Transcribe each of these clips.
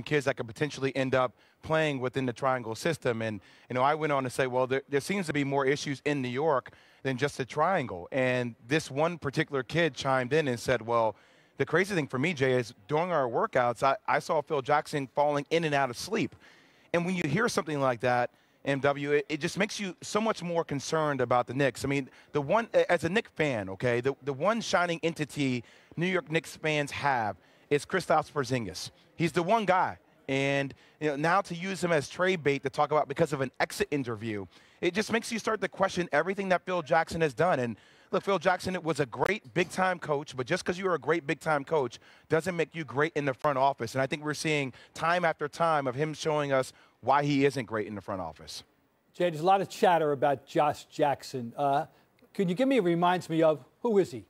some kids that could potentially end up playing within the triangle system. And, I went on to say, well, there seems to be more issues in New York than just the triangle. And this one particular kid chimed in and said, well, the crazy thing for me, Jay, is during our workouts, I saw Phil Jackson falling in and out of sleep. And when you hear something like that, MW, it just makes you so much more concerned about the Knicks. I mean, the one, as a Knicks fan, okay, the one shining entity New York Knicks fans have is Kristaps Porzingis. He's the one guy. And now to use him as trade bait to talk about because of an exit interview, it just makes you start to question everything that Phil Jackson has done. And look, Phil Jackson was a great big-time coach, but just because you're a great big-time coach doesn't make you great in the front office. And I think we're seeing time after time of him showing us why he isn't great in the front office. Jay, there's a lot of chatter about Josh Jackson. Could you give me a reminds me of who is he?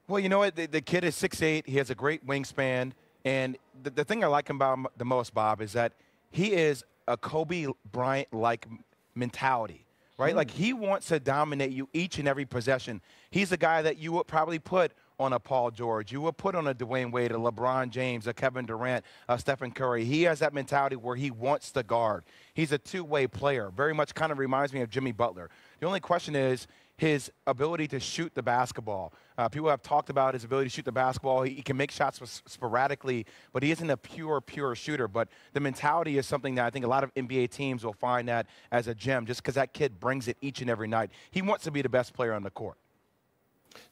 Well, you know what? The kid is 6'8". He has a great wingspan. And the thing I like about him the most, Bob, is that he is a Kobe Bryant-like mentality, right? Like, he wants to dominate you each and every possession. He's a guy that you would probably put on a Paul George. You would put on a Dwayne Wade, a LeBron James, a Kevin Durant, a Stephen Curry. He has that mentality where he wants to guard. He's a two-way player. Very much kind of reminds me of Jimmy Butler. The only question is his ability to shoot the basketball. People have talked about his ability to shoot the basketball. He can make shots sporadically, but he isn't a pure shooter. But the mentality is something that I think a lot of NBA teams will find that as a gem just because that kid brings it each and every night. He wants to be the best player on the court.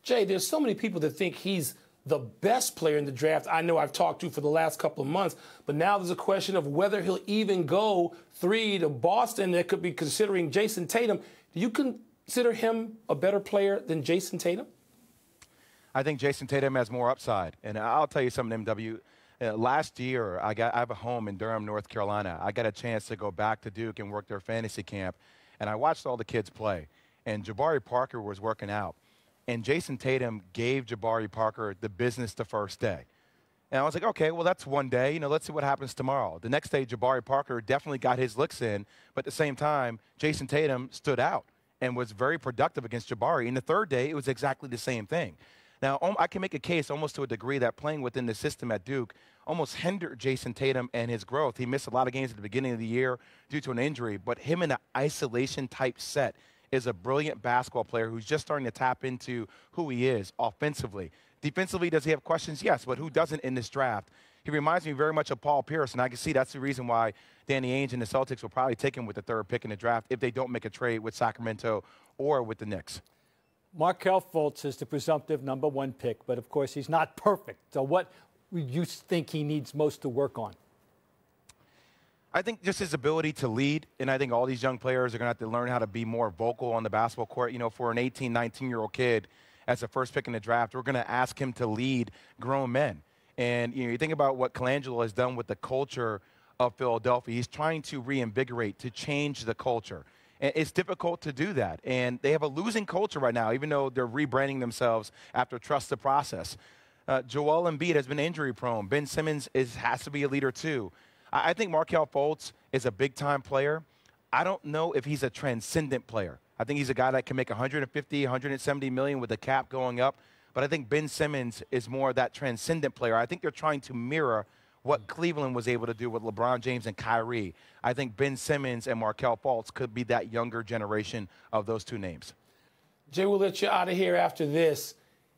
Jay, there's so many people that think he's the best player in the draft I know I've talked to for the last couple of months. But now there's a question of whether he'll even go 3 to Boston. That could be considering Jason Tatum. Do you consider him a better player than Jason Tatum? I think Jason Tatum has more upside. And I'll tell you something, MW. Last year, I have a home in Durham, North Carolina. I got a chance to go back to Duke and work their fantasy camp. And I watched all the kids play. And Jabari Parker was working out. And Jason Tatum gave Jabari Parker the business the first day. And I was like, okay, well, that's one day. Let's see what happens tomorrow. The next day, Jabari Parker definitely got his licks in. But at the same time, Jason Tatum stood out and was very productive against Jabari. And the third day, it was exactly the same thing. Now, I can make a case almost to a degree that playing within the system at Duke almost hindered Jason Tatum and his growth. He missed a lot of games at the beginning of the year due to an injury. But him in an isolation-type set is a brilliant basketball player who's just starting to tap into who he is offensively. Defensively, does he have questions? Yes, but who doesn't in this draft? He reminds me very much of Paul Pierce, and I can see that's the reason why Danny Ainge and the Celtics will probably take him with the 3rd pick in the draft if they don't make a trade with Sacramento or with the Knicks. Markelle Fultz is the presumptive #1 pick, but of course he's not perfect. So what would you think he needs most to work on? I think just his ability to lead, and I think all these young players are going to have to learn how to be more vocal on the basketball court. For an 18, 19-year-old kid as the 1st pick in the draft, we're going to ask him to lead grown men. And you think about what Colangelo has done with the culture of Philadelphia. He's trying to reinvigorate, to change the culture. And it's difficult to do that. And they have a losing culture right now, even though they're rebranding themselves after Trust the Process. Joel Embiid has been injury-prone. Ben Simmons has to be a leader, too. I think Markelle Fultz is a big-time player. I don't know if he's a transcendent player. I think he's a guy that can make 150, 170 million with the cap going up. But I think Ben Simmons is more of that transcendent player. I think they're trying to mirror what Cleveland was able to do with LeBron James and Kyrie. I think Ben Simmons and Markelle Fultz could be that younger generation of those two names. Jay, we'll let you out of here after this.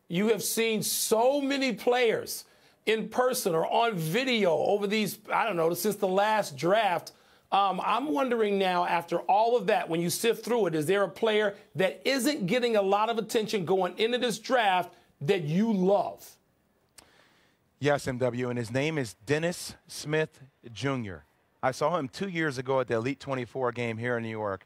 You have seen so many players in person or on video over these, I don't know, since the last draft. I'm wondering now, after all of that, when you sift through it, is there a player that isn't getting a lot of attention going into this draft that you love? Yes, MW, and his name is Dennis Smith Jr. I saw him 2 years ago at the Elite 24 game here in New York,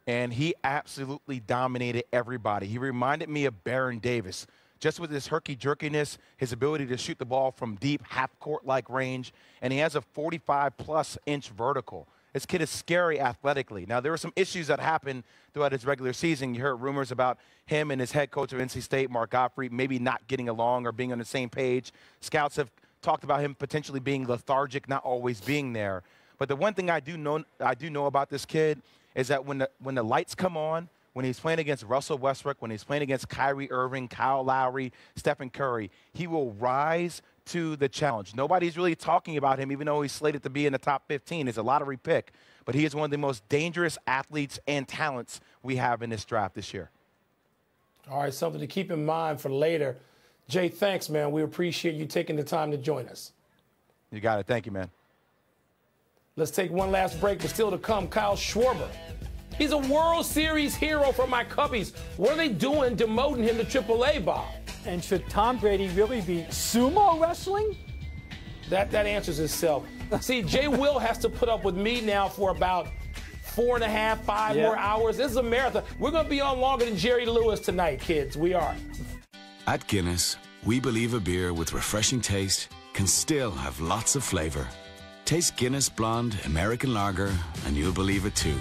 and he absolutely dominated everybody. He reminded me of Baron Davis, just with his herky-jerkiness, his ability to shoot the ball from deep, half-court-like range, and he has a 45-plus inch vertical. This kid is scary athletically. Now, there were some issues that happened throughout his regular season. You heard rumors about him and his head coach of NC State, Mark Gottfried, maybe not getting along or being on the same page. Scouts have talked about him potentially being lethargic, not always being there. But the one thing I do know about this kid is that when the lights come on, when he's playing against Russell Westbrook, when he's playing against Kyrie Irving, Kyle Lowry, Stephen Curry, he will rise to the challenge. Nobody's really talking about him, even though he's slated to be in the top 15. It's a lottery pick, but he is one of the most dangerous athletes and talents we have in this draft this year. All right, something to keep in mind for later. Jay, thanks, man. We appreciate you taking the time to join us. You got it. Thank you, man. Let's take one last break, but still to come, Kyle Schwarber. He's a World Series hero for my Cubbies. What are they doing demoting him to AAA, Bob? And should Tom Brady really be sumo wrestling? That answers itself. See, Jay Will has to put up with me now for about 4.5, 5 more hours. This is a marathon. We're going to be on longer than Jerry Lewis tonight, kids. We are. At Guinness, we believe a beer with refreshing taste can still have lots of flavor. Taste Guinness Blonde American Lager, and you'll believe it too.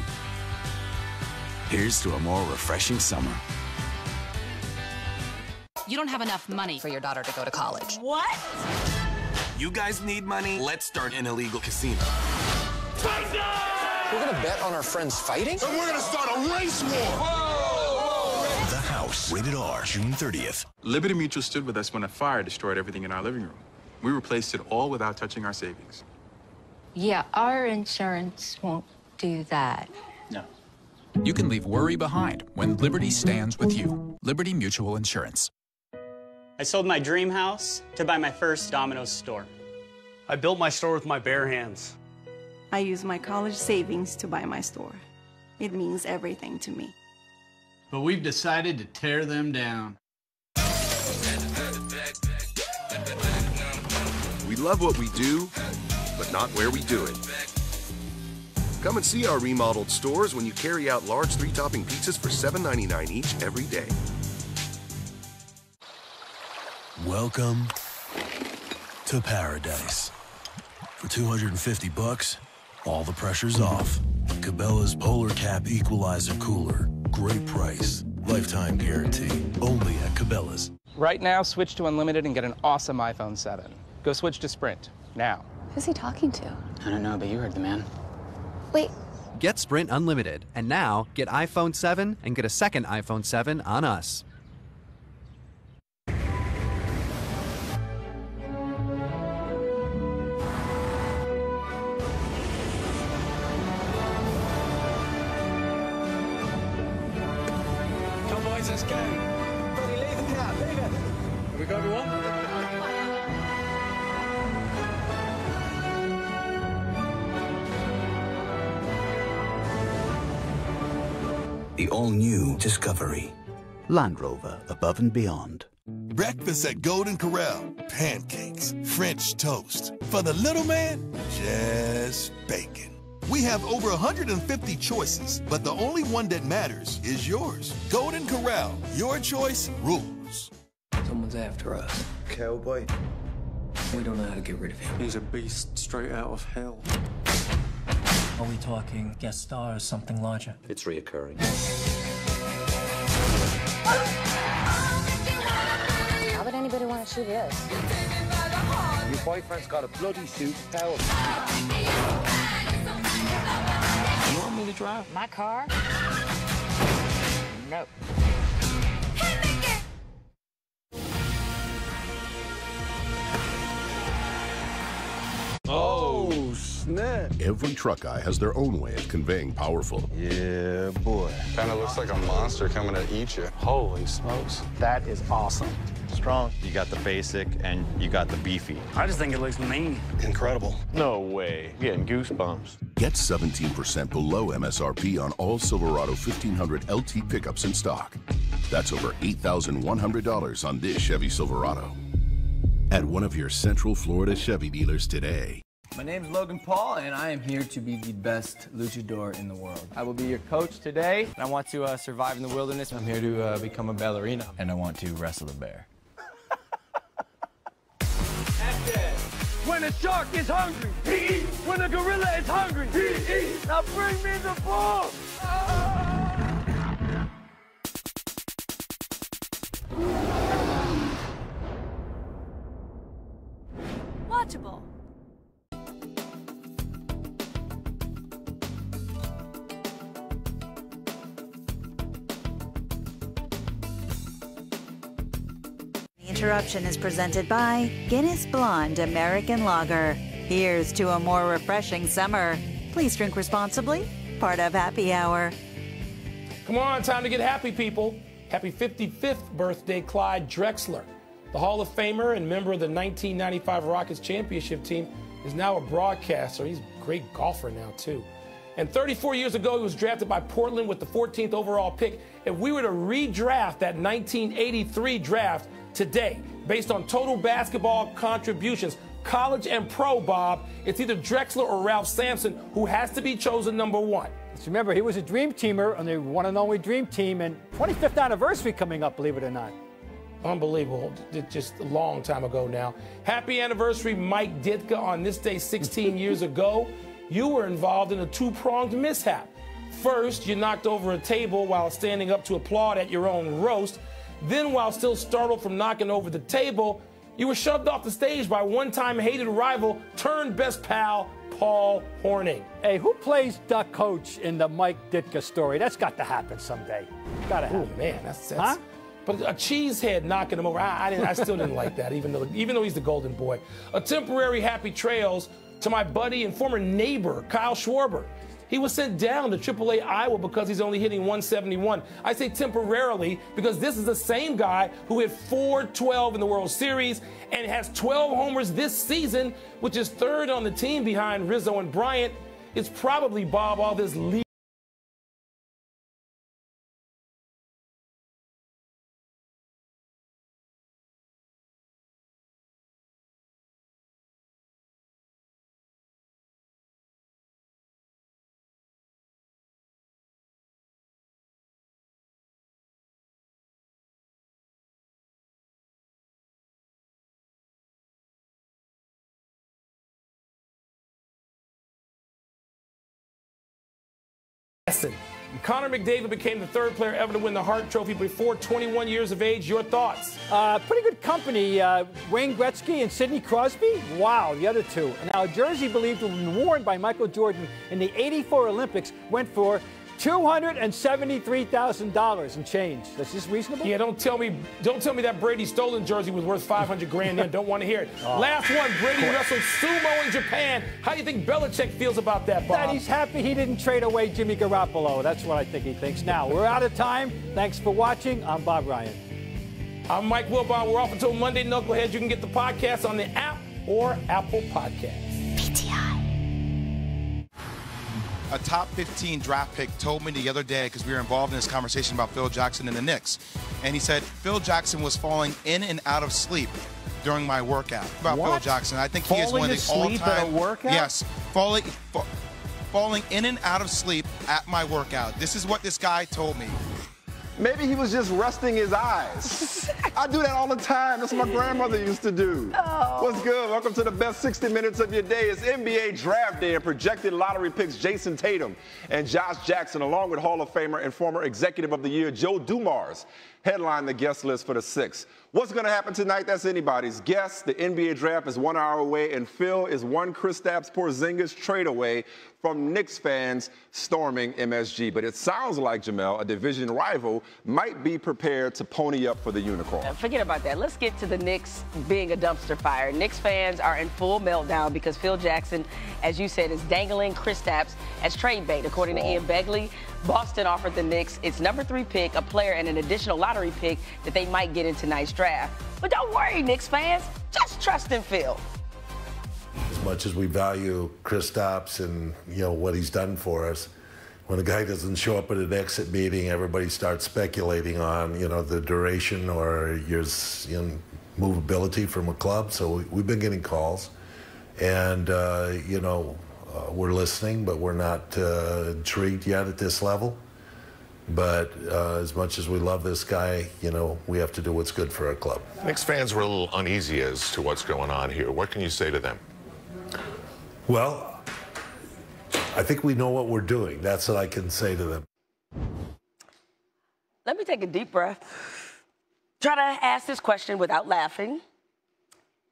Here's to a more refreshing summer. You don't have enough money for your daughter to go to college. What? You guys need money? Let's start an illegal casino. We're gonna bet on our friends fighting? And we're gonna start a race war! Whoa! The House, rated R, June 30th. Liberty Mutual stood with us when a fire destroyed everything in our living room. We replaced it all without touching our savings. Yeah, our insurance won't do that. No. You can leave worry behind when Liberty stands with you. Liberty Mutual Insurance. I sold my dream house to buy my first Domino's store. I built my store with my bare hands. I used my college savings to buy my store. It means everything to me. But we've decided to tear them down. We love what we do, but not where we do it. Come and see our remodeled stores when you carry out large 3-topping pizzas for $7.99 each every day. Welcome to paradise. For $250, all the pressure's off. Cabela's Polar Cap Equalizer Cooler. Great price. Lifetime guarantee. Only at Cabela's. Right now, switch to Unlimited and get an awesome iPhone 7. Go switch to Sprint, now. Who's he talking to? I don't know, but you heard the man. Wait. Get Sprint Unlimited, and now get iPhone 7 and get a second iPhone 7 on us. Come boys, let's go. Buddy, leave the car, leave it. Have we got everyone? The all-new Discovery. Land Rover, above and beyond. Breakfast at Golden Corral. Pancakes, French toast. For the little man, just bacon. We have over 150 choices, but the only one that matters is yours. Golden Corral, your choice rules. Someone's after us. Cowboy. We don't know how to get rid of him. He's a beast straight out of hell. Are we talking guest star or something larger? It's reoccurring. How would anybody want to shoot this? Your boyfriend's got a bloody suit power. You want me to drive? My car? No. Oh, snap. Every truck guy has their own way of conveying powerful. Yeah, boy. Kind of looks like a monster coming to eat you. Holy smokes. That is awesome. Strong. You got the basic and you got the beefy. I just think it looks mean. Incredible. No way. Getting goosebumps. Get 17% below MSRP on all Silverado 1500 LT pickups in stock. That's over $8,100 on this Chevy Silverado. At one of your Central Florida Chevy dealers today. My name is Logan Paul, and I am here to be the best luchador in the world. I will be your coach today, and I want to survive in the wilderness. I'm here to become a ballerina. And I want to wrestle a bear. When a shark is hungry, he eats. When a gorilla is hungry, he eats. Now bring me the bull. Watchable. interruption is presented by Guinness Blonde American Lager. Here's to a more refreshing summer. Please drink responsibly. Part of Happy Hour. Come on, time to get happy, people. Happy 55th birthday, Clyde Drexler. The Hall of Famer and member of the 1995 Rockets championship team is now a broadcaster. He's a great golfer now, too. And 34 years ago, he was drafted by Portland with the 14th overall pick. If we were to redraft that 1983 draft today, based on total basketball contributions, college and pro, Bob, it's either Drexler or Ralph Sampson who has to be chosen number one. Just remember, he was a dream teamer on the one and only dream team, and 25th anniversary coming up, believe it or not. Unbelievable. Just a long time ago now. Happy anniversary, Mike Ditka. On this day 16 years ago, you were involved in a two-pronged mishap. First, you knocked over a table while standing up to applaud at your own roast. Then, while still startled from knocking over the table, you were shoved off the stage by one-time hated rival turned best pal, Paul Hornung. Hey, who plays the coach in the Mike Ditka story? That's got to happen someday. Got to happen. Oh, man, that's huh? But a cheesehead knocking him over, I still didn't like that, even though he's the golden boy. A temporary happy trails to my buddy and former neighbor, Kyle Schwarber. He was sent down to AAA Iowa because he's only hitting 171. I say temporarily because this is the same guy who hit .412 in the World Series and has 12 homers this season, which is third on the team behind Rizzo and Bryant. It's probably, Bob, all this lead. Connor McDavid became the third player ever to win the Hart Trophy before 21 years of age. Your thoughts? Pretty good company. Wayne Gretzky and Sidney Crosby. Wow, the other two. And now a jersey believed to have been worn by Michael Jordan in the '84 Olympics went for $273,000 and change. Is this reasonable? Yeah, don't tell me that Brady Stolen jersey was worth $500 grand. Then don't want to hear it. Oh. Last one, Brady wrestled sumo in Japan. How do you think Belichick feels about that, Bob? That he's happy he didn't trade away Jimmy Garoppolo. That's what I think he thinks. Now, we're out of time. Thanks for watching. I'm Bob Ryan. I'm Mike Wilbon. We're off until Monday, Knuckleheads. You can get the podcast on the app or Apple Podcasts. PTI. A top 15 draft pick told me the other day, because we were involved in this conversation about Phil Jackson and the Knicks, and he said Phil Jackson was falling in and out of sleep during my workout. About Phil Jackson, I think he is one of the all-time. Workout? Yes, falling in and out of sleep at my workout. This is what this guy told me. Maybe he was just resting his eyes. I do that all the time. That's what my grandmother used to do. Oh. What's good? Welcome to the best 60 minutes of your day. It's NBA Draft Day, and projected lottery picks Jason Tatum and Josh Jackson, along with Hall of Famer and former Executive of the Year Joe Dumars, headline the guest list for the Six. What's going to happen tonight? That's anybody's guess. The NBA Draft is 1 hour away, and Phil is one Kristaps Porzingis trade away from Knicks fans storming MSG. But it sounds like, Jamel, a division rival might be prepared to pony up for the Unicorn. Forget about that. Let's get to the Knicks being a dumpster fire. Knicks fans are in full meltdown because Phil Jackson, as you said, is dangling Kristaps as trade bait. According to Ian Begley, Boston offered the Knicks its number 3 pick, a player, and an additional lottery pick that they might get in tonight's draft. But don't worry, Knicks fans. Just trust in Phil. As much as we value Kristaps and what he's done for us, when a guy doesn't show up at an exit meeting, everybody starts speculating on the duration or his movability from a club. So we've been getting calls, and we're listening, but we're not intrigued yet at this level. But as much as we love this guy, we have to do what's good for our club. Knicks fans were a little uneasy as to what's going on here. What can you say to them? Well, I think we know what we're doing. That's what I can say to them. Let me take a deep breath. Try to ask this question without laughing.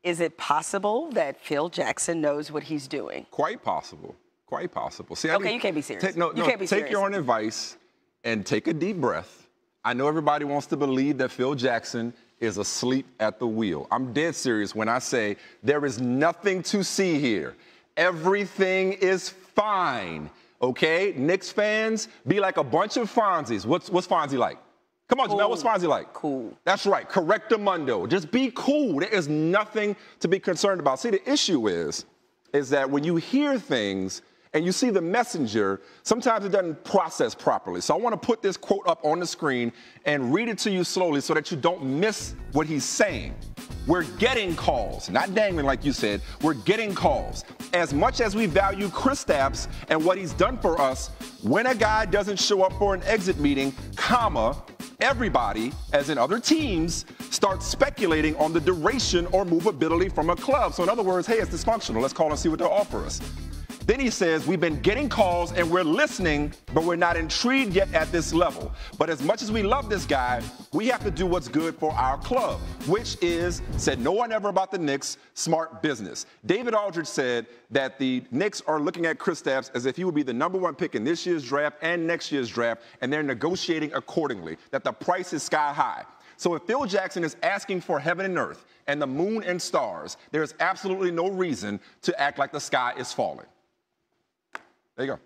Is it possible that Phil Jackson knows what he's doing? Quite possible. Quite possible. See, you can't be serious. You can't be serious. Take your own advice and take a deep breath. I know everybody wants to believe that Phil Jackson is asleep at the wheel. I'm dead serious when I say there is nothing to see here. Everything is fine, okay? Knicks fans, be like a bunch of Fonzies. What's Fonzie like? Come on, Jamel, what's Fonzie like? Cool. That's right, correctamundo. Just be cool. There is nothing to be concerned about. See, the issue is that when you hear things and you see the messenger, sometimes it doesn't process properly. So I want to put this quote up on the screen and read it to you slowly so that you don't miss what he's saying. We're getting calls, not dangling like you said. We're getting calls. As much as we value Kristaps and what he's done for us, when a guy doesn't show up for an exit meeting, everybody, as in other teams, starts speculating on the duration or movability from a club. So in other words, hey, it's dysfunctional. Let's call and see what they'll offer us. Then he says, we've been getting calls and we're listening, but we're not intrigued yet at this level. But as much as we love this guy, we have to do what's good for our club, which is, said no one ever about the Knicks, smart business. David Aldridge said that the Knicks are looking at Kristaps as if he would be the #1 pick in this year's draft and next year's draft, and they're negotiating accordingly, that the price is sky high. So if Phil Jackson is asking for heaven and earth and the moon and stars, there is absolutely no reason to act like the sky is falling. There you go.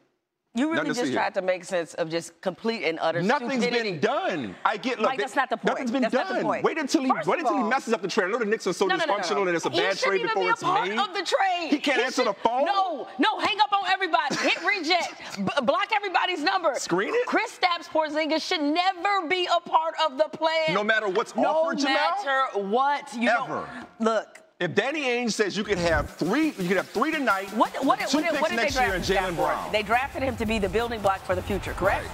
You really just tried to make sense of just complete and utter Nothing's stupidity. been done. I get, look, Mike, that's not the point. Nothing's been that's done. Not the point. Wait until he messes up the trade. I know the Knicks are so dysfunctional and it's a bad trade before it's made. He shouldn't even be a part of the trade. He can't answer the phone? No, hang up on everybody. Hit reject. Block everybody's number. Screen it? Kristaps Porzingis should never be a part of the plan. No matter what's offered, Jamel? No matter what. Ever. Look. If Danny Ainge says you could have three tonight, what two picks next year, and Jaylen Brown. They drafted him to be the building block for the future, correct?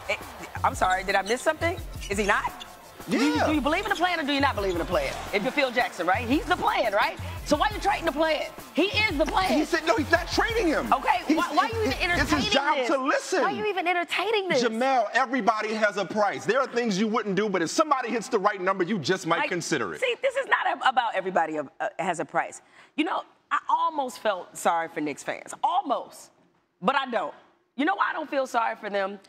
Right. I'm sorry, did I miss something? Is he not? Yeah. Do you believe in the plan or do you not believe in the plan? If you're Phil Jackson, right? He's the plan, right? So why are you trading the plan? He is the plan. He said, no, he's not trading him. Okay, why are you even entertaining this? It's his job to listen. Why are you even entertaining this? Jamel, everybody has a price. There are things you wouldn't do, but if somebody hits the right number, you just might consider it. See, this is not about everybody has a price. You know, I almost felt sorry for Knicks fans. Almost. But I don't. You know why I don't feel sorry for them?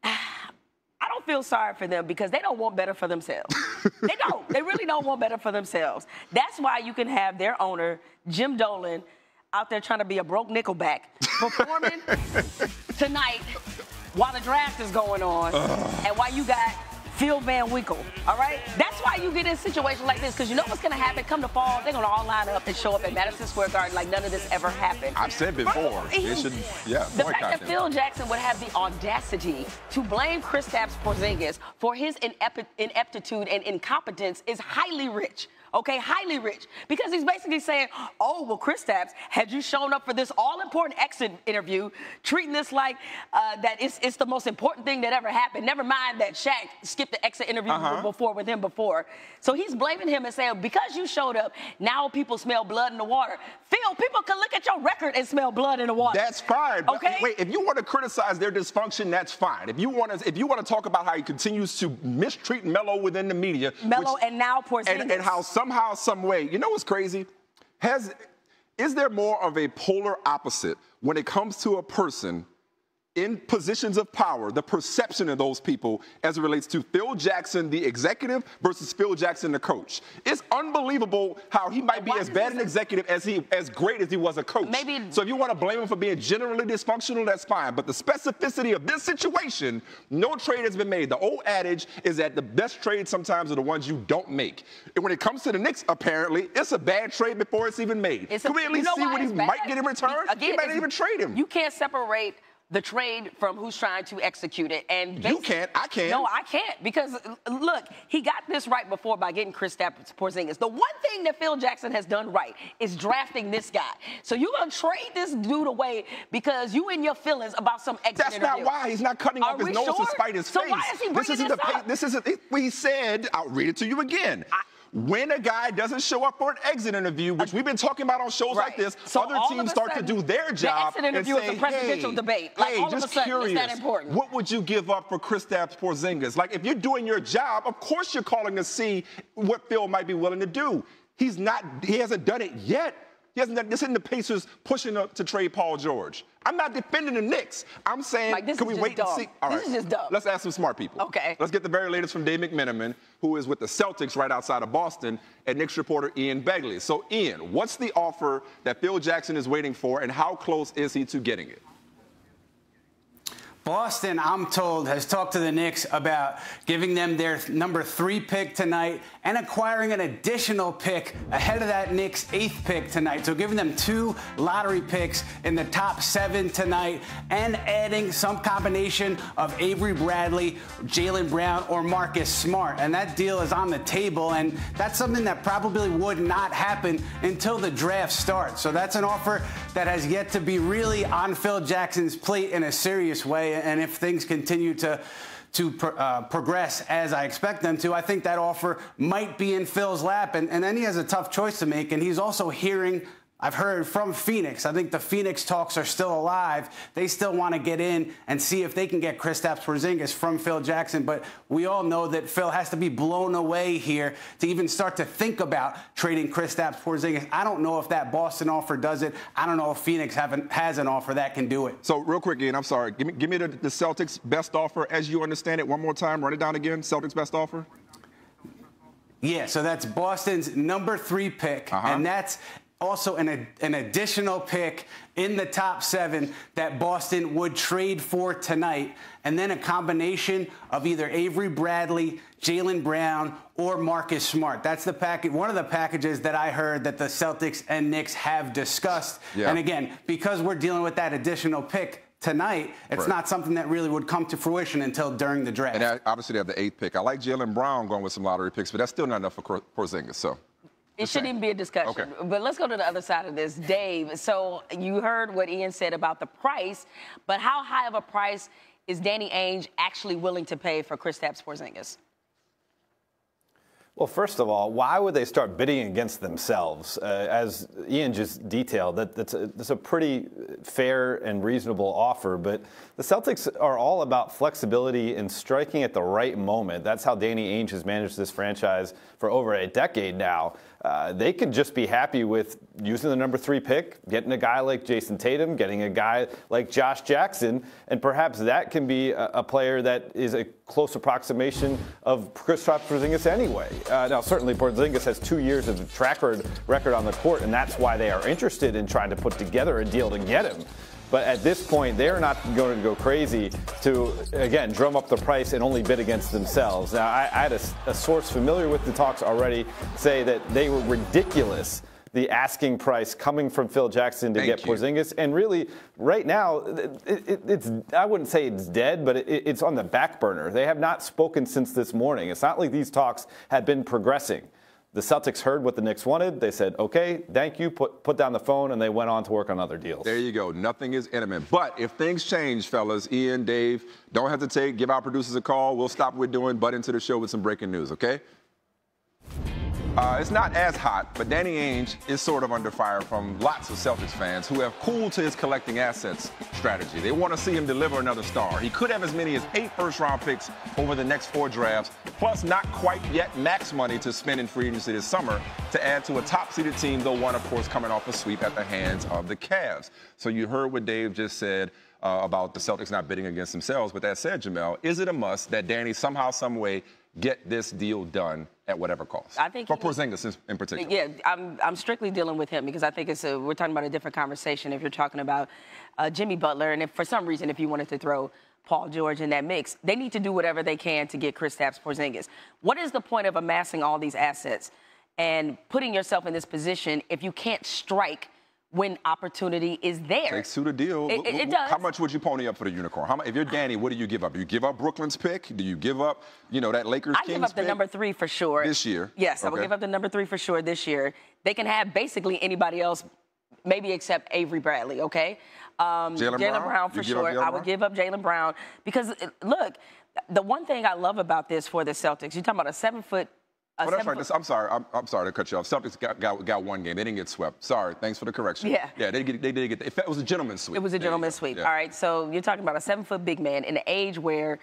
I don't feel sorry for them because they don't want better for themselves. They don't. They really don't want better for themselves. That's why you can have their owner, Jim Dolan, out there trying to be a broke nickelback, performing tonight while the draft is going on and while you got Phil Van Winkle, all right? That's why you get in situations like this, because you know what's going to happen? Come the fall, they're going to all line up and show up at Madison Square Garden like none of this ever happened. I've said before, it should, the fact that Phil Jackson would have the audacity to blame Kristaps Porzingis for his ineptitude and incompetence is highly rich. Okay, highly rich. Because he's basically saying, oh, well, Kristaps, had you shown up for this all-important exit interview, treating this like that it's the most important thing that ever happened. Never mind that Shaq skipped the exit interview with him before. So he's blaming him and saying, because you showed up, now people smell blood in the water. Phil, people can look at your record and smell blood in the water. That's fine. Okay? Wait, if you want to criticize their dysfunction, that's fine. If you want to talk about how he continues to mistreat Melo within the media. Melo and now Porzingis. And how somehow, some way, you know what's crazy? Is there more of a polar opposite when it comes to a person in positions of power, the perception of those people as it relates to Phil Jackson, the executive, versus Phil Jackson, the coach? It's unbelievable how he might be as bad an executive as great as he was a coach. So if you want to blame him for being generally dysfunctional, that's fine. But the specificity of this situation, no trade has been made. The old adage is that the best trades sometimes are the ones you don't make. And when it comes to the Knicks, apparently, it's a bad trade before it's even made. Can we at least see what he might get in return? He might not even trade him. You can't separate the trade from who's trying to execute it. And you can't. I can't. No, I can't. Because, look, he got this right before by getting Kristaps Porzingis. The one thing that Phil Jackson has done right is drafting this guy. So you're going to trade this dude away because you in your feelings about some exit interview. That's not why. He's not cutting off his nose to spite his face. So why is he bringing this up? He said, I'll read it to you again. When a guy doesn't show up for an exit interview, which we've been talking about on shows like this, so other teams start to do their job the exit interview and say, is a presidential debate. Like, all just of a sudden, curious, it's that important. What would you give up for Kristaps Porzingis? Like, if you're doing your job, of course you're calling to see what Phil might be willing to do. He hasn't done it yet. This isn't the Pacers pushing up to trade Paul George. I'm not defending the Knicks. I'm saying, Mike, can we wait and see? All right. This is just dumb. Let's ask some smart people. Okay. Let's get the very latest from Dave McMenamin, who is with the Celtics right outside of Boston, and Knicks reporter Ian Begley. So, Ian, what's the offer that Phil Jackson is waiting for, and how close is he to getting it? Boston, I'm told, has talked to the Knicks about giving them their number 3 pick tonight and acquiring an additional pick ahead of that Knicks 8th pick tonight. So giving them 2 lottery picks in the top 7 tonight and adding some combination of Avery Bradley, Jaylen Brown, or Marcus Smart. And that deal is on the table, and that's something that probably would not happen until the draft starts. So that's an offer that has yet to be really on Phil Jackson's plate in a serious way. And if things continue to progress as I expect them to, I think that offer might be in Phil's lap. And then he has a tough choice to make. And he's also hearing, I've heard from Phoenix. I think the Phoenix talks are still alive. They still want to get in and see if they can get Kristaps Porzingis from Phil Jackson. But we all know that Phil has to be blown away here to even start to think about trading Kristaps Porzingis. I don't know if that Boston offer does it. I don't know if Phoenix has an offer that can do it. So real quick, Ian, I'm sorry. Give me the Celtics best offer as you understand it one more time. Run it down again. Celtics best offer. Yeah, so that's Boston's number 3 pick, and that's also an additional pick in the top 7 that Boston would trade for tonight, and then a combination of either Avery Bradley, Jaylen Brown, or Marcus Smart. That's the package, one of the packages that I heard that the Celtics and Knicks have discussed. Yeah. And again, because we're dealing with that additional pick tonight, it's not something that really would come to fruition until during the draft. And obviously they have the 8th pick. I like Jaylen Brown going with some lottery picks, but that's still not enough for Porzingis, so. It shouldn't even be a discussion. Okay. But let's go to the other side of this. Dave, so you heard what Ian said about the price, but how high of a price is Danny Ainge actually willing to pay for Kristaps Porzingis? Well, first of all, why would they start bidding against themselves? As Ian just detailed, that's a pretty fair and reasonable offer. But the Celtics are all about flexibility and striking at the right moment. That's how Danny Ainge has managed this franchise for over a decade now. They could just be happy with using the number 3 pick, getting a guy like Jason Tatum, getting a guy like Josh Jackson, and perhaps that can be a player that is a close approximation of Kristaps Porzingis anyway. Now, certainly Porzingis has 2 years of track record on the court, and that's why they are interested in trying to put together a deal to get him. But at this point, they're not going to go crazy to, again, drum up the price and only bid against themselves. Now, I had a source familiar with the talks already say that they were ridiculous, the asking price coming from Phil Jackson to get Porzingis. And really, right now, it's I wouldn't say it's dead, but it's on the back burner. They have not spoken since this morning. It's not like these talks had been progressing. The Celtics heard what the Knicks wanted. They said, okay, thank you, put down the phone, and they went on to work on other deals. There you go. Nothing is imminent. But if things change, fellas, Ian, Dave, don't hesitate. Give our producers a call. We'll stop what we're doing, butt into the show with some breaking news, okay? It's not as hot, but Danny Ainge is sort of under fire from lots of Celtics fans who have cooled to his collecting assets strategy. They want to see him deliver another star. He could have as many as 8 first-round picks over the next 4 drafts, plus not quite yet max money to spend in free agency this summer to add to a top-seeded team, though one, of course, coming off a sweep at the hands of the Cavs. So you heard what Dave just said about the Celtics not bidding against themselves. But that said, Jamel, is it a must that Danny somehow, some way, get this deal done at whatever cost? I think for Porzingis in particular. Yeah, I'm strictly dealing with him because I think we're talking about a different conversation if you're talking about Jimmy Butler, and if for some reason if you wanted to throw Paul George in that mix, they need to do whatever they can to get Kristaps Porzingis. What is the point of amassing all these assets and putting yourself in this position if you can't strike when opportunity is there? Takes 2 to deal. It does. How much would you pony up for the unicorn? If you're Danny, what do you give up? Do you give up Brooklyn's pick? Do you give up, that Lakers Kings pick? I give up the number 3 for sure. This year? Yes, I will give up the number 3 for sure this year. They can have basically anybody else, maybe except Avery Bradley, okay? Jaylen Brown for sure. I would give up Jaylen Brown because, look, the one thing I love about this for the Celtics, you're talking about a 7-foot. Oh, that's right. I'm sorry to cut you off. Celtics got one game. They didn't get swept. Sorry. Thanks for the correction. Yeah. Yeah, they did get. It was a gentleman's sweep. It was a gentleman's sweep. Yeah. All right. So you're talking about a 7-foot big man in an age where,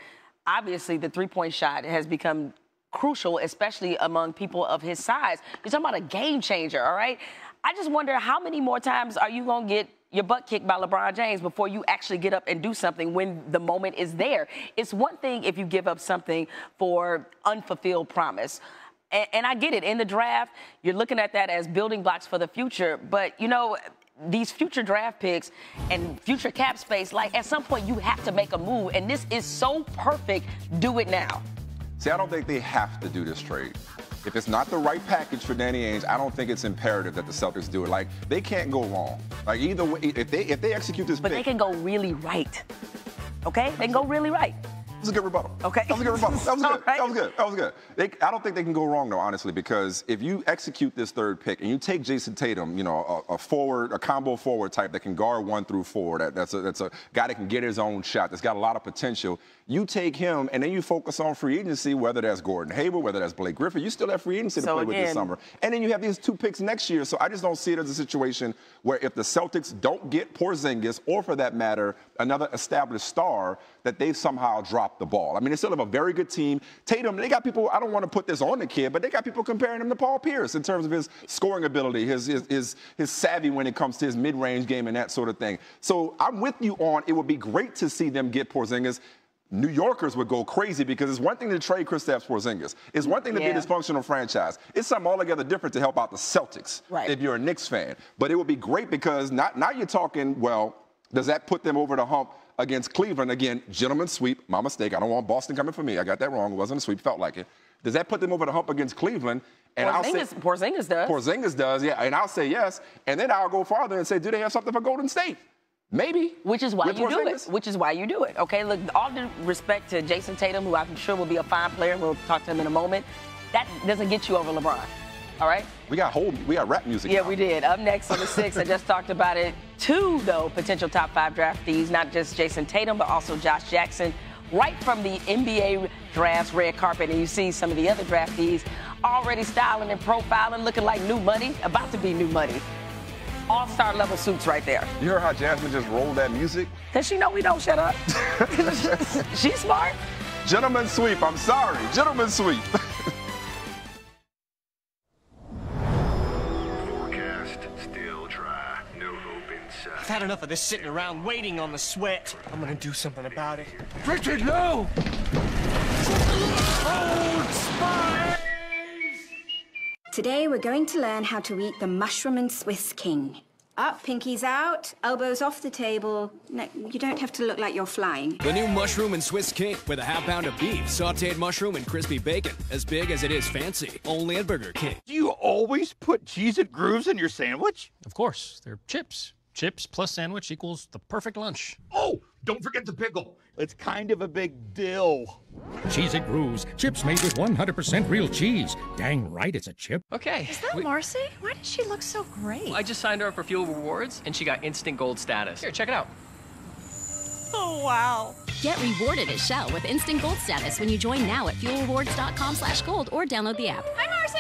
obviously, the 3-point shot has become crucial, especially among people of his size. You're talking about a game changer. All right. I just wonder how many more times are you going to get your butt kicked by LeBron James before you actually get up and do something when the moment is there. It's one thing if you give up something for unfulfilled promise. And I get it. In the draft, you're looking at that as building blocks for the future. But, you know, these future draft picks and future cap space, like, at some point you have to make a move. And this is so perfect. Do it now. See, I don't think they have to do this trade. If it's not the right package for Danny Ainge, I don't think it's imperative that the Celtics do it. Like, they can't go wrong. Like, either way, if they execute this But pick, they can go really right. Okay? They can go really right. That was a good rebuttal. Okay. That was a good rebuttal. That was good. Right. That was good. That was good. I don't think they can go wrong, though, honestly, because if you execute this third pick and you take Jason Tatum, you know, a forward, a combo forward type that can guard 1 through 4, that's a guy that can get his own shot, that's got a lot of potential. You take him, and then you focus on free agency, whether that's Gordon Hayward, whether that's Blake Griffin. You still have free agency to play with this summer. And then you have these 2 picks next year. So I just don't see it as a situation where if the Celtics don't get Porzingis, or for that matter, another established star, that they've somehow dropped the ball. I mean, they still have a very good team. Tatum, they got people, I don't want to put this on the kid, but they got people comparing him to Paul Pierce in terms of his scoring ability, his savvy when it comes to his mid-range game and that sort of thing. So I'm with you on it would be great to see them get Porzingis. New Yorkers would go crazy because it's one thing to trade Kristaps Porzingis. It's one thing to be a dysfunctional franchise. It's something altogether different to help out the Celtics if you're a Knicks fan. But it would be great because now you're talking, well, does that put them over the hump against Cleveland? Again, gentleman's sweep, my mistake. I don't want Boston coming for me. I got that wrong. It wasn't a sweep, felt like it. Does that put them over the hump against Cleveland? And Porzingis does. Porzingis does, yeah. And I'll say yes. And then I'll go farther and say, do they have something for Golden State? Maybe. Which is why you do it. Which is why you do it. Okay, look, all due respect to Jason Tatum, who I'm sure will be a fine player, we'll talk to him in a moment, that doesn't get you over LeBron. All right? We got rap music. Yeah, now. We did. Up next on the 6, I just talked about it. 2, though, potential top 5 draftees, not just Jason Tatum, but also Josh Jackson. Right from the NBA draft's red carpet, and you see some of the other draftees already styling and profiling, looking like new money, about to be new money. All-star level suits right there. You heard how Jasmine just rolled that music? Does she know we don't shut up? She's smart. Gentleman's sweep. I'm sorry. Gentleman's sweep. Forecast still dry. No hope inside. I've had enough of this sitting around waiting on the sweat. I'm gonna do something about it. Richard, no! Old Spice! Today we're going to learn how to eat the mushroom and Swiss King. Up, pinkies out, elbows off the table. No, you don't have to look like you're flying. The new Mushroom and Swiss King with a half pound of beef, sauteed mushroom, and crispy bacon. As big as it is fancy. Only at Burger King. Do you always put Cheez-It Grooves in your sandwich? Of course. They're chips. Chips plus sandwich equals the perfect lunch. Oh, don't forget the pickle. It's kind of a big deal. Cheez-It Grooves. Chips made with 100% real cheese. Dang right it's a chip. Okay. Is that Marcy? Why does she look so great? I just signed her up for Fuel Rewards, and she got instant gold status. Here, check it out. Oh, wow. Get rewarded at Shell with instant gold status when you join now at fuelrewards.com/gold or download the app. Hi, Marcy.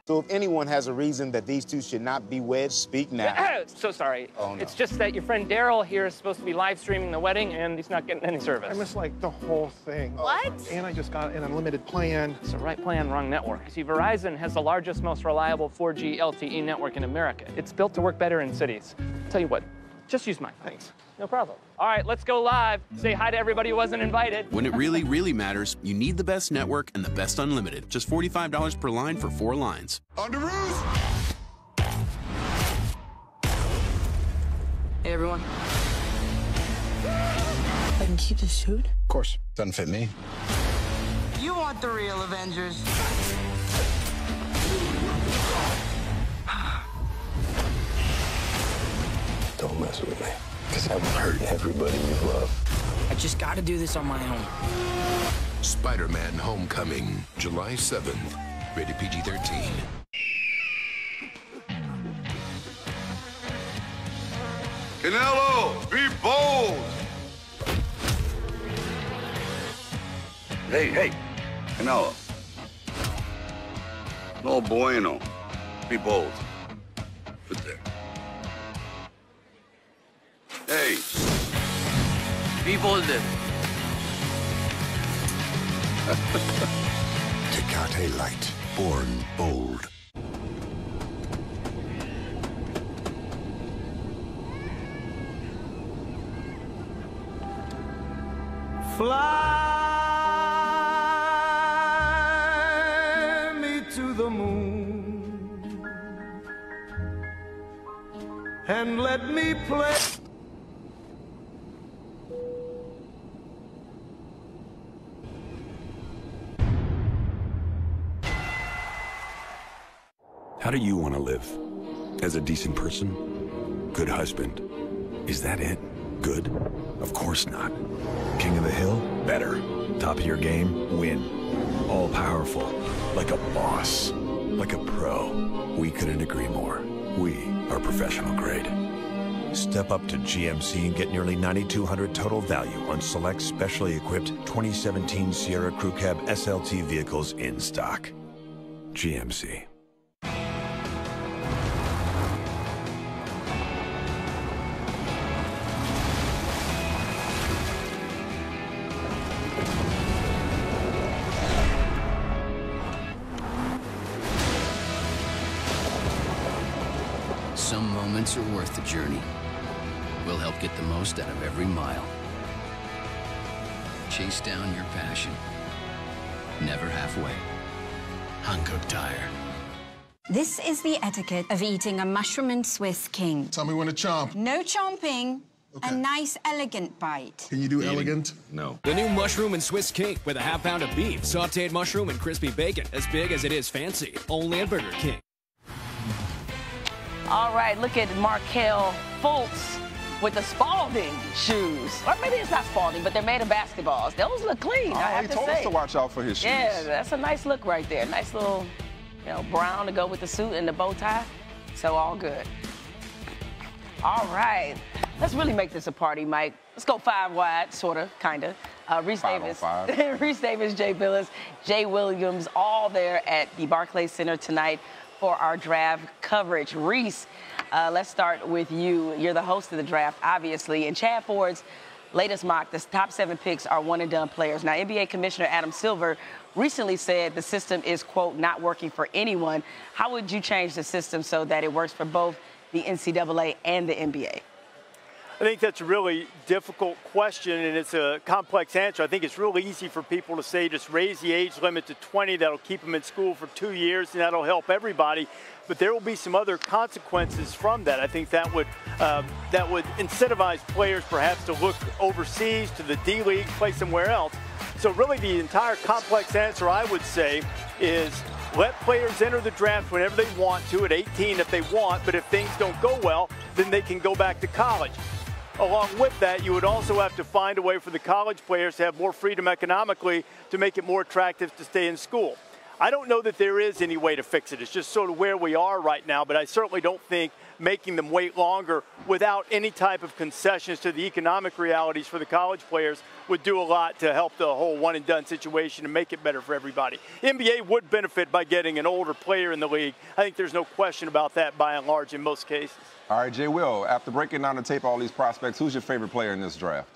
So if anyone has a reason that these two should not be wed, speak now. So sorry. Oh, no. It's just that your friend Daryl here is supposed to be live streaming the wedding, and he's not getting any service. I missed, like, the whole thing. What? And I just got an unlimited plan. It's the right plan, wrong network. See, Verizon has the largest, most reliable 4G LTE network in America. It's built to work better in cities. Tell you what, just use mine. Thanks. No problem. All right, let's go live. Say hi to everybody who wasn't invited. When it really, really matters, you need the best network and the best unlimited. Just $45 per line for 4 lines. On the roof! Hey, everyone. I can keep this suit? Of course. Doesn't fit me. You want the real Avengers? Don't mess with me, because I will hurt everybody you love. I just gotta do this on my own. Spider-Man Homecoming, July 7th. Rated PG-13. Canelo, be bold! Hey, Canelo. No bueno. Be bold. Good there. Hey. Be bold. Tecate Light, born bold. Fly me to the moon and let me play. How do you want to live? As a decent person? Good husband? Is that it? Good? Of course not. King of the hill? Better. Top of your game? Win. All powerful. Like a boss. Like a pro. We couldn't agree more. We are professional grade. Step up to GMC and get nearly $9,200 total value on select specially equipped 2017 Sierra Crew Cab SLT vehicles in stock. GMC. Some moments are worth the journey. We'll help get the most out of every mile. Chase down your passion. Never halfway. Hankook Tire. This is the etiquette of eating a mushroom and Swiss King. Tell me when to chomp. No chomping. Okay. A nice, elegant bite. Can you do elegant? No. The new Mushroom and Swiss King with a half-pound of beef, sautéed mushroom, and crispy bacon. As big as it is fancy. Only at Burger King. All right, look at Markelle Fultz with the Spalding shoes. Or maybe it's not Spalding, but they're made of basketballs. Those look clean, I have to say. He told us to watch out for his shoes. Yeah, that's a nice look right there. Nice little, brown to go with the suit and the bow tie. So all good. All right, let's really make this a party, Mike. Let's go 5 wide, sort of, kind of. Reese Davis, Reese Davis, Jay Billis, Jay Williams, all there at the Barclays Center tonight for our draft coverage. Reese, let's start with you. You're the host of the draft, obviously. And Chad Ford's latest mock, the top 7 picks are one-and-done players. Now, NBA Commissioner Adam Silver recently said the system is, quote, not working for anyone. How would you change the system so that it works for both the NCAA and the NBA? I think that's a really difficult question, and it's a complex answer. I think it's really easy for people to say just raise the age limit to 20. That'll keep them in school for 2 years, and that'll help everybody. But there will be some other consequences from that. I think that would incentivize players perhaps to look overseas to the D-League, play somewhere else. So really the entire complex answer, I would say, is let players enter the draft whenever they want to, at 18 if they want, but if things don't go well, then they can go back to college. Along with that, you would also have to find a way for the college players to have more freedom economically to make it more attractive to stay in school. I don't know that there is any way to fix it. It's just sort of where we are right now, but I certainly don't think making them wait longer without any type of concessions to the economic realities for the college players would do a lot to help the whole one-and-done situation and make it better for everybody. NBA would benefit by getting an older player in the league. I think there's no question about that by and large in most cases. All right, Jay Will, after breaking down the tape all these prospects, who's your favorite player in this draft?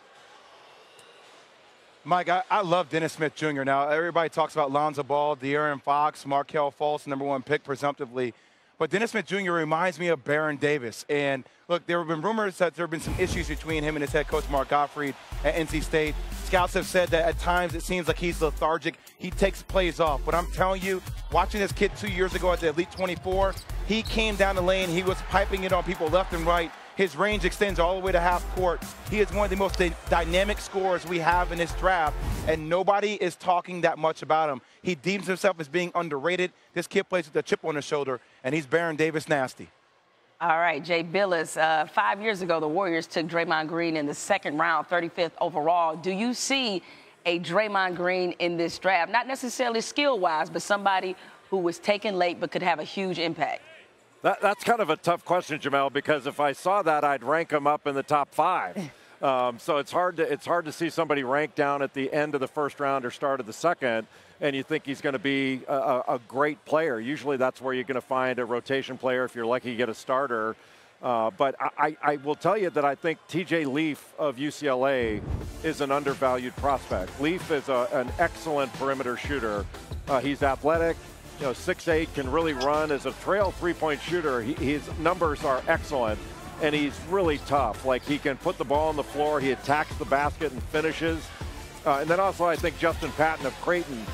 Mike, I love Dennis Smith Jr. Now, everybody talks about Lonzo Ball, De'Aaron Fox, Markelle Fultz, #1 pick presumptively. But Dennis Smith Jr. reminds me of Baron Davis. And look, there have been rumors that there have been some issues between him and his head coach, Mark Gottfried, at NC State. Scouts have said that at times it seems like he's lethargic. He takes plays off. But I'm telling you, watching this kid 2 years ago at the Elite 24, he came down the lane. He was piping it on people left and right. His range extends all the way to half court. He is one of the most dynamic scorers we have in this draft, and nobody is talking that much about him. He deems himself as being underrated. This kid plays with a chip on his shoulder, and he's Baron Davis nasty. All right, Jay Billis, 5 years ago, the Warriors took Draymond Green in the 2nd round, 35th overall. Do you see a Draymond Green in this draft? Not necessarily skill-wise, but somebody who was taken late but could have a huge impact. That's kind of a tough question, Jamel, because if I saw that, I'd rank him up in the top 5. So it's hard to see somebody ranked down at the end of the 1st round or start of the 2nd, and you think he's going to be a great player. Usually that's where you're going to find a rotation player if you're lucky to get a starter. But I will tell you that I think TJ Leaf of UCLA is an undervalued prospect. Leaf is an excellent perimeter shooter. He's athletic. 6'8", can really run as a trail three-point shooter. His numbers are excellent, and he's really tough. Like, he can put the ball on the floor. He attacks the basket and finishes. And then also I think Justin Patton of Creighton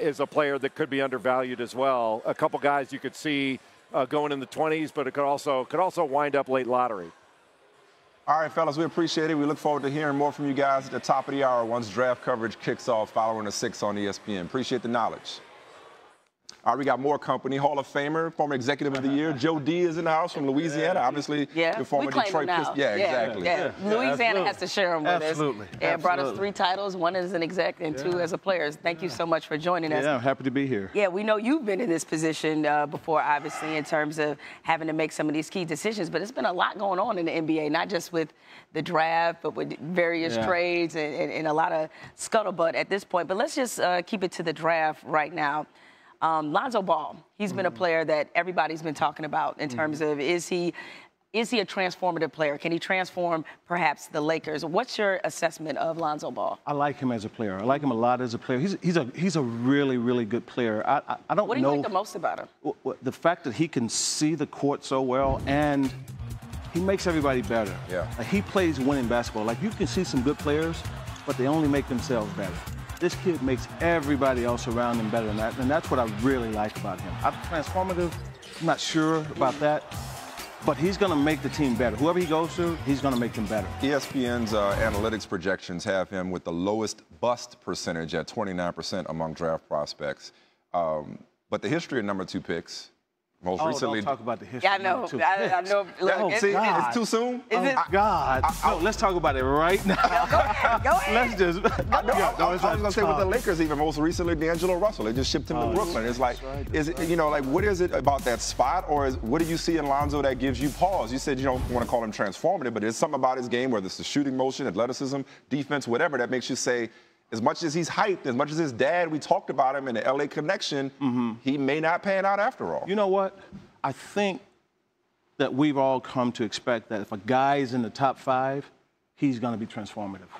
is a player that could be undervalued as well. A couple guys you could see going in the 20s, but it could also wind up late lottery. All right, fellas, we appreciate it. We look forward to hearing more from you guys at the top of the hour once draft coverage kicks off following the 6 on ESPN. Appreciate the knowledge. All right, we got more company. Hall of Famer, former Executive of the Year, Joe D is in the house from Louisiana. Obviously, the former Detroit Pistons. Yeah, exactly. Yeah. Louisiana has to share them with us. Yeah, brought us 3 titles, 1 as an exec and 2 as a player. Thank you so much for joining us. Yeah, I'm happy to be here. Yeah, we know you've been in this position before, obviously, in terms of having to make some of these key decisions. But it's been a lot going on in the NBA, not just with the draft, but with various trades and a lot of scuttlebutt at this point. But let's just keep it to the draft right now. Lonzo Ball, he's been a player that everybody's been talking about in terms of is he a transformative player? Can he transform perhaps the Lakers? What's your assessment of Lonzo Ball? I like him as a player. I like him a lot as a player. He's a really, really good player. I don't know. What do you like the most about him? The fact that he can see the court so well and he makes everybody better. Yeah. Like he plays winning basketball. Like you can see some good players, but they only make themselves better. This kid makes everybody else around him better than that, and that's what I really like about him. Transformative, I'm not sure about that, but he's going to make the team better. Whoever he goes to, he's going to make them better. ESPN's analytics projections have him with the lowest bust percentage at 29% among draft prospects. But the history of number 2 picks, most recently. Don't talk about the history. Yeah, I know. I know. Look, see, it's too soon? God. Let's talk about it right now. Go ahead. Let's just. I was going to say with the Lakers, even most recently, D'Angelo Russell. They just shipped him to Brooklyn. It's like, is it, like, what is it about that spot, or what do you see in Lonzo that gives you pause? You said you don't want to call him transformative, but there's something about his game, whether it's the shooting motion, athleticism, defense, whatever, that makes you say, as much as he's hyped, as much as his dad, we talked about him in the LA connection, he may not pan out after all. You know what? I think that we've all come to expect that if a guy is in the top 5, he's going to be transformative.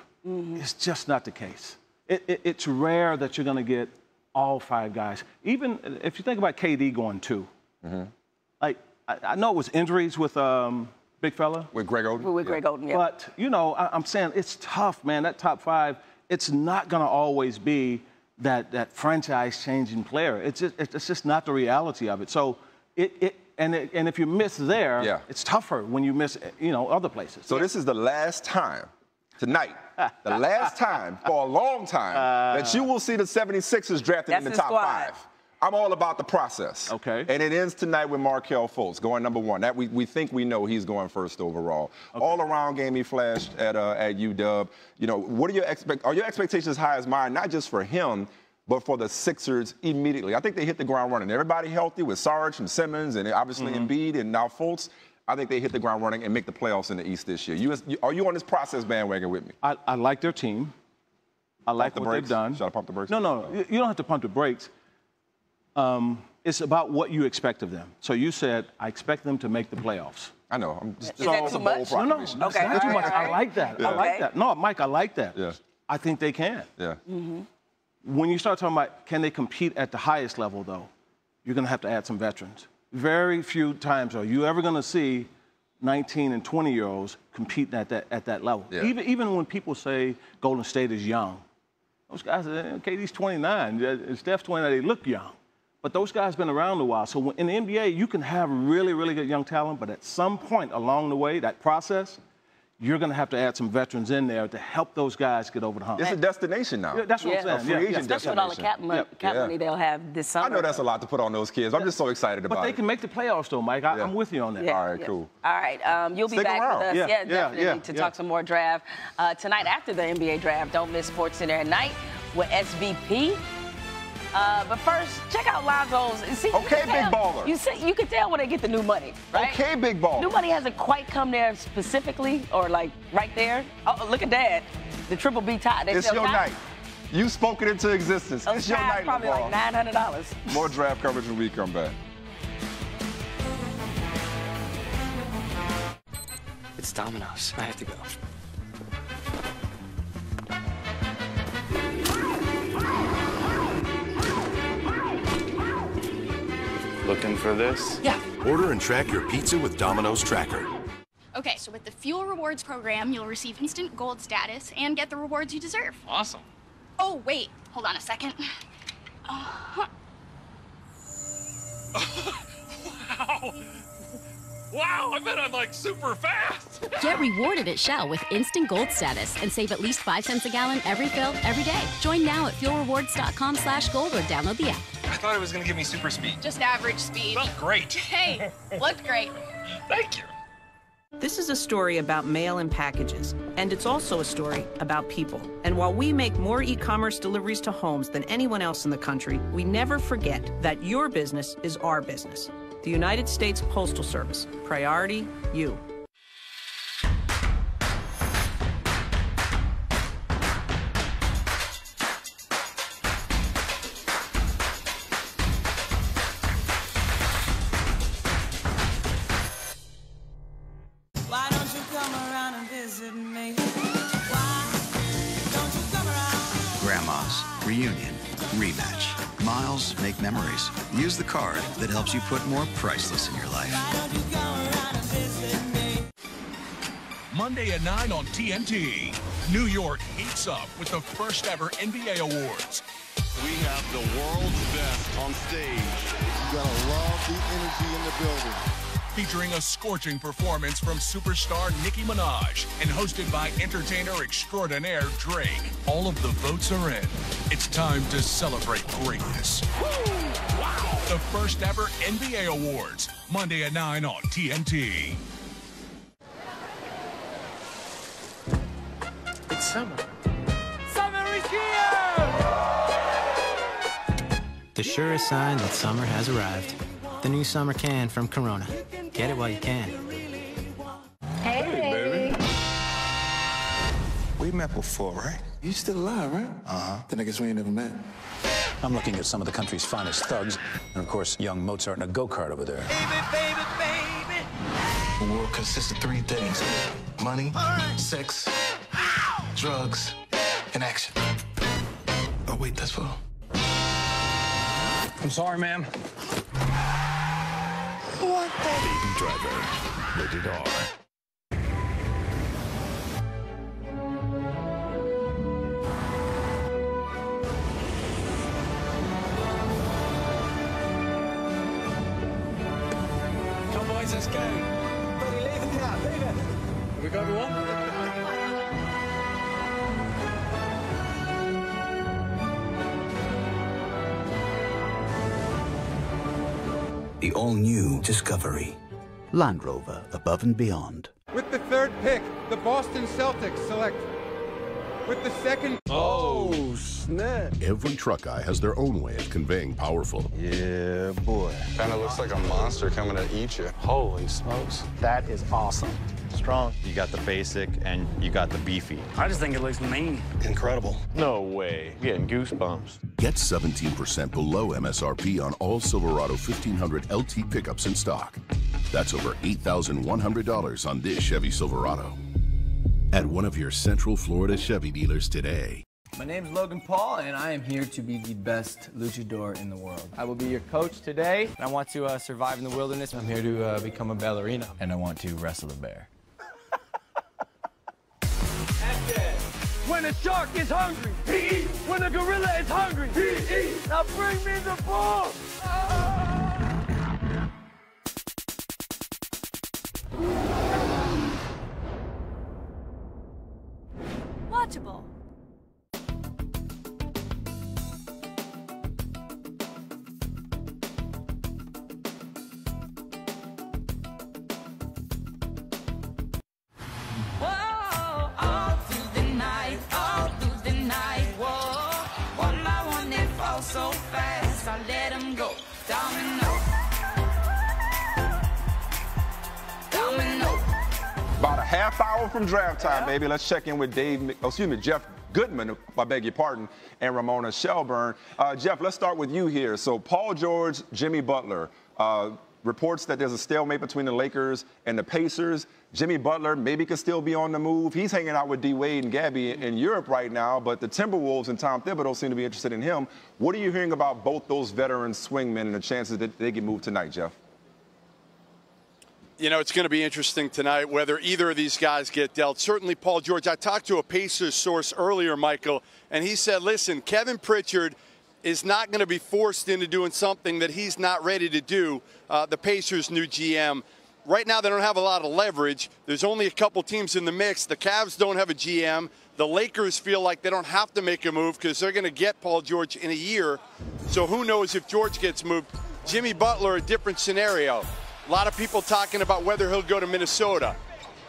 It's just not the case. It's rare that you're going to get all 5 guys. Even if you think about KD going 2. Like, I know it was injuries with big fella. With Greg Oden? With Greg Oden, yeah. But, I'm saying it's tough, man. That top 5, it's not going to always be that franchise-changing player. It's just not the reality of it. So and if you miss there, it's tougher when you miss other places. So this is the last time tonight, the last time for a long time that you will see the 76ers drafted in the top 5. I'm all about the process. Okay. And it ends tonight with Markelle Fultz going number 1. That we think we know he's going first overall. Okay. All around game he flashed at UW. What are your expectations high as mine? Not just for him, but for the Sixers immediately. I think they hit the ground running. Everybody healthy with Sarge and Simmons and obviously Embiid and now Fultz. I think they hit the ground running and make the playoffs in the East this year. Are you on this process bandwagon with me? I like their team. I like what they've done. Should I pump the brakes? No. You don't have to pump the brakes. It's about what you expect of them. So you said, I expect them to make the playoffs. I know. I'm just Is that too much? No, that's not too much. I like that. I like that. No, Mike, I like that. Yeah. I think they can. Yeah. When you start talking about can they compete at the highest level, though, you're going to have to add some veterans. Very few times are you ever going to see 19 and 20-year-olds competing at that level. Yeah. Even when people say Golden State is young, those guys, KD's 29, Steph's 29, they look young. But those guys have been around a while. So in the NBA, you can have really, really good young talent, but at some point along the way, that process, you're going to have to add some veterans in there to help those guys get over the hump. It's a destination now. Yeah, that's what I'm saying. Especially with all the cap money they'll have this summer. I know that's a lot to put on those kids. I'm just so excited about it. But they can make the playoffs, though, Mike. I'm with you on that. All right, cool. All right, you'll be back with us, definitely, to talk some more draft. Tonight after the NBA draft, don't miss SportsCenter at night with SVP. But first, check out Lonzo's. See, okay, big baller. You can tell when they get the new money, right? Okay, big baller. New money hasn't quite come there specifically, or like right there. Oh, look at that. The Triple B tie. It's your night. You spoke it into existence. It's your night, probably LeBron. Like $900. More draft coverage when we come back. It's Domino's. I have to go. Looking for this? Yeah. Order and track your pizza with Domino's Tracker. Okay, so with the Fuel Rewards program, you'll receive instant gold status and get the rewards you deserve. Awesome. Oh, wait. Hold on a second. Wow! Wow, I bet I'm like super fast! Get rewarded at Shell with instant gold status and save at least 5 cents a gallon every fill, every day. Join now at fuelrewards.com/gold or download the app. I thought it was gonna give me super speed. Just average speed. Well, great. Hey, looked great. Thank you. This is a story about mail and packages, and it's also a story about people. And while we make more e-commerce deliveries to homes than anyone else in the country, we never forget that your business is our business. The United States Postal Service. Priority, you. Why don't you come around and visit me? Why don't you come around? Grandma's reunion, rematch. Miles make memories. Use the card that helps you put more priceless in your life. Monday at 9 on TNT. New York heats up with the first ever NBA Awards. We have the world's best on stage. You gotta love the energy in the building. Featuring a scorching performance from superstar Nicki Minaj and hosted by entertainer extraordinaire Drake. All of the votes are in. It's time to celebrate greatness. Woo! Wow! The first ever NBA Awards, Monday at 9 on TNT. It's summer. Summer is here! The surest sign that summer has arrived. The new summer can from Corona. Get it while you can. Hey, baby. We met before, right? You still alive, right? Uh-huh. Then I guess we ain't never met. I'm looking at some of the country's finest thugs, and of course, young Mozart in a go-kart over there. Baby, baby, baby. The world consists of 3 things. Money, sex, drugs, and action. Oh, wait, that's for... I'm sorry, ma'am. What the... Baby Driver, rated R. Come boys, let's go. Buddy, leave the car, leave it. Have we got everyone? The all-new Discovery. Land Rover, above and beyond. With the 3rd pick, the Boston Celtics select. With the 2nd... Oh, snap. Every truck guy has their own way of conveying powerful. Yeah, boy. Kind of looks like a monster coming to eat you. Holy smokes. That is awesome. Strong. You got the basic and you got the beefy. I just think it looks mean. Incredible. No way. I'm getting goosebumps. Get 17% below MSRP on all Silverado 1500 LT pickups in stock. That's over $8,100 on this Chevy Silverado. At one of your Central Florida Chevy dealers today. My name is Logan Paul, and I am here to be the best luchador in the world. I will be your coach today, and I want to survive in the wilderness. I'm here to become a ballerina, and I want to wrestle a bear. When a shark is hungry, he eats. When a gorilla is hungry, he eats. Now bring me the bull. Watchable. So fast, I let him go. Domino. Domino. About a half hour from draft time, baby. Let's check in with Jeff Goodman, I beg your pardon, and Ramona Shelburne. Jeff, let's start with you here. So Paul George, Jimmy Butler. Reports that there's a stalemate between the Lakers and the Pacers. Jimmy Butler maybe could still be on the move. He's hanging out with D. Wade and Gabby in Europe right now, but the Timberwolves and Tom Thibodeau seem to be interested in him. What are you hearing about both those veteran swingmen and the chances that they get moved tonight, Jeff? You know, it's going to be interesting tonight whether either of these guys get dealt. Certainly Paul George. I talked to a Pacers source earlier, Michael, and he said, listen, Kevin Pritchard is not going to be forced into doing something that he's not ready to do, the Pacers' new GM. Right now they don't have a lot of leverage. There's only a couple teams in the mix. The Cavs don't have a GM. The Lakers feel like they don't have to make a move because they're going to get Paul George in a year. So who knows if George gets moved. Jimmy Butler, a different scenario. A lot of people talking about whether he'll go to Minnesota.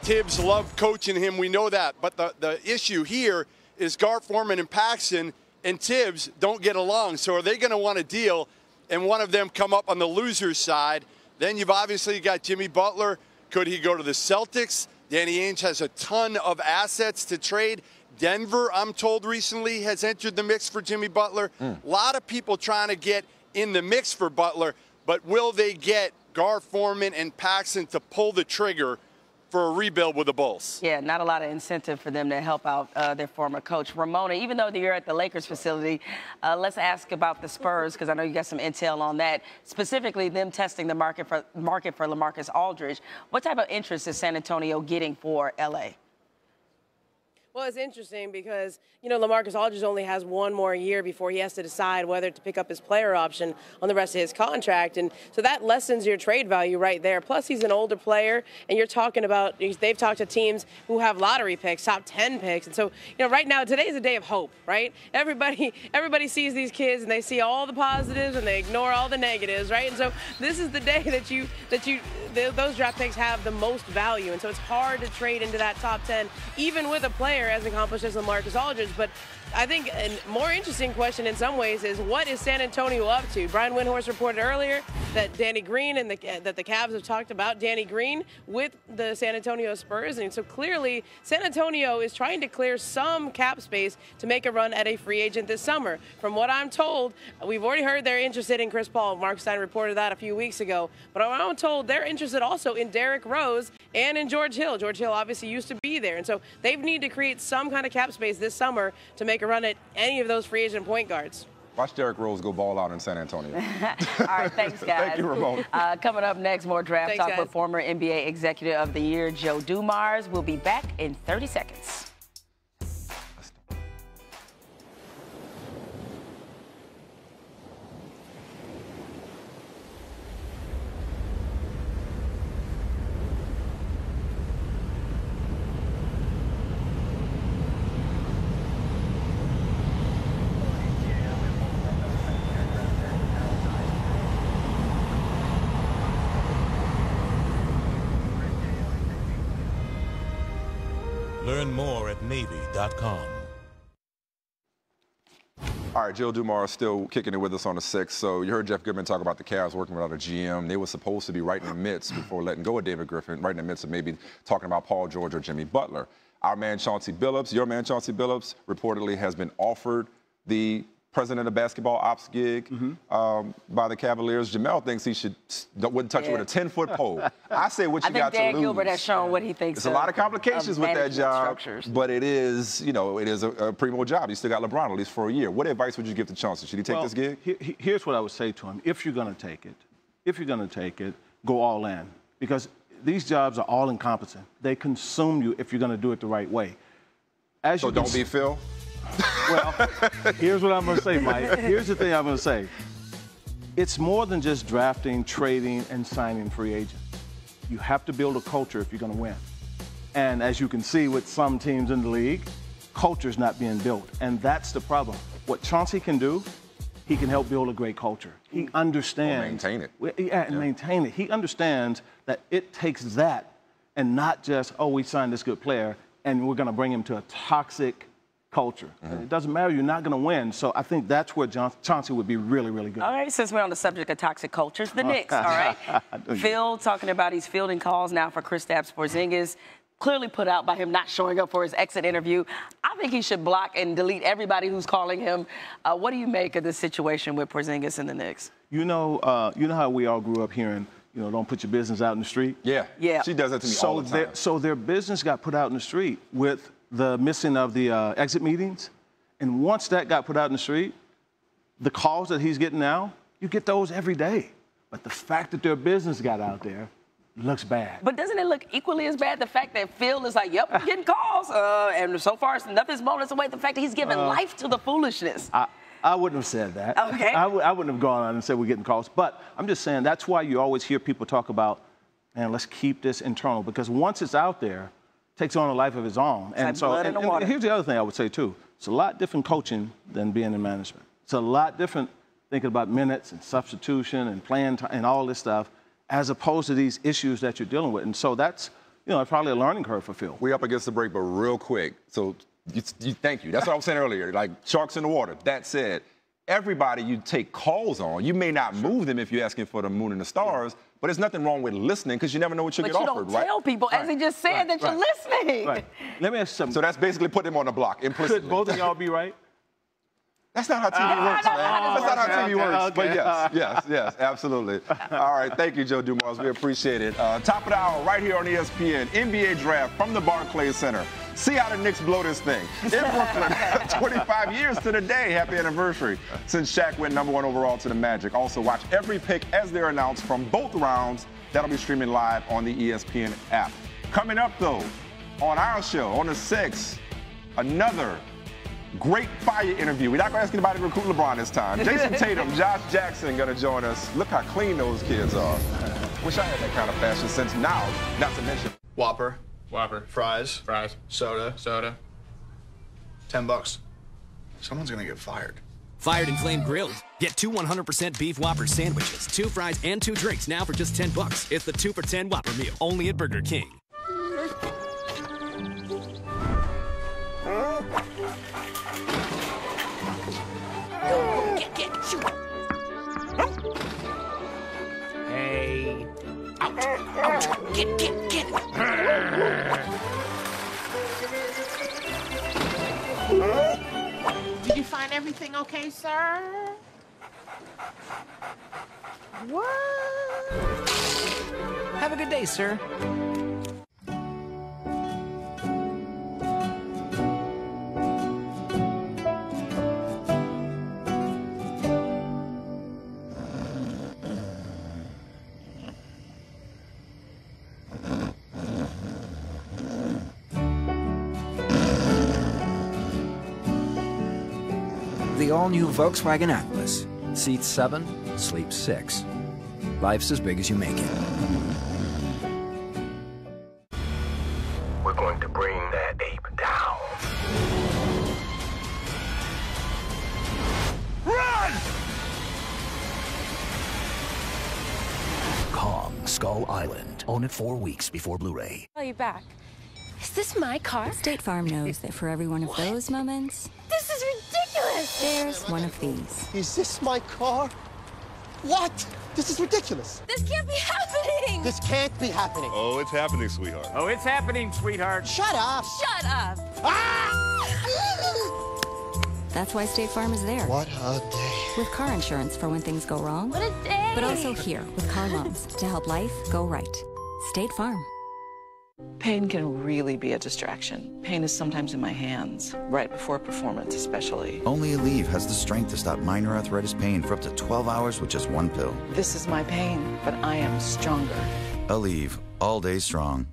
Tibbs loved coaching him, we know that. But the issue here is Gar Forman and Paxson and Tibbs don't get along. So are they going to want a deal and one of them come up on the loser's side? Then you've obviously got Jimmy Butler. Could he go to the Celtics? Danny Ainge has a ton of assets to trade. Denver, I'm told recently, has entered the mix for Jimmy Butler. A lot of people trying to get in the mix for Butler, but will they get Gar Forman and Paxson to pull the trigger for a rebuild with the Bulls? Yeah, not a lot of incentive for them to help out their former coach. Ramona, even though you're at the Lakers facility, let's ask about the Spurs, because I know you got some intel on that, specifically them testing the market for LaMarcus Aldridge. What type of interest is San Antonio getting for L.A.? Well, it's interesting because, you know, LaMarcus Aldridge only has one more year before he has to decide whether to pick up his player option on the rest of his contract. And so that lessens your trade value right there. Plus, he's an older player, and you're talking about, they've talked to teams who have lottery picks, top 10 picks. And so, you know, right now, today's a day of hope, right? Everybody sees these kids, and they see all the positives, and they ignore all the negatives, right? And so this is the day that those draft picks have the most value. And so it's hard to trade into that top 10, even with a player as accomplished as LaMarcus Aldridge. But I think a more interesting question in some ways is, what is San Antonio up to? Brian Windhorst reported earlier that Danny Green and that the Cavs have talked about Danny Green with the San Antonio Spurs. And so clearly San Antonio is trying to clear some cap space to make a run at a free agent this summer. From what I'm told, we've already heard they're interested in Chris Paul. Mark Stein reported that a few weeks ago. But I'm told they're interested also in Derrick Rose and in George Hill. George Hill obviously used to be there. And so they need to create some kind of cap space this summer to make a run at any of those free agent point guards. Watch Derrick Rose go ball out in San Antonio. All right, thanks, guys. Thank you, Ramon. Coming up next, more draft talk guys. with former NBA Executive of the Year, Joe Dumars. We'll be back in 30 seconds. Learn more at Navy.com. All right, Joe Dumars still kicking it with us on the 6th. So you heard Jeff Goodman talk about the Cavs working without a GM. They were supposed to be right in the midst before letting go of David Griffin, right in the midst of maybe talking about Paul George or Jimmy Butler. Our man Chauncey Billups, your man Chauncey Billups, reportedly has been offered the president of basketball ops gig by the Cavaliers. Jamel thinks he wouldn't touch it with a 10-foot pole. I say what you got to lose. I think Dan Gilbert has shown what he thinks. There's a lot of complications with that job, but it is, you know, it is a primo job. You still got LeBron at least for a year. What advice would you give to Chauncey? Should he take this gig? Here's what I would say to him: if you're going to take it, go all in, because these jobs are all encompassing. They consume you if you're going to do it the right way. So don't be Phil. Well, here's what I'm going to say, Mike. Here's the thing I'm going to say. It's more than just drafting, trading, and signing free agents. You have to build a culture if you're going to win. And as you can see with some teams in the league, culture's not being built. And that's the problem. What Chauncey can do, he can help build a great culture. He understands. Maintain it. Yeah, and maintain it. He understands that it takes that and not just, oh, we signed this good player and we're going to bring him to a toxic culture. It doesn't matter. You're not going to win. So I think that's where Chauncey would be really, really good. All right, since we're on the subject of toxic cultures, the Knicks, all right? Phil talking about he's fielding calls now for Kristaps Porzingis, clearly put out by him not showing up for his exit interview. I think he should block and delete everybody who's calling him. What do you make of this situation with Porzingis and the Knicks? You know how we all grew up hearing, you know, don't put your business out in the street? Yeah. She does that to me all the time. So their business got put out in the street with the missing of the exit meetings. And once that got put out in the street, the calls that he's getting now, you get those every day. But the fact that their business got out there, looks bad. But doesn't it look equally as bad, the fact that Phil is like, yep, I'm getting calls, and so far nothing's blown us away, the fact that he's giving life to the foolishness. I wouldn't have said that. Okay. I wouldn't have gone on and said we're getting calls. But I'm just saying that's why you always hear people talk about, man, let's keep this internal, because once it's out there, it takes on a life of its own. And so, and here's the other thing I would say, too. It's a lot different coaching than being in management. It's a lot different thinking about minutes and substitution and playing time and all this stuff, as opposed to these issues that you're dealing with. And so that's, probably a learning curve for Phil. We're up against the break, but real quick. So thank you. That's what I was saying earlier, like sharks in the water. That said, everybody you take calls on, you may not move them if you're asking for the moon and the stars, but there's nothing wrong with listening because you never know what you'll get offered, right? But you don't tell people, as he just said, that you're listening. Right. Let me ask you something. So that's basically put them on the block implicitly. Could both of y'all be right? That's not how TV works, man. That's not how TV works. But yes, absolutely. All right, thank you, Joe Dumars. We appreciate it. Top of the hour right here on ESPN, NBA Draft from the Barclays Center. See how the Knicks blow this thing. In Brooklyn, 25 years to the day. Happy anniversary since Shaq went #1 overall to the Magic. Also, watch every pick as they're announced from both rounds. That'll be streaming live on the ESPN app. Coming up, though, on our show, on the 6th, another great fire interview. We're not going to ask anybody to recruit LeBron this time. Jason Tatum, Josh Jackson going to join us. Look how clean those kids are. Wish I had that kind of fashion sense now, not to mention. Whopper. Fries. Soda. $10. Someone's going to get fired. Fired and Flame Grilled. Get 2 100% beef Whopper sandwiches, 2 fries, and 2 drinks now for just $10. It's the 2 for $10 Whopper meal, only at Burger King. Shoot. Hey. Ouch. Get. Did you find everything okay, sir? What? Have a good day, sir. The all-new Volkswagen Atlas. Seats 7, sleep 6. Life's as big as you make it. We're going to bring that ape down. Run! Kong Skull Island. Own it 4 weeks before Blu-ray. Call you back. Is this my car? State Farm knows that for every one of those moments, This is ridiculous! there's one of these. Is this my car? What? This is ridiculous. This can't be happening! This can't be happening. Oh, it's happening, sweetheart. Oh, it's happening, sweetheart. Shut up! Shut up! That's why State Farm is there. What a day. With car insurance for when things go wrong. What a day! But also here with car loans to help life go right. State Farm. Pain can really be a distraction. Pain is sometimes in my hands, right before a performance especially. Only Aleve has the strength to stop minor arthritis pain for up to 12 hours with just 1 pill. This is my pain, but I am stronger. Aleve, all day strong.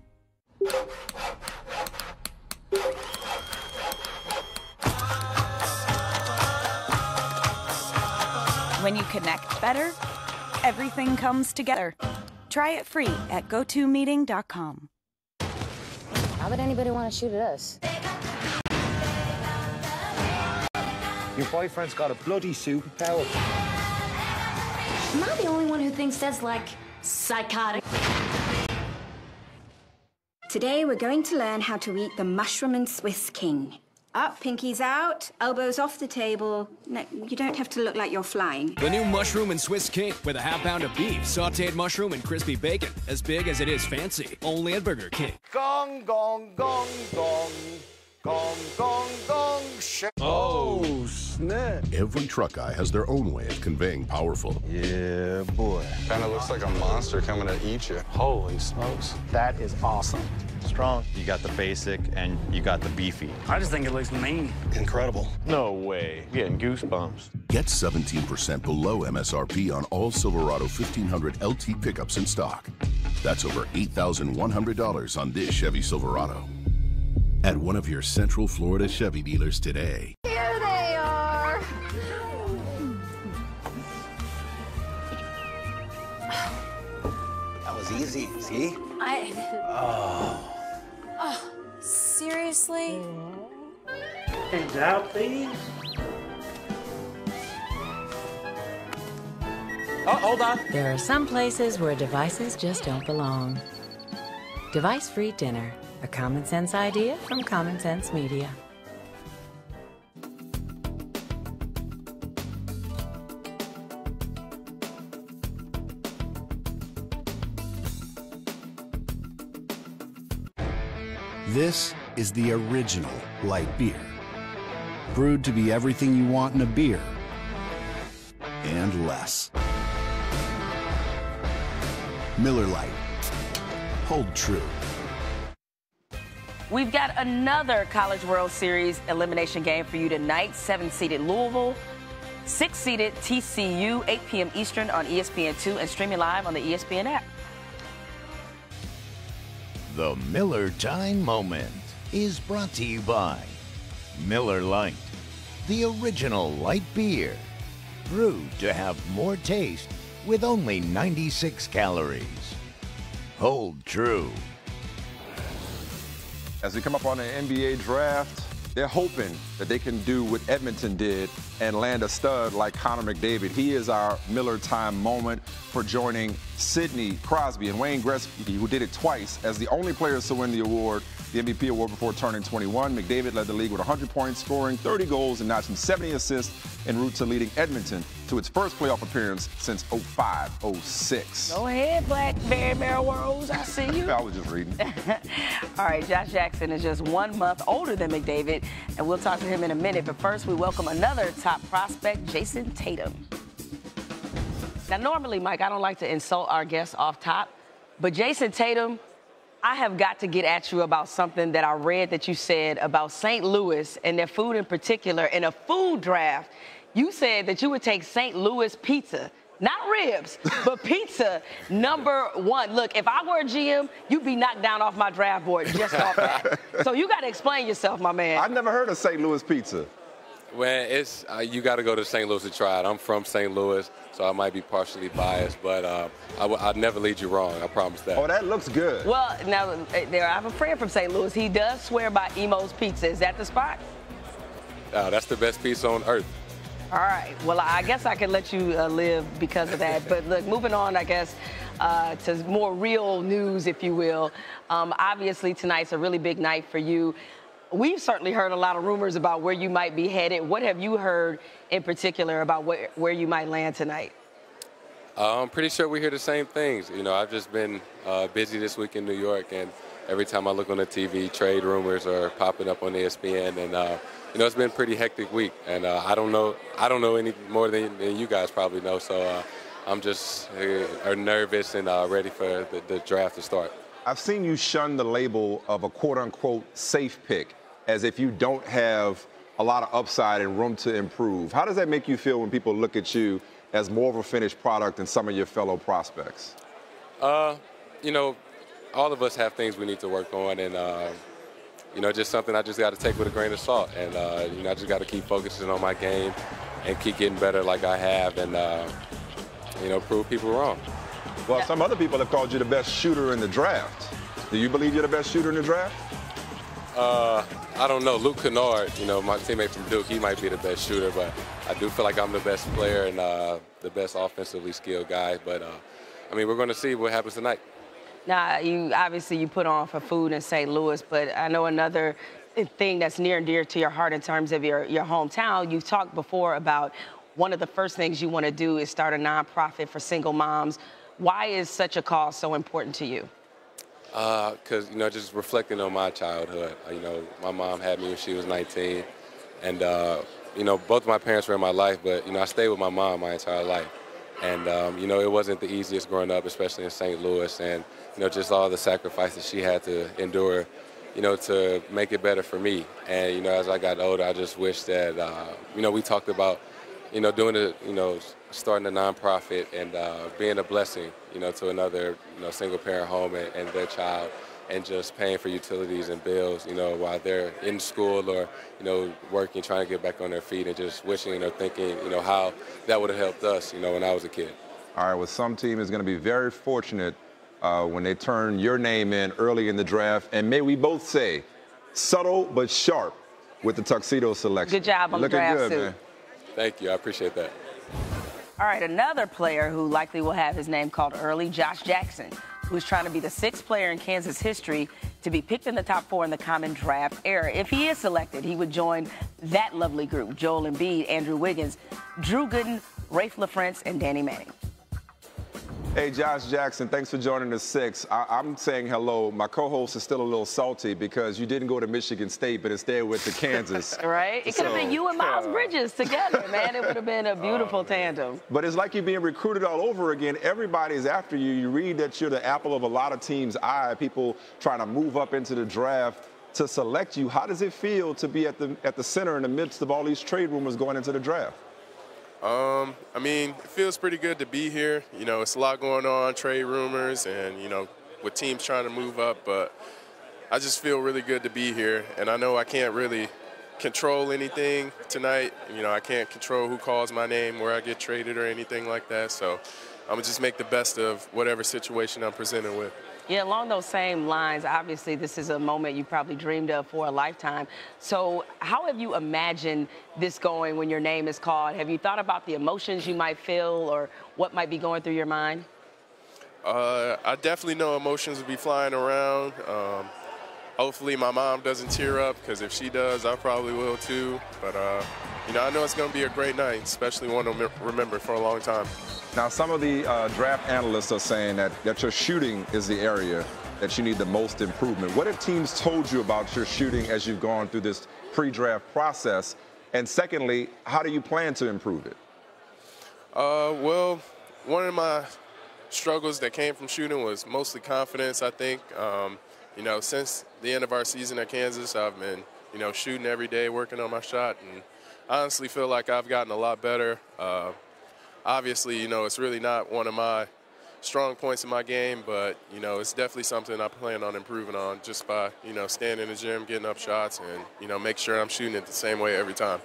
When you connect better, everything comes together. Try it free at GoToMeeting.com. Why would anybody want to shoot at us? Your boyfriend's got a bloody superpower. Am I the only one who thinks that's, like, psychotic? Today we're going to learn how to eat the mushroom and Swiss King. Up, pinkies out, elbows off the table. No, you don't have to look like you're flying. The new Mushroom and Swiss King with a half pound of beef, sauteed mushroom, and crispy bacon. As big as it is fancy. Only at Burger King. Gong, gong, gong, gong. Gong, gong, gong. Oh, snap. Every truck guy has their own way of conveying powerful. Yeah, boy. Kinda looks like a monster coming to eat you. Holy smokes. That is awesome. Strong. You got the basic and you got the beefy. I just think it looks mean. Incredible. No way. Getting goosebumps. Get 17% below MSRP on all Silverado 1500 LT pickups in stock. That's over $8,100 on this Chevy Silverado. At one of your Central Florida Chevy dealers today. Here they are. That was easy, see? Oh, seriously? Hands out, please. Oh, hold on. There are some places where devices just don't belong. Device-free dinner, a common sense idea from Common Sense Media. This is the original light beer. Brewed to be everything you want in a beer and less. Miller Lite. Hold true. We've got another College World Series elimination game for you tonight. 7-seeded Louisville, 6-seeded TCU, 8 p.m. Eastern on ESPN2 and streaming live on the ESPN app. The Miller Time Moment is brought to you by Miller Lite, the original light beer, brewed to have more taste with only 96 calories. Hold true. As we come up on the NBA draft, they're hoping that they can do what Edmonton did and land a stud like Connor McDavid. He is our Miller Time Moment for joining Sidney Crosby and Wayne Gretzky, who did it twice as the only players to win the award, the MVP award, before turning 21. McDavid led the league with 100 points, scoring 30 goals and notching 70 assists en route to leading Edmonton to its first playoff appearance since 05-06. Go ahead, Blackberry Barrel Rose. I see you. I was just reading. All right, Josh Jackson is just 1 month older than McDavid, and we'll talk to him in a minute. But first, we welcome another top prospect, Jayson Tatum. Now, normally, Mike, I don't like to insult our guests off top, but Jayson Tatum, I have got to get at you about something that I read that you said about St. Louis and their food in particular. In a food draft, you said that you would take St. Louis pizza, not ribs, but pizza #1. Look, if I were a GM, you'd be knocked down off my draft board just off that. So you got to explain yourself, my man. I've never heard of St. Louis pizza. Well, it's you got to go to St. Louis to try it. I'm from St. Louis, so I might be partially biased, but I'd never lead you wrong. I promise that. Oh, that looks good. Well, now, I have a friend from St. Louis. He does swear by Emo's Pizza. Is that the spot? That's the best pizza on earth. All right. Well, I guess I can let you live because of that. But look, moving on, I guess, to more real news, if you will. Obviously, tonight's a really big night for you. We've certainly heard a lot of rumors about where you might be headed. What have you heard in particular about where you might land tonight? I'm pretty sure we hear the same things. You know, I've just been busy this week in New York, and every time I look on the TV, trade rumors are popping up on ESPN, and you know, it's been a pretty hectic week, and I don't know any more than you guys probably know. So I'm just nervous and ready for the draft to start. I've seen you shun the label of a quote-unquote safe pick, as if you don't have a lot of upside and room to improve. How does that make you feel when people look at you as more of a finished product than some of your fellow prospects? You know, all of us have things we need to work on, and you know, just something I just got to take with a grain of salt. And you know, I just got to keep focusing on my game and keep getting better like I have, and you know, prove people wrong. Well, some other people have called you the best shooter in the draft. Do you believe you're the best shooter in the draft? I don't know. Luke Kennard, you know, my teammate from Duke, he might be the best shooter, but I do feel like I'm the best player and the best offensively skilled guy. But, I mean, we're going to see what happens tonight. Now, you put on for food in St. Louis, but I know another thing that's near and dear to your heart in terms of your hometown. You've talked before about one of the first things you want to do is start a nonprofit for single moms. Why is such a cause so important to you? Because, you know, just reflecting on my childhood. You know, my mom had me when she was 19. And, you know, both of my parents were in my life, but, you know, I stayed with my mom my entire life. And, you know, it wasn't the easiest growing up, especially in St. Louis. And, you know, just all the sacrifices she had to endure, you know, to make it better for me. And, you know, as I got older, I just wish that, you know, we talked about you know, doing it, you know, starting a nonprofit and being a blessing, you know, to another, you know, single-parent home and their child, and just paying for utilities and bills, you know, while they're in school or, you know, working, trying to get back on their feet, and just wishing or thinking, you know, how that would have helped us, you know, when I was a kid. All right, well, some team is going to be very fortunate when they turn your name in early in the draft. And may we both say, subtle but sharp with the tuxedo selection. Good job on the draft suit. Man. Thank you. I appreciate that. All right, another player who likely will have his name called early, Josh Jackson, who's trying to be the 6th player in Kansas history to be picked in the top 4 in the Common Draft era. If he is selected, he would join that lovely group: Joel Embiid, Andrew Wiggins, Drew Gooden, Rafe LaFrentz, and Danny Manning. Hey, Josh Jackson, thanks for joining the 6. I'm saying hello. My co-host is still a little salty because you didn't go to Michigan State, but instead went to Kansas. Right? It could have been you and Miles Bridges together, man. It would have been a beautiful tandem. But it's like you're being recruited all over again. Everybody's after you. You read that you're the apple of a lot of teams' eye, people trying to move up into the draft to select you. How does it feel to be at the center in the midst of all these trade rumors going into the draft? I mean, it feels pretty good to be here. You know, it's a lot going on, trade rumors, and, you know, with teams trying to move up. But I just feel really good to be here. And I know I can't really control anything tonight. You know, I can't control who calls my name, where I get traded or anything like that. So I'm going to just make the best of whatever situation I'm presented with. Yeah, along those same lines, obviously this is a moment you probably dreamed of for a lifetime. So how have you imagined this going when your name is called? Have you thought about the emotions you might feel or what might be going through your mind? I definitely know emotions will be flying around. Hopefully my mom doesn't tear up, because if she does, I probably will too. But, you know, I know it's going to be a great night, especially one to remember for a long time. Now, some of the draft analysts are saying that your shooting is the area that you need the most improvement. What have teams told you about your shooting as you've gone through this pre-draft process? And secondly, how do you plan to improve it? Well, one of my struggles that came from shooting was mostly confidence, I think. You know, since the end of our season at Kansas, I've been, you know, shooting every day, working on my shot, and I honestly feel like I've gotten a lot better. Obviously, you know, it's really not one of my strong points in my game, but, you know, it's definitely something I plan on improving on just by, you know, staying in the gym, getting up shots, and, you know, make sure I'm shooting it the same way every time.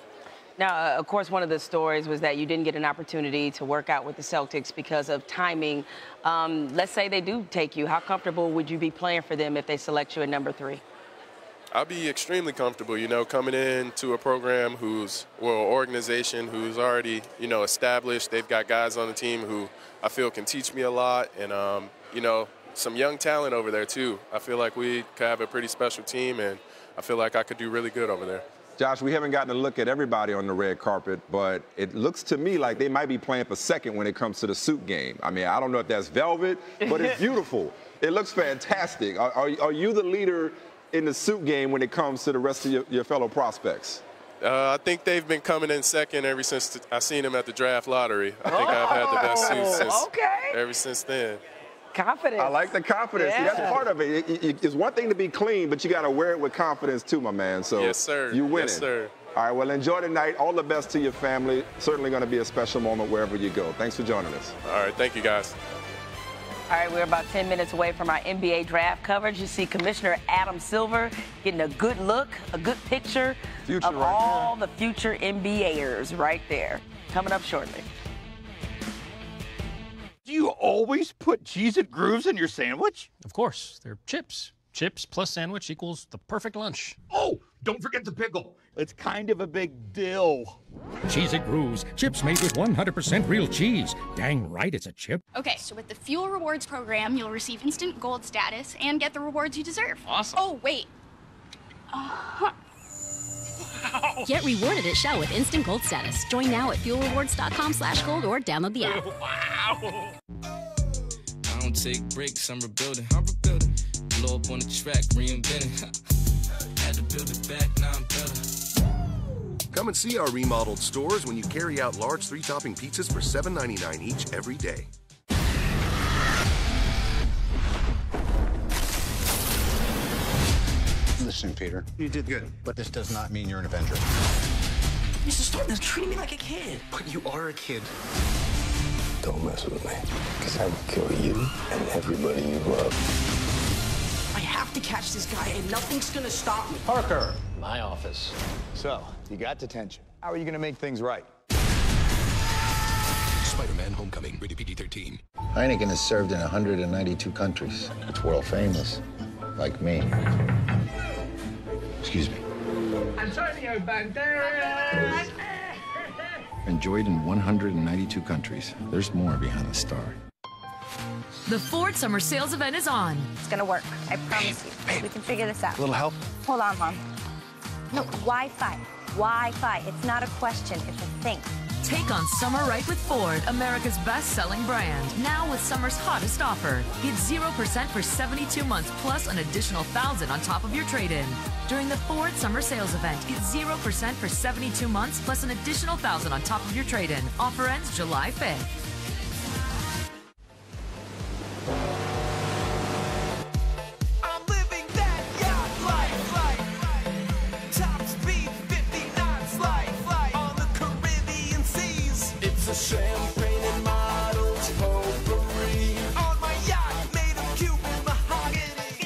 Now, of course, one of the stories was that you didn't get an opportunity to work out with the Celtics because of timing. Let's say they do take you. How comfortable would you be playing for them if they select you at number 3? I'll be extremely comfortable, you know, coming into a program organization who's already, you know, established. They've got guys on the team who I feel can teach me a lot, and, you know, some young talent over there, too. I feel like we could have a pretty special team, and I feel like I could do really good over there. Josh, we haven't gotten to look at everybody on the red carpet, but it looks to me like they might be playing for second when it comes to the suit game. I mean, I don't know if that's velvet, but it's beautiful. It looks fantastic. Are you the leader in the suit game when it comes to the rest of your fellow prospects? I think they've been coming in second ever since I seen them at the draft lottery. I think I've had the best suit ever since then. Confidence. I like the confidence. Yeah. See, that's part of it. It's one thing to be clean, but you got to wear it with confidence too, my man. So yes, sir. You win yes, sir. All right, well, enjoy the night. All the best to your family. Certainly going to be a special moment wherever you go. Thanks for joining us. All right, thank you, guys. All right, we're about 10 minutes away from our NBA draft coverage. You see Commissioner Adam Silver getting a good look, a good picture of all the future NBAers right there. Coming up shortly. Do you always put Cheez-It Grooves in your sandwich? Of course. They're chips. Chips plus sandwich equals the perfect lunch. Oh, don't forget the pickle. It's kind of a big deal. Cheez-It Grooves. Chips made with 100% real cheese. Dang right it's a chip. Okay, so with the Fuel Rewards program, you'll receive instant gold status and get the rewards you deserve. Awesome. Oh, wait. Get rewarded at Shell with instant gold status. Join now at fuelrewards.com/gold or download the app. Wow. I don't take breaks, I'm rebuilding. Blow up on the track, reinventing. Had to build it back, now I'm better. Come and see our remodeled stores when you carry out large 3-topping pizzas for $7.99 each every day. Listen, Peter, you did good, but this does not mean you're an Avenger. Mr. Stark is treating me like a kid. But you are a kid. Don't mess with me, because I will kill you and everybody you love. I have to catch this guy, and nothing's gonna stop me. Parker, my office. So, you got detention. How are you going to make things right? Spider-Man Homecoming, rated PG-13. Heineken is served in 192 countries. It's world famous, like me. Excuse me. Antonio Banderas! Enjoyed in 192 countries. There's more behind the star. The Ford Summer Sales Event is on. It's gonna work. I promise you. We can figure this out. A little help? Hold on, Mom. No, Wi-Fi. Wi-Fi. It's not a question, it's a thing. Take on summer right with Ford, America's best-selling brand. Now with summer's hottest offer. Get 0% for 72 months plus an additional $1,000 on top of your trade-in. During the Ford Summer Sales Event, get 0% for 72 months plus an additional $1,000 on top of your trade-in. Offer ends July 5th. Champagne and models, potpourri. On my yacht, made of Cuban mahogany.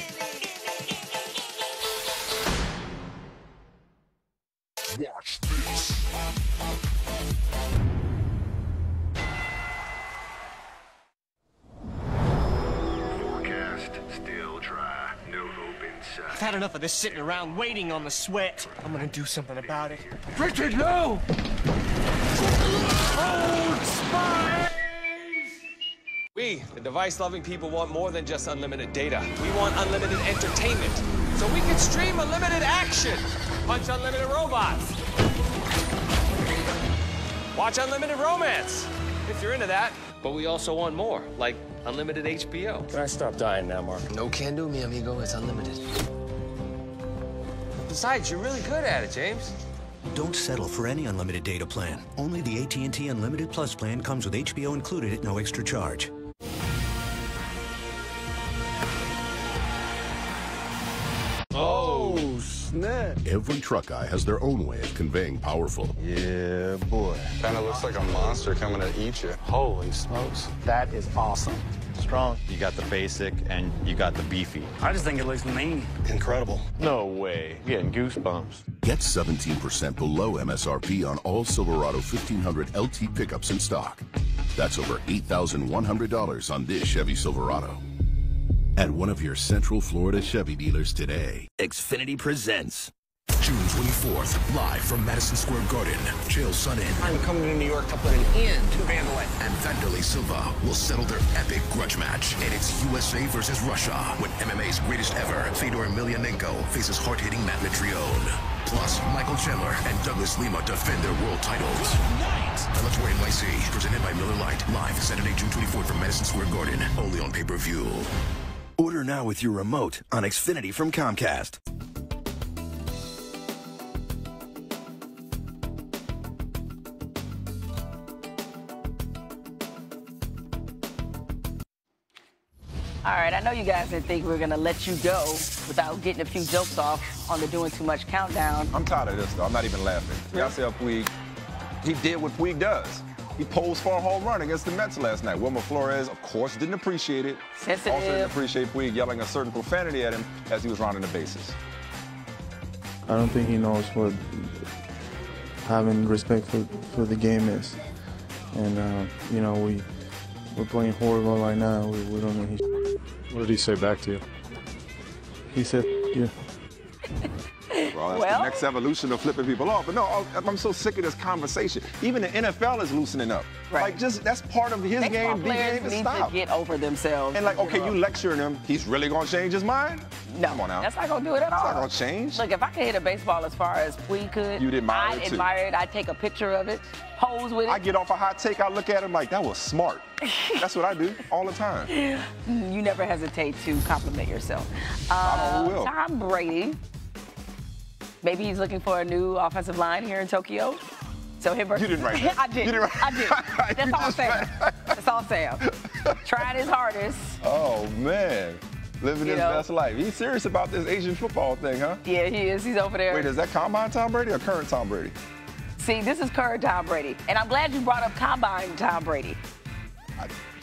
Watch this. Forecast, still dry, no hope inside. I've had enough of this sitting around waiting on the sweat. I'm gonna do something about it. Richard, no! Old Spice! We, the device-loving people, want more than just unlimited data. We want unlimited entertainment, so we can stream unlimited action, punch unlimited robots, watch unlimited romance, if you're into that. But we also want more, like unlimited HBO. Can I stop dying now, Mark? No can do, mi amigo. It's unlimited. Besides, you're really good at it, James. Don't settle for any unlimited data plan. Only the AT&T Unlimited Plus plan comes with HBO included at no extra charge. Oh, snap. Every truck guy has their own way of conveying powerful. Yeah, boy. Kinda looks like a monster coming to eat you. Holy smokes. That is awesome. Strong. You got the basic and you got the beefy. I just think it looks mean. Incredible. No way. Getting goosebumps. Get 17% below MSRP on all Silverado 1500 LT pickups in stock. That's over $8,100 on this Chevy Silverado. At one of your Central Florida Chevy dealers today. Xfinity presents June 24th, live from Madison Square Garden. Chael Sonnen I'm coming to New York to put an end to Vandalay. and Vanderlei Silva will settle their epic grudge match. And it's USA versus Russia when MMA's greatest ever, Fedor Emelianenko, faces hard-hitting Matt Mitrione. Plus, Michael Chandler and Douglas Lima defend their world titles. Bellator NYC, presented by Miller Lite, live Saturday, June 24th from Madison Square Garden, only on pay-per-view. Order now with your remote on Xfinity from Comcast. All right, I know you guys didn't think we were going to let you go without getting a few jokes off on the Doing Too Much countdown. I'm tired of this, though. I'm not even laughing. Yasiel Puig, he did what Puig does. He posed for a home run against the Mets last night. Wilmer Flores, of course, didn't appreciate it. Sensitive. Also didn't appreciate Puig yelling a certain profanity at him as he was rounding the bases. I don't think he knows what having respect for the game is. And, you know, we're playing horrible right now. We don't know. What did he say back to you? He said, yeah. Well, that's the next evolution of flipping people off. But no, I'm so sick of this conversation. Even the NFL is loosening up. Right. Like, just that's part of his Baseball game, big game, players to need stop. to get over themselves. And like, okay, you lecturing him. He's really going to change his mind? No, Come on now. that's not going to do it at all. It's not going to change. Look, if I could hit a baseball as far as Puig could, You'd admire I'd it, too. admire it. I'd take a picture of it, pose with it. I get off a hot take, I look at him like, that was smart. That's what I do all the time. You never hesitate to compliment yourself. I know who will. Tom Brady. Maybe he's looking for a new offensive line here in Tokyo. So him versus... You didn't write that. I did. You didn't write I did. That's all I'm saying. That's all I'm saying. Trying his hardest. Oh, man. Living his best life. He's serious about this Asian football thing, huh? Yeah, he is. He's over there. Wait, is that combine Tom Brady or current Tom Brady? See, this is current Tom Brady. And I'm glad you brought up combine Tom Brady.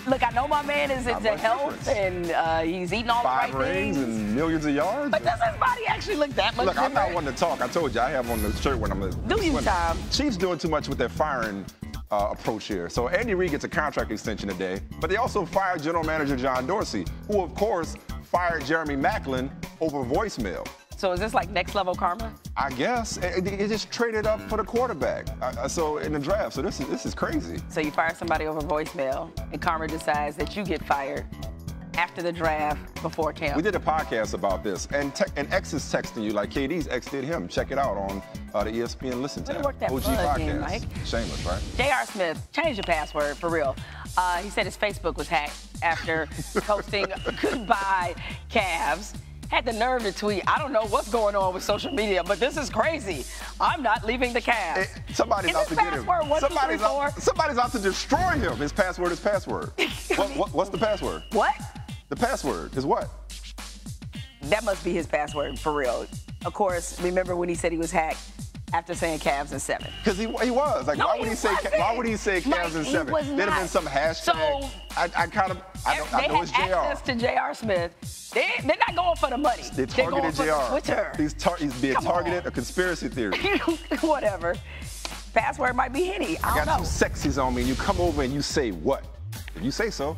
Look, I know my man is into health and he's eating all the right things. 5 rings and millions of yards. But does his body actually look that much different? I'm not one to talk. I told you, I have on the shirt when I'm a Do you, Tom? Chiefs doing too much with their firing approach here. So Andy Reid gets a contract extension today, but they also fired general manager John Dorsey, who, of course, fired Jeremy Maclin over voicemail. So is this like next level karma? I guess. It just traded up for the quarterback. So in the draft. So this is crazy. So you fire somebody over voicemail, and karma decides that you get fired after the draft, before camp. We did a podcast about this, and X is texting you like KD's X did him. Check it out on the ESPN Listen tab. Work that OG podcast. Game, Mike. Shameless, right? J.R. Smith, change your password for real. He said his Facebook was hacked after posting goodbye Cavs. Had the nerve to tweet, I don't know what's going on with social media, but this is crazy. I'm not leaving the Cavs. Somebody's out to get him. Somebody's out to destroy him. His password is password. What's the password? What? The password is what? That must be his password, for real. Of course, remember when he said he was hacked after saying Cavs in 7? Because he was. Like, no, why would he say Cavs in 7? There'd have been some hashtag. So, I know it's JR. They had access to J.R. Smith. They're not going for the money. They targeted JR. Twitter. He's being targeted, a conspiracy theory. Whatever. Password might be Henny. I don't know. got two sexies on me, and you come over and you say what? If you say so.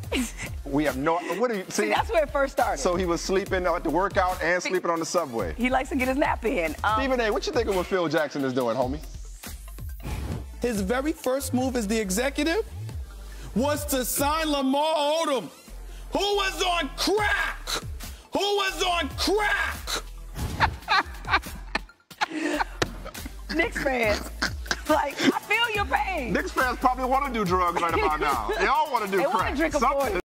We have no. What do you see? That's where it first started. So he was sleeping at the workout and sleeping on the subway. He likes to get his nap in. Stephen A., what you think of what Phil Jackson is doing, homie? His very first move as the executive was to sign Lamar Odom, who was on crack. Who was on crack? Knicks fans. Like, I feel your pain. Knicks fans probably want to do drugs right about now. They all want to do crack. They want to drink a Something.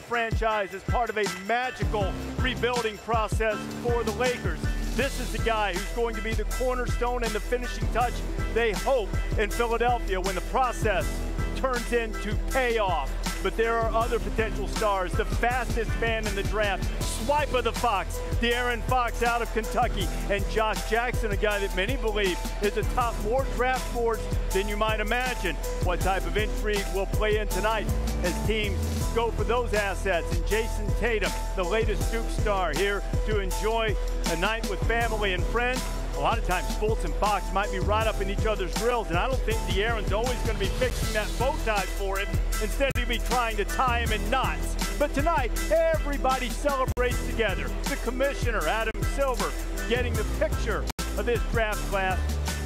Franchise as part of a magical rebuilding process for the Lakers. This is the guy who's going to be the cornerstone and the finishing touch, they hope, in Philadelphia when the process turns into payoff. But there are other potential stars. The fastest man in the draft, Swipe of the Fox, De'Aaron Fox out of Kentucky, and Josh Jackson, a guy that many believe is atop more draft boards than you might imagine. What type of intrigue will play in tonight as teams go for those assets? And Jason Tatum, the latest Duke star, here to enjoy a night with family and friends. A lot of times, Fultz and Fox might be right up in each other's grills, and I don't think De'Aaron's always going to be fixing that bow tie for him. Instead, he'll be trying to tie him in knots. But tonight, everybody celebrates together. The commissioner, Adam Silver, getting the picture of this draft class.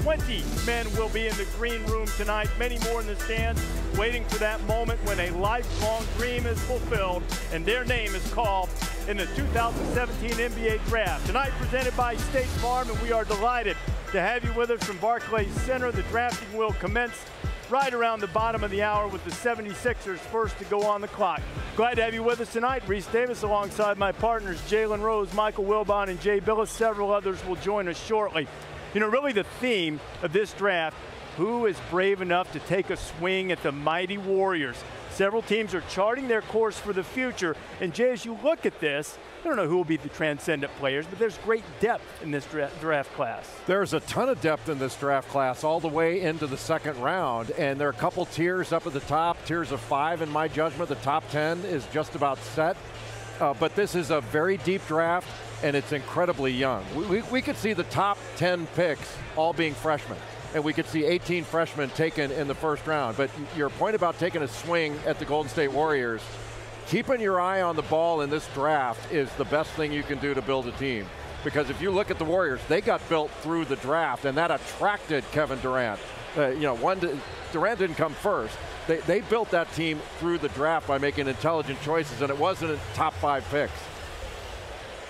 20 men will be in the green room tonight, many more in the stands, waiting for that moment when a lifelong dream is fulfilled and their name is called in the 2017 NBA Draft. Tonight presented by State Farm, and we are delighted to have you with us from Barclays Center. The drafting will commence right around the bottom of the hour with the 76ers first to go on the clock. Glad to have you with us tonight. Reese Davis alongside my partners Jalen Rose, Michael Wilbon, and Jay Billis. Several others will join us shortly. You know, really the theme of this draft, who is brave enough to take a swing at the mighty Warriors? Several teams are charting their course for the future. And Jay, as you look at this, I don't know who will be the transcendent players, but there's great depth in this draft class. There's a ton of depth in this draft class all the way into the second round, and there are a couple tiers up at the top, tiers of 5 in my judgment. The top 10 is just about set, but this is a very deep draft, and it's incredibly young. We could see the top 10 picks all being freshmen, and we could see 18 freshmen taken in the first round. But your point about taking a swing at the Golden State Warriors, keeping your eye on the ball in this draft is the best thing you can do to build a team. Because if you look at the Warriors, they got built through the draft, and that attracted Kevin Durant. Durant didn't come first. They built that team through the draft by making intelligent choices, and it wasn't a top 5 picks.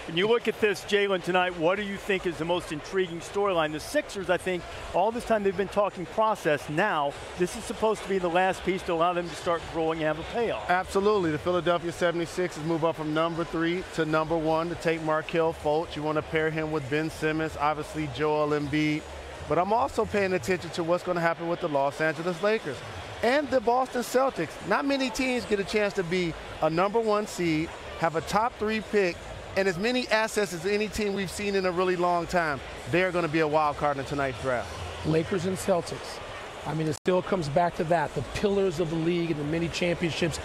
When you look at this, Jalen, tonight, what do you think is the most intriguing storyline? The Sixers, I think, all this time they've been talking process. Now, this is supposed to be the last piece to allow them to start growing and have a payoff. Absolutely. The Philadelphia 76ers move up from number 3 to number 1 to take Markelle Fultz. You want to pair him with Ben Simmons, obviously Joel Embiid. But I'm also paying attention to what's going to happen with the Los Angeles Lakers and the Boston Celtics. Not many teams get a chance to be a number 1 seed, have a top 3 pick, and as many assets as any team we've seen in a really long time. They're going to be a wild card in tonight's draft. Lakers and Celtics. I mean, it still comes back to that. The pillars of the league and the many championships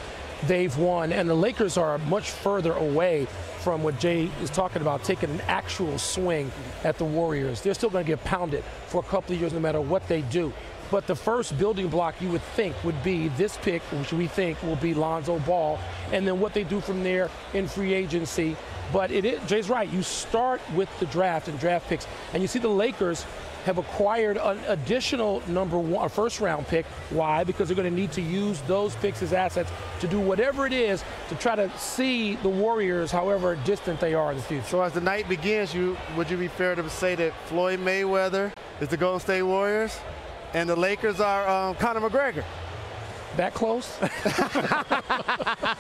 they've won. And the Lakers are much further away from what Jay is talking about, taking an actual swing at the Warriors. They're still going to get pounded for a couple of years no matter what they do. But the first building block you would think would be this pick, which we think will be Lonzo Ball, and then what they do from there in free agency. But Jay's right. You start with the draft and draft picks, and you see the Lakers have acquired an additional first-round pick. Why? Because they're going to need to use those picks as assets to do whatever it is to try to see the Warriors, however distant they are in the future. So as the night begins, would you be fair to say that Floyd Mayweather is the Golden State Warriors, and the Lakers are Conor McGregor? That close?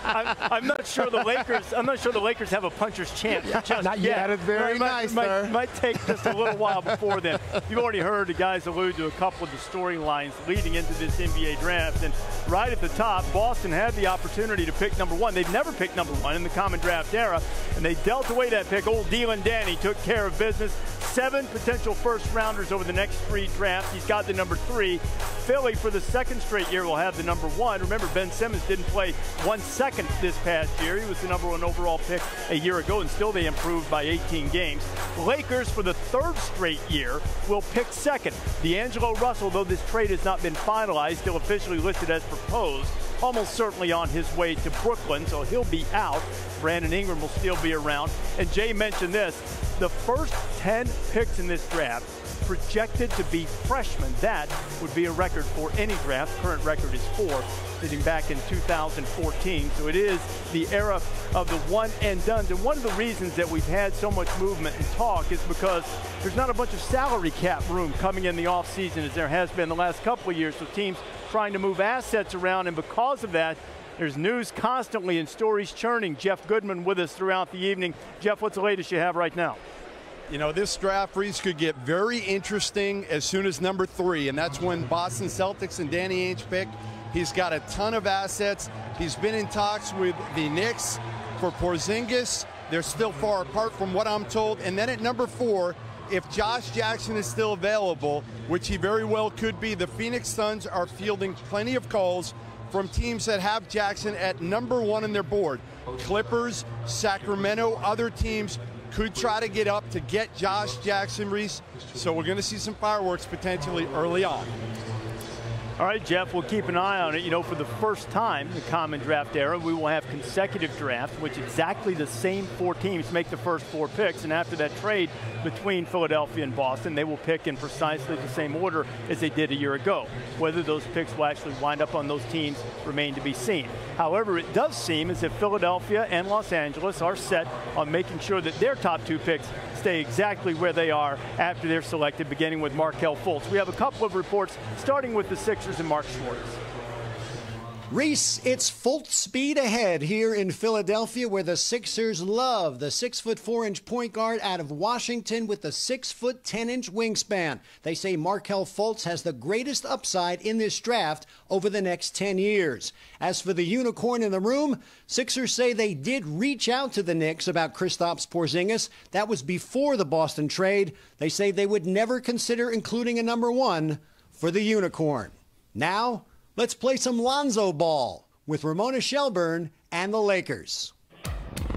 I'm not sure the Lakers. I'm not sure the Lakers have a puncher's chance. Just not yet. That is very nice, sir. Might take just a little while before then. You've already heard the guys allude to a couple of the storylines leading into this NBA draft, and right at the top, Boston had the opportunity to pick number 1. They've never picked number 1 in the common draft era, and they dealt away that pick. Old Dylan Danny took care of business. 7 potential first-rounders over the next 3 drafts. He's got the number 3. Philly, for the second straight year, will have the number 1. Remember, Ben Simmons didn't play 1 second this past year. He was the number 1 overall pick a year ago, and still they improved by 18 games. The Lakers, for the 3rd straight year, will pick 2nd. D'Angelo Russell, though this trade has not been finalized, still officially listed as proposed, almost certainly on his way to Brooklyn, so he'll be out. Brandon Ingram will still be around. And Jay mentioned this, the first 10 picks in this draft projected to be freshmen. That would be a record for any draft. Current record is 4, sitting back in 2014. So it is the era of the one and dones. And one of the reasons that we've had so much movement and talk is because there's not a bunch of salary cap room coming in the offseason as there has been the last couple of years. So teams trying to move assets around, and because of that, there's news constantly and stories churning. Jeff Goodman with us throughout the evening. Jeff, what's the latest you have right now? You know, this draft, Reese, could get very interesting as soon as number 3, and that's when Boston Celtics and Danny Ainge picked. He's got a ton of assets. He's been in talks with the Knicks for Porzingis. They're still far apart from what I'm told. And then at number 4, if Josh Jackson is still available, which he very well could be, the Phoenix Suns are fielding plenty of calls from teams that have Jackson at number 1 on their board. Clippers, Sacramento, other teams could try to get up to get Josh Jackson, Reese. So we're going to see some fireworks potentially early on. All right, Jeff, we'll keep an eye on it. You know, for the first time in the common draft era, we will have consecutive drafts, which exactly the same 4 teams make the first 4 picks. And after that trade between Philadelphia and Boston, they will pick in precisely the same order as they did a year ago. Whether those picks will actually wind up on those teams remain to be seen. However, it does seem as if Philadelphia and Los Angeles are set on making sure that their top 2 picks stay exactly where they are after they're selected, beginning with Markelle Fultz. We have a couple of reports, starting with the Sixers and Mark Schwartz. Reese, it's full speed ahead here in Philadelphia, where the Sixers love the 6'4" point guard out of Washington with the 6'10" wingspan. They say Markelle Fultz has the greatest upside in this draft over the next 10 years. As for the unicorn in the room, Sixers say they did reach out to the Knicks about Kristaps Porzingis. That was before the Boston trade. They say they would never consider including a number 1 for the unicorn. Now, let's play some Lonzo ball with Ramona Shelburne and the Lakers.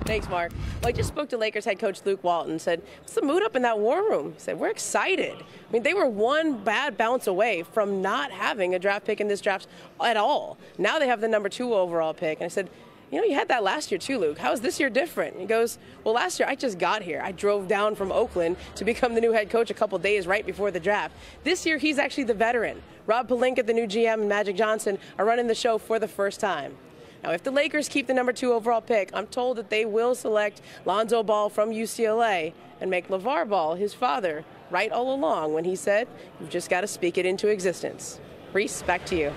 Thanks, Mark. Well, I just spoke to Lakers head coach Luke Walton. Said, what's the mood up in that war room? He said, we're excited. I mean, they were one bad bounce away from not having a draft pick in this draft at all. Now they have the number 2 overall pick. And I said, you know, you had that last year too, Luke. How is this year different? He goes, well, last year I just got here. I drove down from Oakland to become the new head coach a couple days right before the draft. This year he's actually the veteran. Rob Pelinka, the new GM, and Magic Johnson are running the show for the first time. Now, if the Lakers keep the number 2 overall pick, I'm told that they will select Lonzo Ball from UCLA and make LeVar Ball, his father, right all along when he said, you've just got to speak it into existence. Reese, back to you.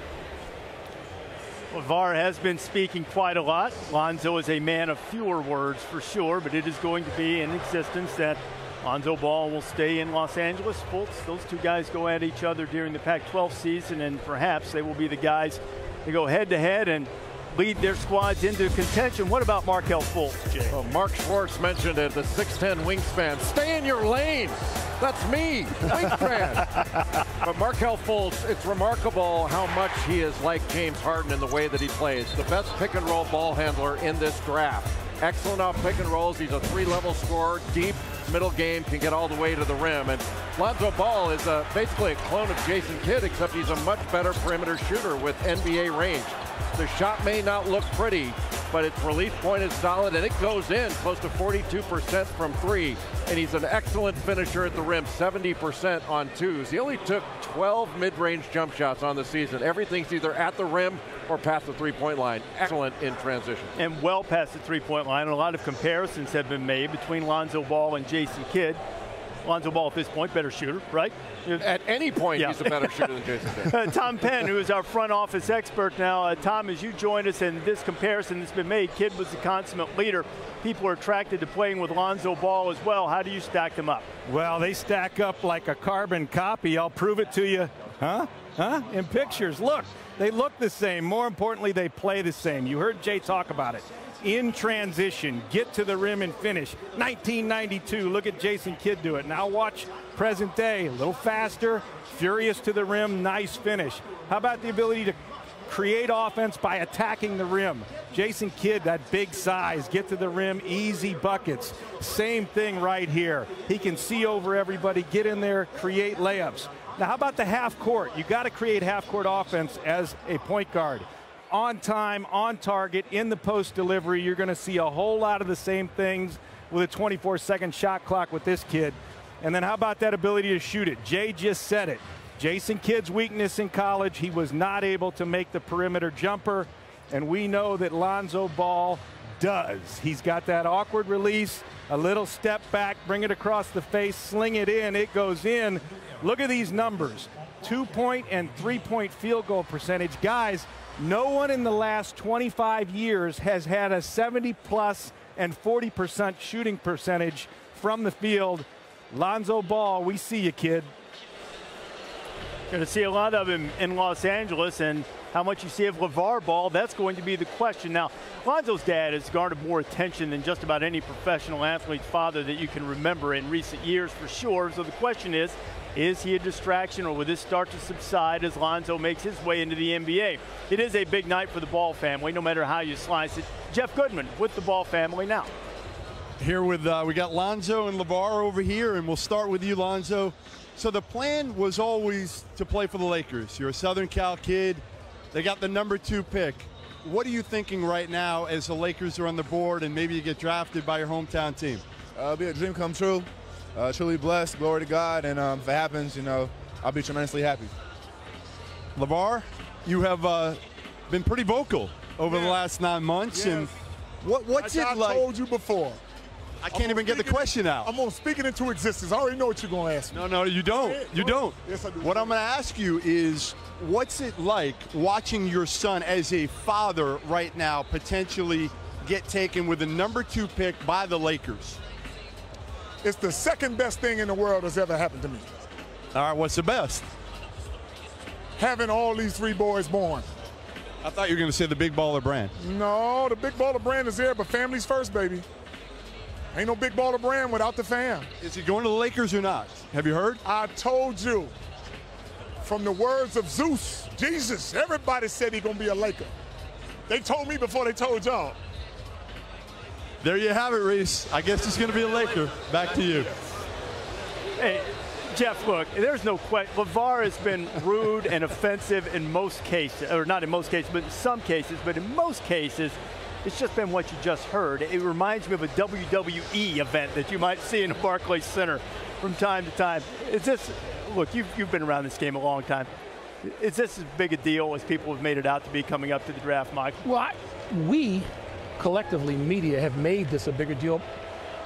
LeVar has been speaking quite a lot. Lonzo is a man of fewer words for sure, but it is going to be in existence that Lonzo Ball will stay in Los Angeles. Fultz, those two guys go at each other during the Pac-12 season, and perhaps they will be the guys that go head-to-head and lead their squads into contention. What about Markelle Fultz, Jay? Well, Mark Schwartz mentioned it, the 6'10" wingspan. Stay in your lane. That's me, wingspan. But Markelle Fultz, it's remarkable how much he is like James Harden in the way that he plays. The best pick-and-roll ball handler in this draft. Excellent off pick and rolls. He's a 3-level scorer, deep middle game, can get all the way to the rim. And Lonzo Ball is basically a clone of Jason Kidd, except he's a much better perimeter shooter with NBA range. The shot may not look pretty, but its release point is solid, and it goes in close to 42% from 3. And he's an excellent finisher at the rim, 70% on 2s. He only took 12 mid-range jump shots on the season. Everything's either at the rim or past the three-point line. Excellent in transition. And well past the three-point line. And a lot of comparisons have been made between Lonzo Ball and Jason Kidd. Lonzo Ball at this point, better shooter, right? At any point, yeah. He's a better shooter than Jason Kidd. Tom Penn, who is our front office expert now. Tom, as you joined us in this comparison that's been made, Kidd was the consummate leader. People are attracted to playing with Lonzo Ball as well. How do you stack them up? Well, they stack up like a carbon copy. I'll prove it to you. In pictures. Look, they look the same. More importantly, they play the same. You heard Jay talk about it. In transition, get to the rim and finish. 1992, look at Jason Kidd do it. Now watch present day, a little faster, furious to the rim, nice finish. How about the ability to create offense by attacking the rim? Jason Kidd, that big size, get to the rim, easy buckets. Same thing right here. He can see over everybody, get in there, create layups. Now how about the half court? You got to create half court offense as a point guard. On time, on target, in the post delivery. You're going to see a whole lot of the same things with a 24-second shot clock with this kid. And then how about that ability to shoot it? Jay just said it. Jason Kidd's weakness in college, he was not able to make the perimeter jumper. And we know that Lonzo Ball does. He's got that awkward release, a little step back, bring it across the face, sling it in, it goes in. Look at these numbers. 2-point and 3-point field goal percentage. Guys, no one in the last 25 years has had a 70+ and 40% shooting percentage from the field. Lonzo Ball, we see you, kid. Going to see a lot of him in Los Angeles, and how much you see of LeVar Ball, that's going to be the question. Now, Lonzo's dad has garnered more attention than just about any professional athlete's father that you can remember in recent years for sure. So the question is he a distraction, or will this start to subside as Lonzo makes his way into the NBA? It is a big night for the Ball family, no matter how you slice it. Jeff Goodman with the Ball family now. Here with, we got Lonzo and LeVar over here, and we'll start with you, Lonzo. So the plan was always to play for the Lakers. You're a Southern Cal kid. They got the number 2 pick. What are you thinking right now as the Lakers are on the board and maybe you get drafted by your hometown team? It'll be a dream come true. Truly blessed, glory to God, and if it happens, you know, I'll be tremendously happy. LeVar, you have been pretty vocal over the last 9 months, and what's it like? I told you before. I can't even get the question out. I'm going to speak it into existence. I already know what you're going to ask me. No, you don't. You don't. Yes, I do. What I'm going to ask you is, what's it like watching your son as a father right now potentially get taken with the #2 pick by the Lakers? It's the second best thing in the world that's ever happened to me. All right, what's the best? Having all these 3 boys born. I thought you were going to say the Big Baller Brand. No, the Big Baller Brand is there, but family's first, baby. Ain't no Big Baller Brand without the fam. Is he going to the Lakers or not? Have you heard? I told you, from the words of Zeus, Jesus, everybody said he's going to be a Laker. They told me before they told y'all. There you have it, Reese. I guess he's going to be a Laker. Back to you. Hey, Jeff, look, there's no question. LeVar has been rude and offensive in most cases, or not in most cases, but in some cases, but in most cases, it's just been what you just heard. It reminds me of a WWE event that you might see in the Barclays Center from time to time. Is this, look, you've been around this game a long time. Is this as big a deal as people have made it out to be coming up to the draft, Mike? Well, we, collectively, media, have made this a bigger deal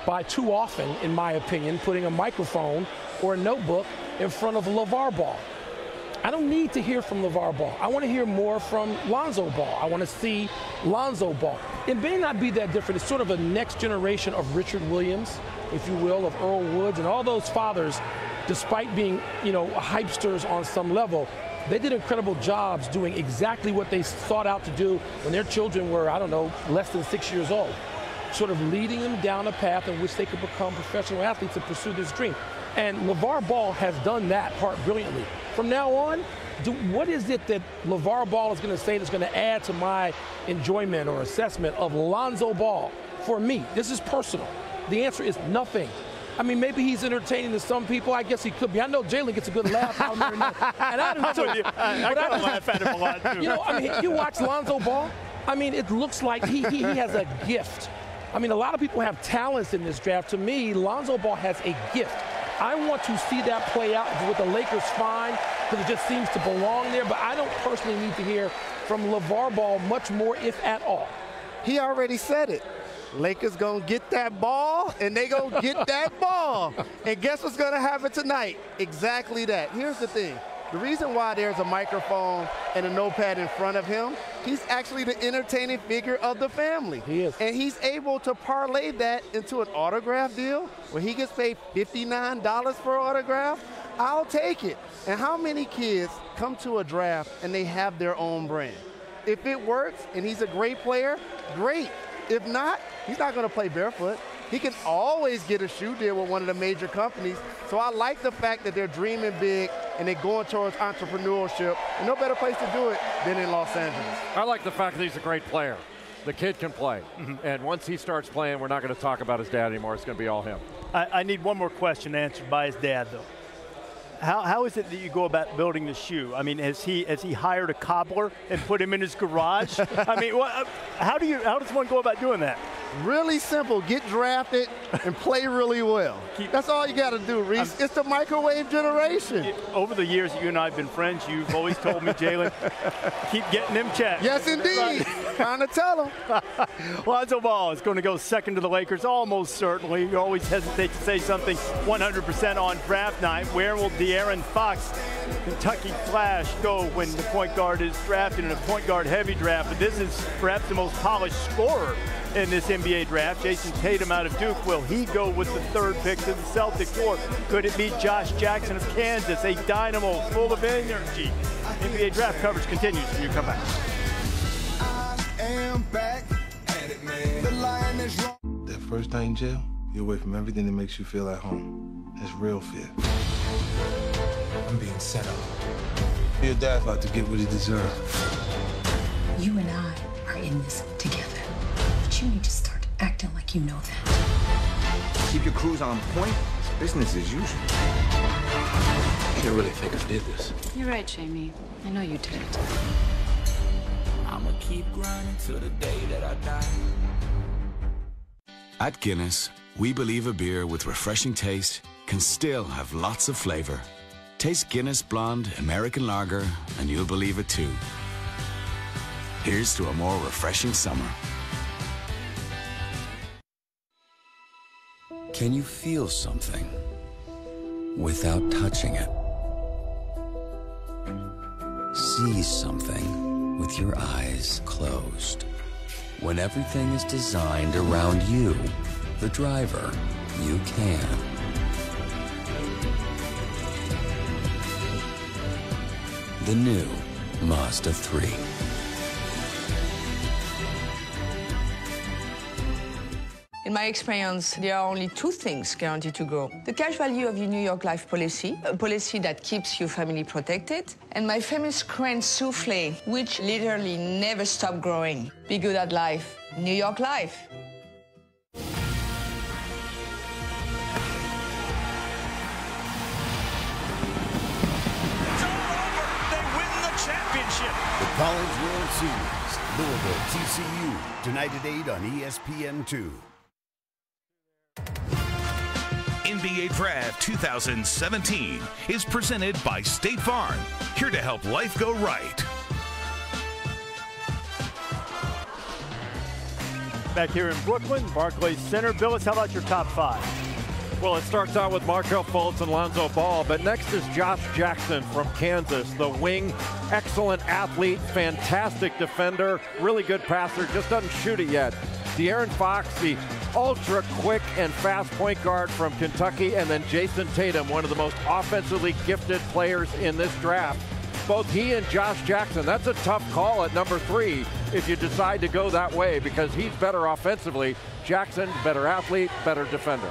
by too often, in my opinion, putting a microphone or a notebook in front of LeVar Ball. I don't need to hear from LeVar Ball. I want to hear more from Lonzo Ball. I want to see Lonzo Ball. It may not be that different. It's sort of a next generation of Richard Williams, if you will, of Earl Woods, and all those fathers, despite being, hypesters on some level, they did incredible jobs doing exactly what they sought out to do when their children were, less than 6 years old, sort of leading them down a path in which they could become professional athletes and pursue this dream. And LeVar Ball has done that part brilliantly. From now on, what is it that LeVar Ball is going to say that's going to add to my enjoyment or assessment of Lonzo Ball? For me, this is personal. The answer is nothing. I mean, maybe he's entertaining to some people. I guess he could be. I know Jalen gets a good laugh out there. And I do too. I kind of laugh at him a lot, too. You watch Lonzo Ball, it looks like he has a gift. A lot of people have talents in this draft. To me, Lonzo Ball has a gift. I want to see that play out with the Lakers, fine, because it just seems to belong there. But I don't personally need to hear from LeVar Ball much more, if at all. He already said it. Lakers gonna get that ball, and they gonna get that ball. And guess what's gonna happen tonight? Exactly that. Here's the thing. The reason why there's a microphone and a notepad in front of him, he's actually the entertaining figure of the family. He is. And he's able to parlay that into an autograph deal where he gets paid $59 for an autograph. I'll take it. And how many kids come to a draft and they have their own brand? If it works and he's a great player, great. If not, he's not going to play barefoot. He can always get a shoe deal with one of the major companies. So I like the fact that they're dreaming big and they're going towards entrepreneurship. And no better place to do it than in Los Angeles. I like the fact that he's a great player. The kid can play. And once he starts playing, we're not going to talk about his dad anymore. It's going to be all him. I need one more question answered by his dad, though. How is it that you go about building the shoe? Has he hired a cobbler and put him in his garage? How does one go about doing that? Really simple. Get drafted and play really well. That's all you got to do, Reese. It's the microwave generation. Over the years that you and I have been friends, you've always told me, Jalen, keep getting them checks. Yes, indeed. Trying to tell him. Lonzo Ball is going to go second to the Lakers, almost certainly. You always hesitate to say something 100% on draft night. Where will De'Aaron Fox, Kentucky Flash, go when the point guard is drafted in a point guard heavy draft? But this is perhaps the most polished scorer in this NBA draft. Jason Tatum out of Duke. Will he go with the third pick to the Celtics? Or could it be Josh Jackson of Kansas, a dynamo full of energy? NBA draft coverage continues when you come back. I am back at it, man. The lion is wrong. That first night in jail, you're away from everything that makes you feel at home. That's real fear. I'm being set up. Your dad's about to get what he deserves. You and I are in this together. But you need to start acting like you know that. Keep your crews on point. It's business as usual. I can't really think I did this. You're right, Jamie. I know you did it. I'ma keep grinding till the day that I die. At Guinness, we believe a beer with refreshing taste can still have lots of flavor. Taste Guinness Blonde American Lager and you'll believe it too. Here's to a more refreshing summer. Can you feel something without touching it? See something with your eyes closed. When everything is designed around you, the driver, you can. The new Mazda 3. In my experience, there are only two things guaranteed to grow. The cash value of your New York Life policy, a policy that keeps your family protected, and my famous Crane Souffle, which literally never stops growing. Be good at life. New York Life. The College World Series, Louisville TCU, tonight at 8 on ESPN2. NBA Draft 2017 is presented by State Farm, here to help life go right. Back here in Brooklyn, Barclays Center. Billis, how about your top five? Well, it starts out with Markelle Fultz and Lonzo Ball, but next is Josh Jackson from Kansas, the wing, excellent athlete, fantastic defender, really good passer, just doesn't shoot it yet. De'Aaron Fox, the ultra-quick and fast point guard from Kentucky, and then Jason Tatum, one of the most offensively gifted players in this draft. Both he and Josh Jackson, that's a tough call at number 3 if you decide to go that way, because he's better offensively. Jackson's better athlete, better defender.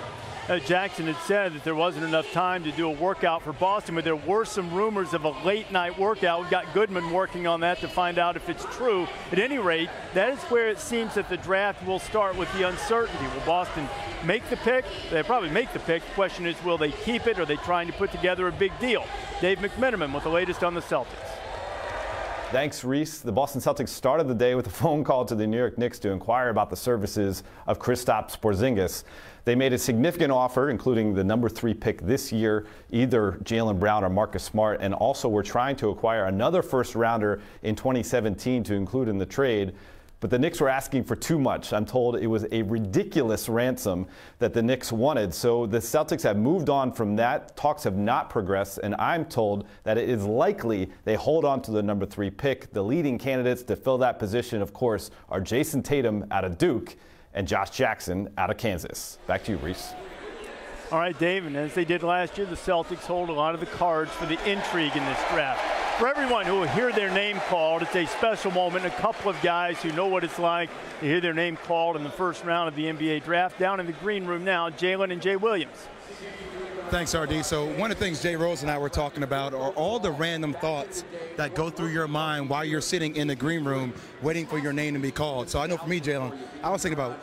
Jackson had said that there wasn't enough time to do a workout for Boston, but there were some rumors of a late-night workout. We've got Goodman working on that to find out if it's true. At any rate, that is where it seems that the draft will start with the uncertainty. Will Boston make the pick? They'll probably make the pick. The question is, will they keep it? Or are they trying to put together a big deal? Dave McMenamin with the latest on the Celtics. Thanks, Reese. The Boston Celtics started the day with a phone call to the New York Knicks to inquire about the services of Kristaps Porzingis. They made a significant offer, including the number 3 pick this year, either Jaylen Brown or Marcus Smart, and also were trying to acquire another first-rounder in 2017 to include in the trade. But the Knicks were asking for too much. I'm told it was a ridiculous ransom that the Knicks wanted. So the Celtics have moved on from that. Talks have not progressed, and I'm told that it is likely they hold on to the number 3 pick. The leading candidates to fill that position, of course, are Jason Tatum out of Duke and Josh Jackson out of Kansas. Back to you, Reese. All right, Dave, and as they did last year, the Celtics hold a lot of the cards for the intrigue in this draft. For everyone who will hear their name called, it's a special moment. A couple of guys who know what it's like to hear their name called in the first round of the NBA draft. Down in the green room now, Jalen and Jay Williams. Thanks, RD. So one of the things Jay Rose and I were talking about are all the random thoughts that go through your mind while you're sitting in the green room waiting for your name to be called. So I know for me, Jalen, I was thinking about,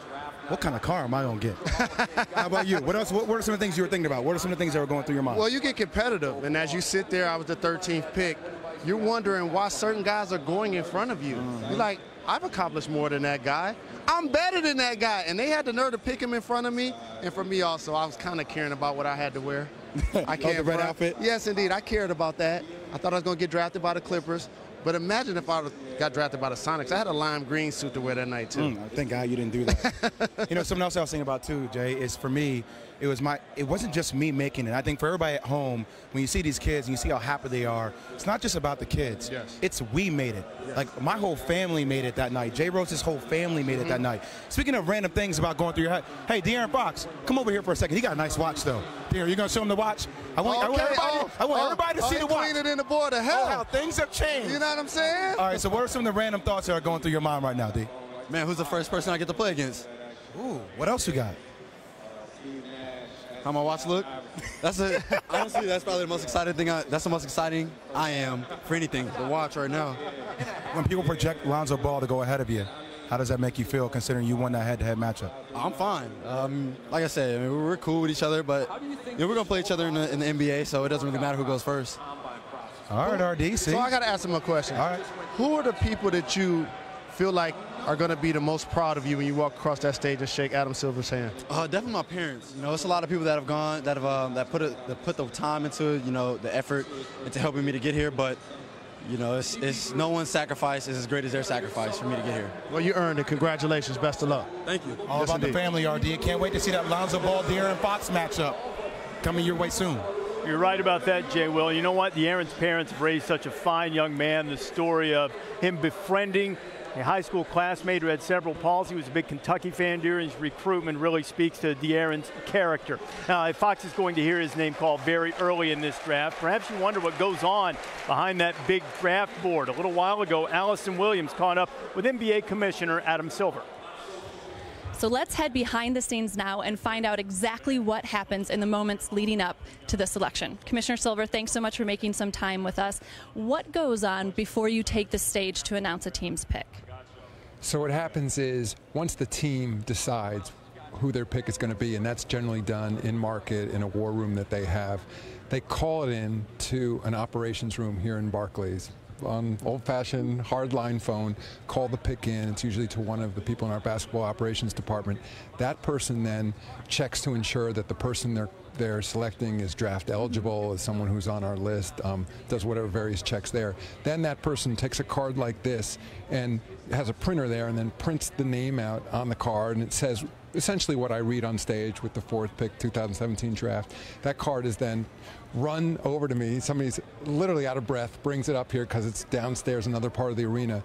what kind of car am I going to get? How about you? What else? What are some of the things you were thinking about? What are some of the things that were going through your mind? Well, you get competitive, and as you sit there, I was the 13th pick, you're wondering why certain guys are going in front of you. You're like, I've accomplished more than that guy. I'm better than that guy. And they had the nerve to pick him in front of me. And for me also, I was kind of caring about what I had to wear. I cared the red outfit? Yes, indeed. I cared about that. I thought I was going to get drafted by the Clippers. But imagine if I got drafted by the Sonics. I had a lime green suit to wear that night, too. Thank God you didn't do that. You know, something else I was thinking about, too, Jay, is for me, it wasn't just me making it. I think for everybody at home, when you see these kids and you see how happy they are, it's not just about the kids. Yes. It's we made it. Yes. Like, my whole family made it that night. Jay Rose's whole family made it that night. Speaking of random things about going through your head, hey, De'Aaron Fox, come over here for a second. He got a nice watch, though. De'Aaron, you going to show him the watch? I want everybody to see the watch. Cleaner than the boy to hell. How things have changed. You know what I'm saying? All right, so what are some of the random thoughts that are going through your mind right now, D? Man, who's the first person I get to play against? Ooh, what else you got? How my watch look? Honestly, that's probably the most exciting thing. That's the most exciting I am for anything. The watch right now. When people project Lonzo Ball to go ahead of you, how does that make you feel, considering you won that head-to-head matchup? I'm fine. Like I said, I mean, we're cool with each other, but we're gonna play each other in the NBA, so it doesn't really matter who goes first. All right, RD. So I got to ask him a question. All right. Who are the people that you feel like are going to be the most proud of you when you walk across that stage and shake Adam Silver's hand? Definitely my parents. You know, it's a lot of people that have gone, that put the time into it, you know, the effort into helping me to get here. But You know, it's no one's sacrifice is as great as their sacrifice for me to get here. Well, you earned it. Congratulations. Best of luck. Thank you. All about the family, RD. Can't wait to see that Lonzo Ball, De'Aaron Fox matchup coming your way soon. You're right about that, Jay Will. You know what? De'Aaron's parents have raised such a fine young man. The story of him befriending a high school classmate who had cerebral palsy, was a big Kentucky fan during his recruitment, really speaks to De'Aaron's character. Now, Fox is going to hear his name called very early in this draft. Perhaps you wonder what goes on behind that big draft board. A little while ago, Allison Williams caught up with NBA Commissioner Adam Silver. So let's head behind the scenes now and find out exactly what happens in the moments leading up to the selection. Commissioner Silver, thanks so much for making some time with us. What goes on before you take the stage to announce a team's pick? So what happens is once the team decides who their pick is going to be, and that's generally done in market in a war room that they have, they call it in to an operations room here in Barclays. On old-fashioned hardline phone, call the pick in. It's usually to one of the people in our basketball operations department. That person then checks to ensure that the person they're selecting is draft eligible, is someone who's on our list, does whatever various checks there. Then that person takes a card like this and has a printer there and then prints the name out on the card, and it says essentially what I read on stage with the 4th pick 2017 draft. That card is then run over to me. Somebody's literally out of breath, brings it up here because it's downstairs, another part of the arena.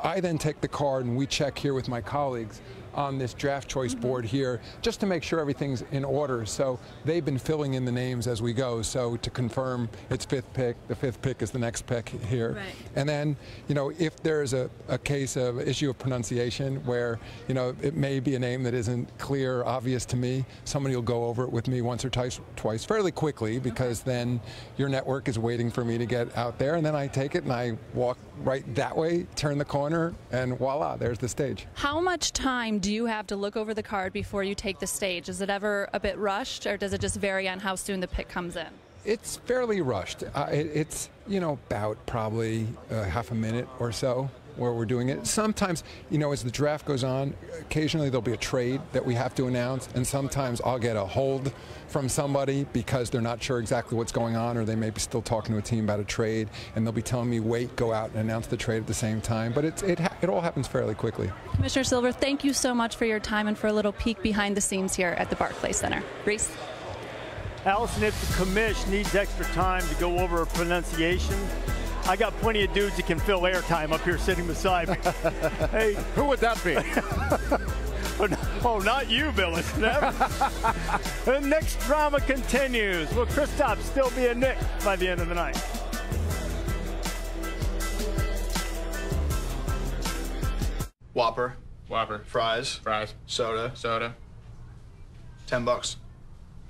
I then take the card and we check here with my colleagues on this draft choice board here just to make sure everything's in order. So they've been filling in the names as we go. So to confirm it's 5th pick, the 5th pick is the next pick here. Right. And then, you know, if there's a case of issue of pronunciation where, you know, it may be a name that isn't clear or obvious to me, somebody will go over it with me once or twice fairly quickly, because then your network is waiting for me to get out there, and then I take it and I walk right that way, turn the corner, and voila, there's the stage. How much time do you have to look over the card before you take the stage? Is it ever a bit rushed, or does it just vary on how soon the pick comes in? It's fairly rushed. It's, you know, about probably half a minute or so where we're doing it. Sometimes, you know, as the draft goes on, occasionally there'll be a trade that we have to announce, and sometimes I'll get a hold from somebody because they're not sure exactly what's going on, or they may be still talking to a team about a trade, and they'll be telling me, wait, go out and announce the trade at the same time. But it all happens fairly quickly. Commissioner Silver, thank you so much for your time and for a little peek behind the scenes here at the Barclays Center. Reese. Allison, if the commish needs extra time to go over a pronunciation, I got plenty of dudes that can fill airtime up here sitting beside me. Hey, who would that be? Oh, not you, Billy. The next drama continues. Will Kristaps still be a Knick by the end of the night? Whopper. Fries. Soda. $10.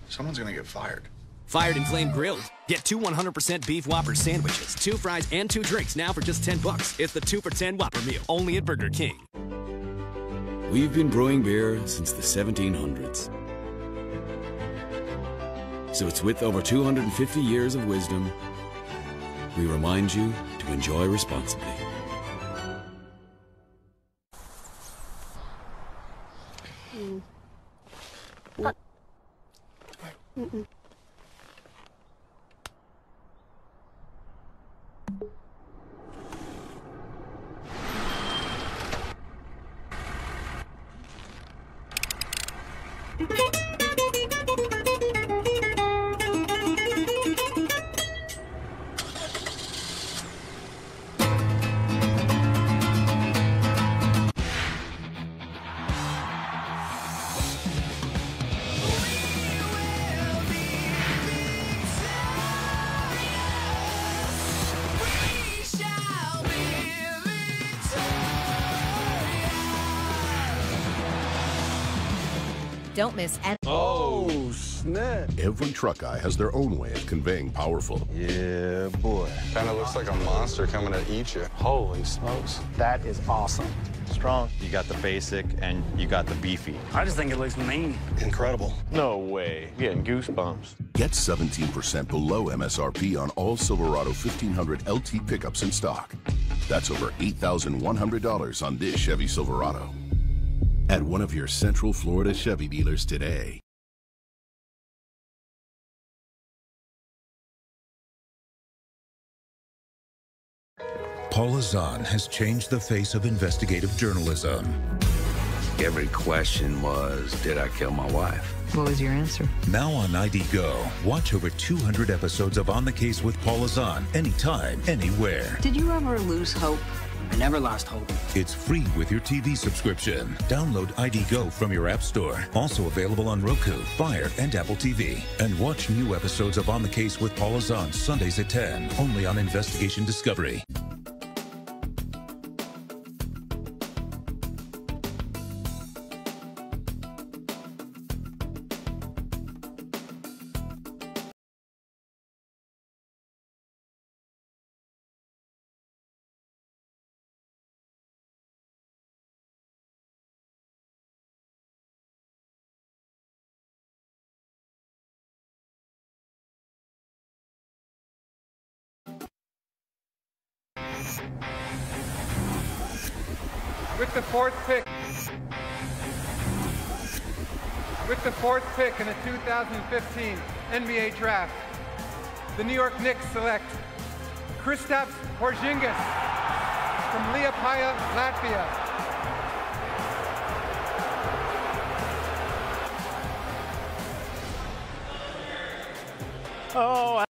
Someone's gonna get fired. Fired and Flame Grilled. Get 2 100% beef Whopper sandwiches, 2 fries, and 2 drinks now for just $10. It's the 2 for $10 Whopper meal, only at Burger King. We've been brewing beer since the 1700s. So it's with over 250 years of wisdom, we remind you to enjoy responsibly. Don't miss any. Oh, snap. Every truck guy has their own way of conveying powerful. Yeah, boy. Kind of looks like a monster coming to eat you. Holy smokes. That is awesome. Strong. You got the basic and you got the beefy. I just think it looks mean. Incredible. No way. Getting goosebumps. Get 17% below MSRP on all Silverado 1500 LT pickups in stock. That's over $8,100 on this Chevy Silverado. At one of your Central Florida Chevy dealers today. Paula Zahn has changed the face of investigative journalism. Every question was, did I kill my wife? What was your answer? Now on ID Go, watch over 200 episodes of On the Case with Paula Zahn anytime, anywhere. Did you ever lose hope? I never lost hope. It's free with your TV subscription. Download ID Go from your app store. Also available on Roku, Fire, and Apple TV. And watch new episodes of On the Case with Paula Zahn Sundays at 10, only on Investigation Discovery. With the fourth pick in the 2015 NBA Draft, the New York Knicks select Kristaps Porzingis from Liepāja, Latvia. Oh,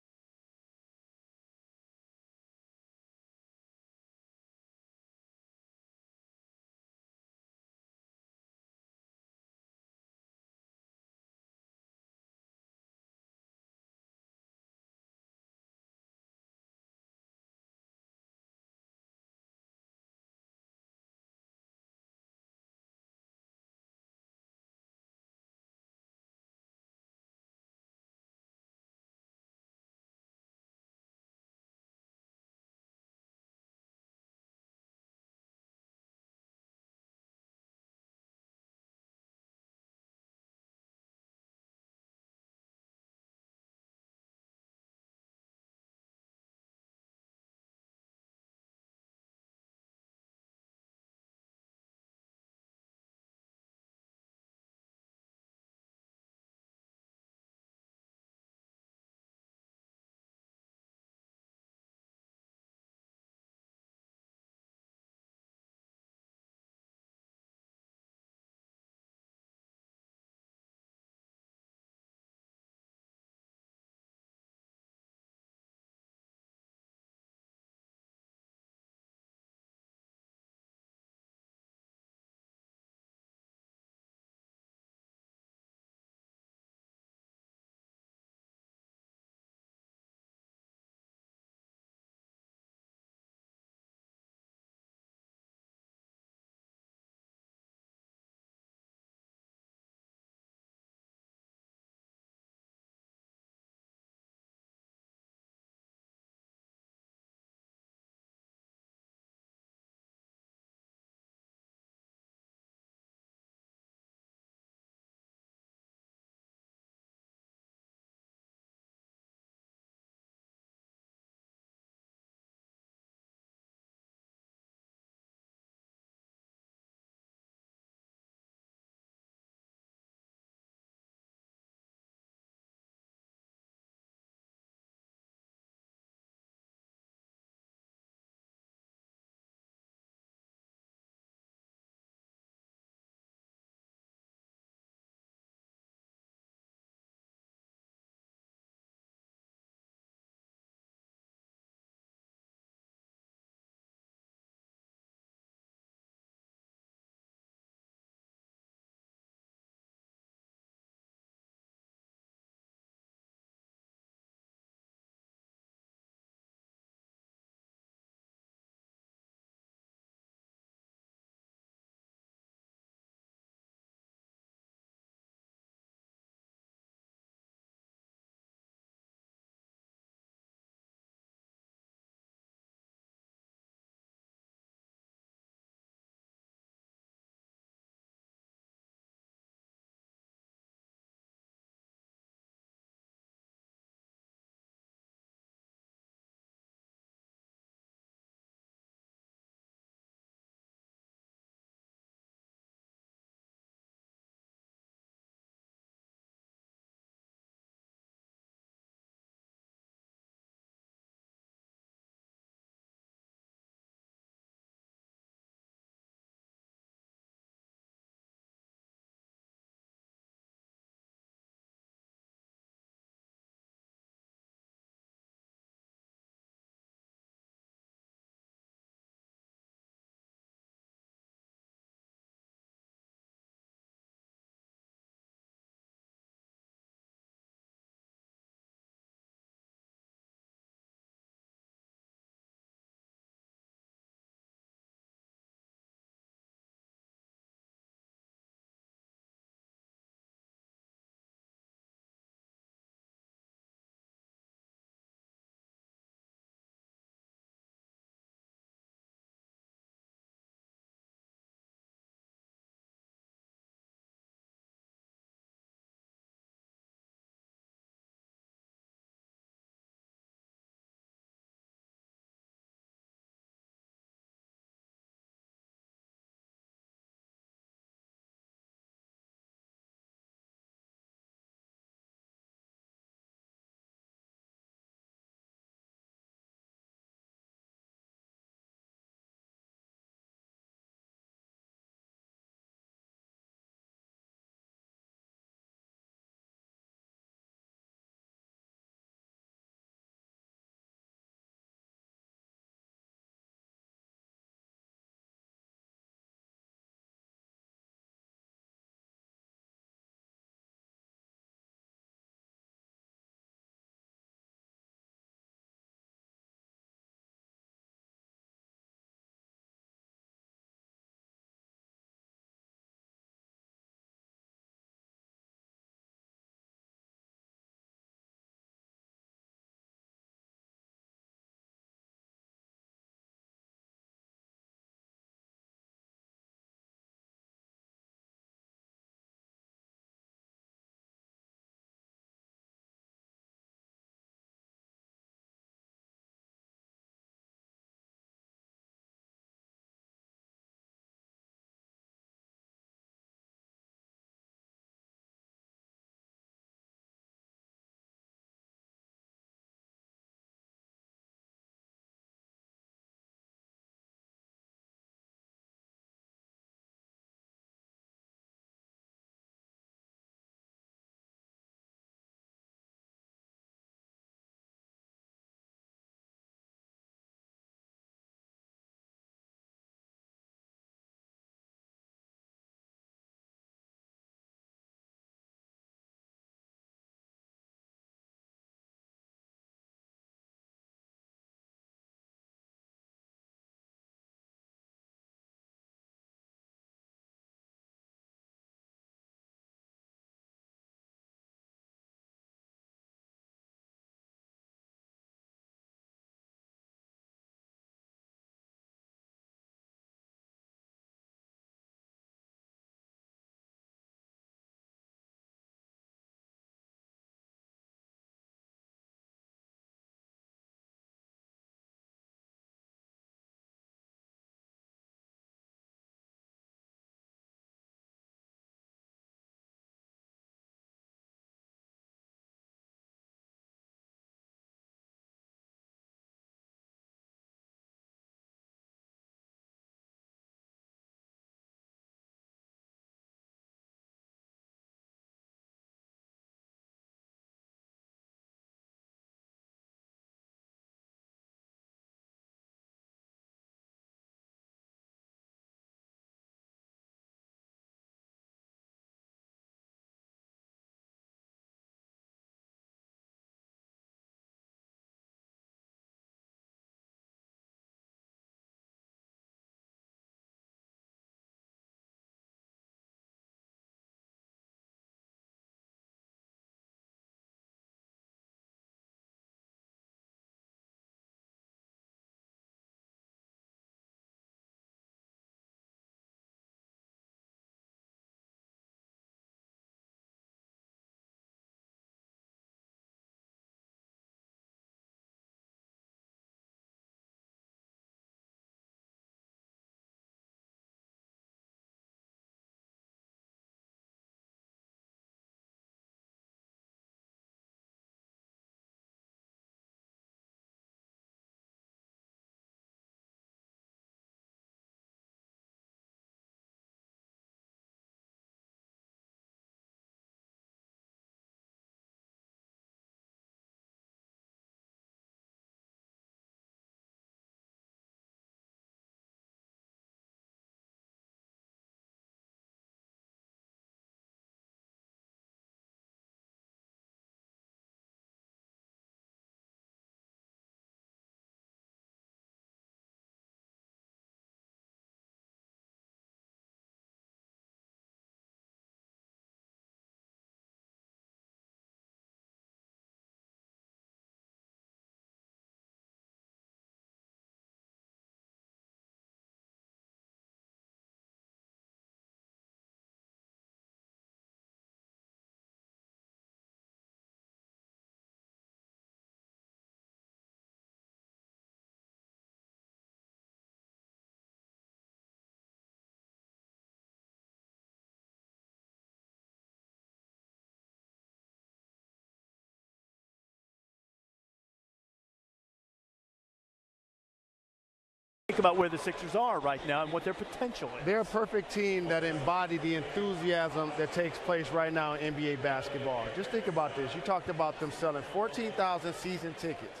think about where the Sixers are right now and what their potential is. They're a perfect team that embody the enthusiasm that takes place right now in NBA basketball. Just think about this. You talked about them selling 14,000 season tickets.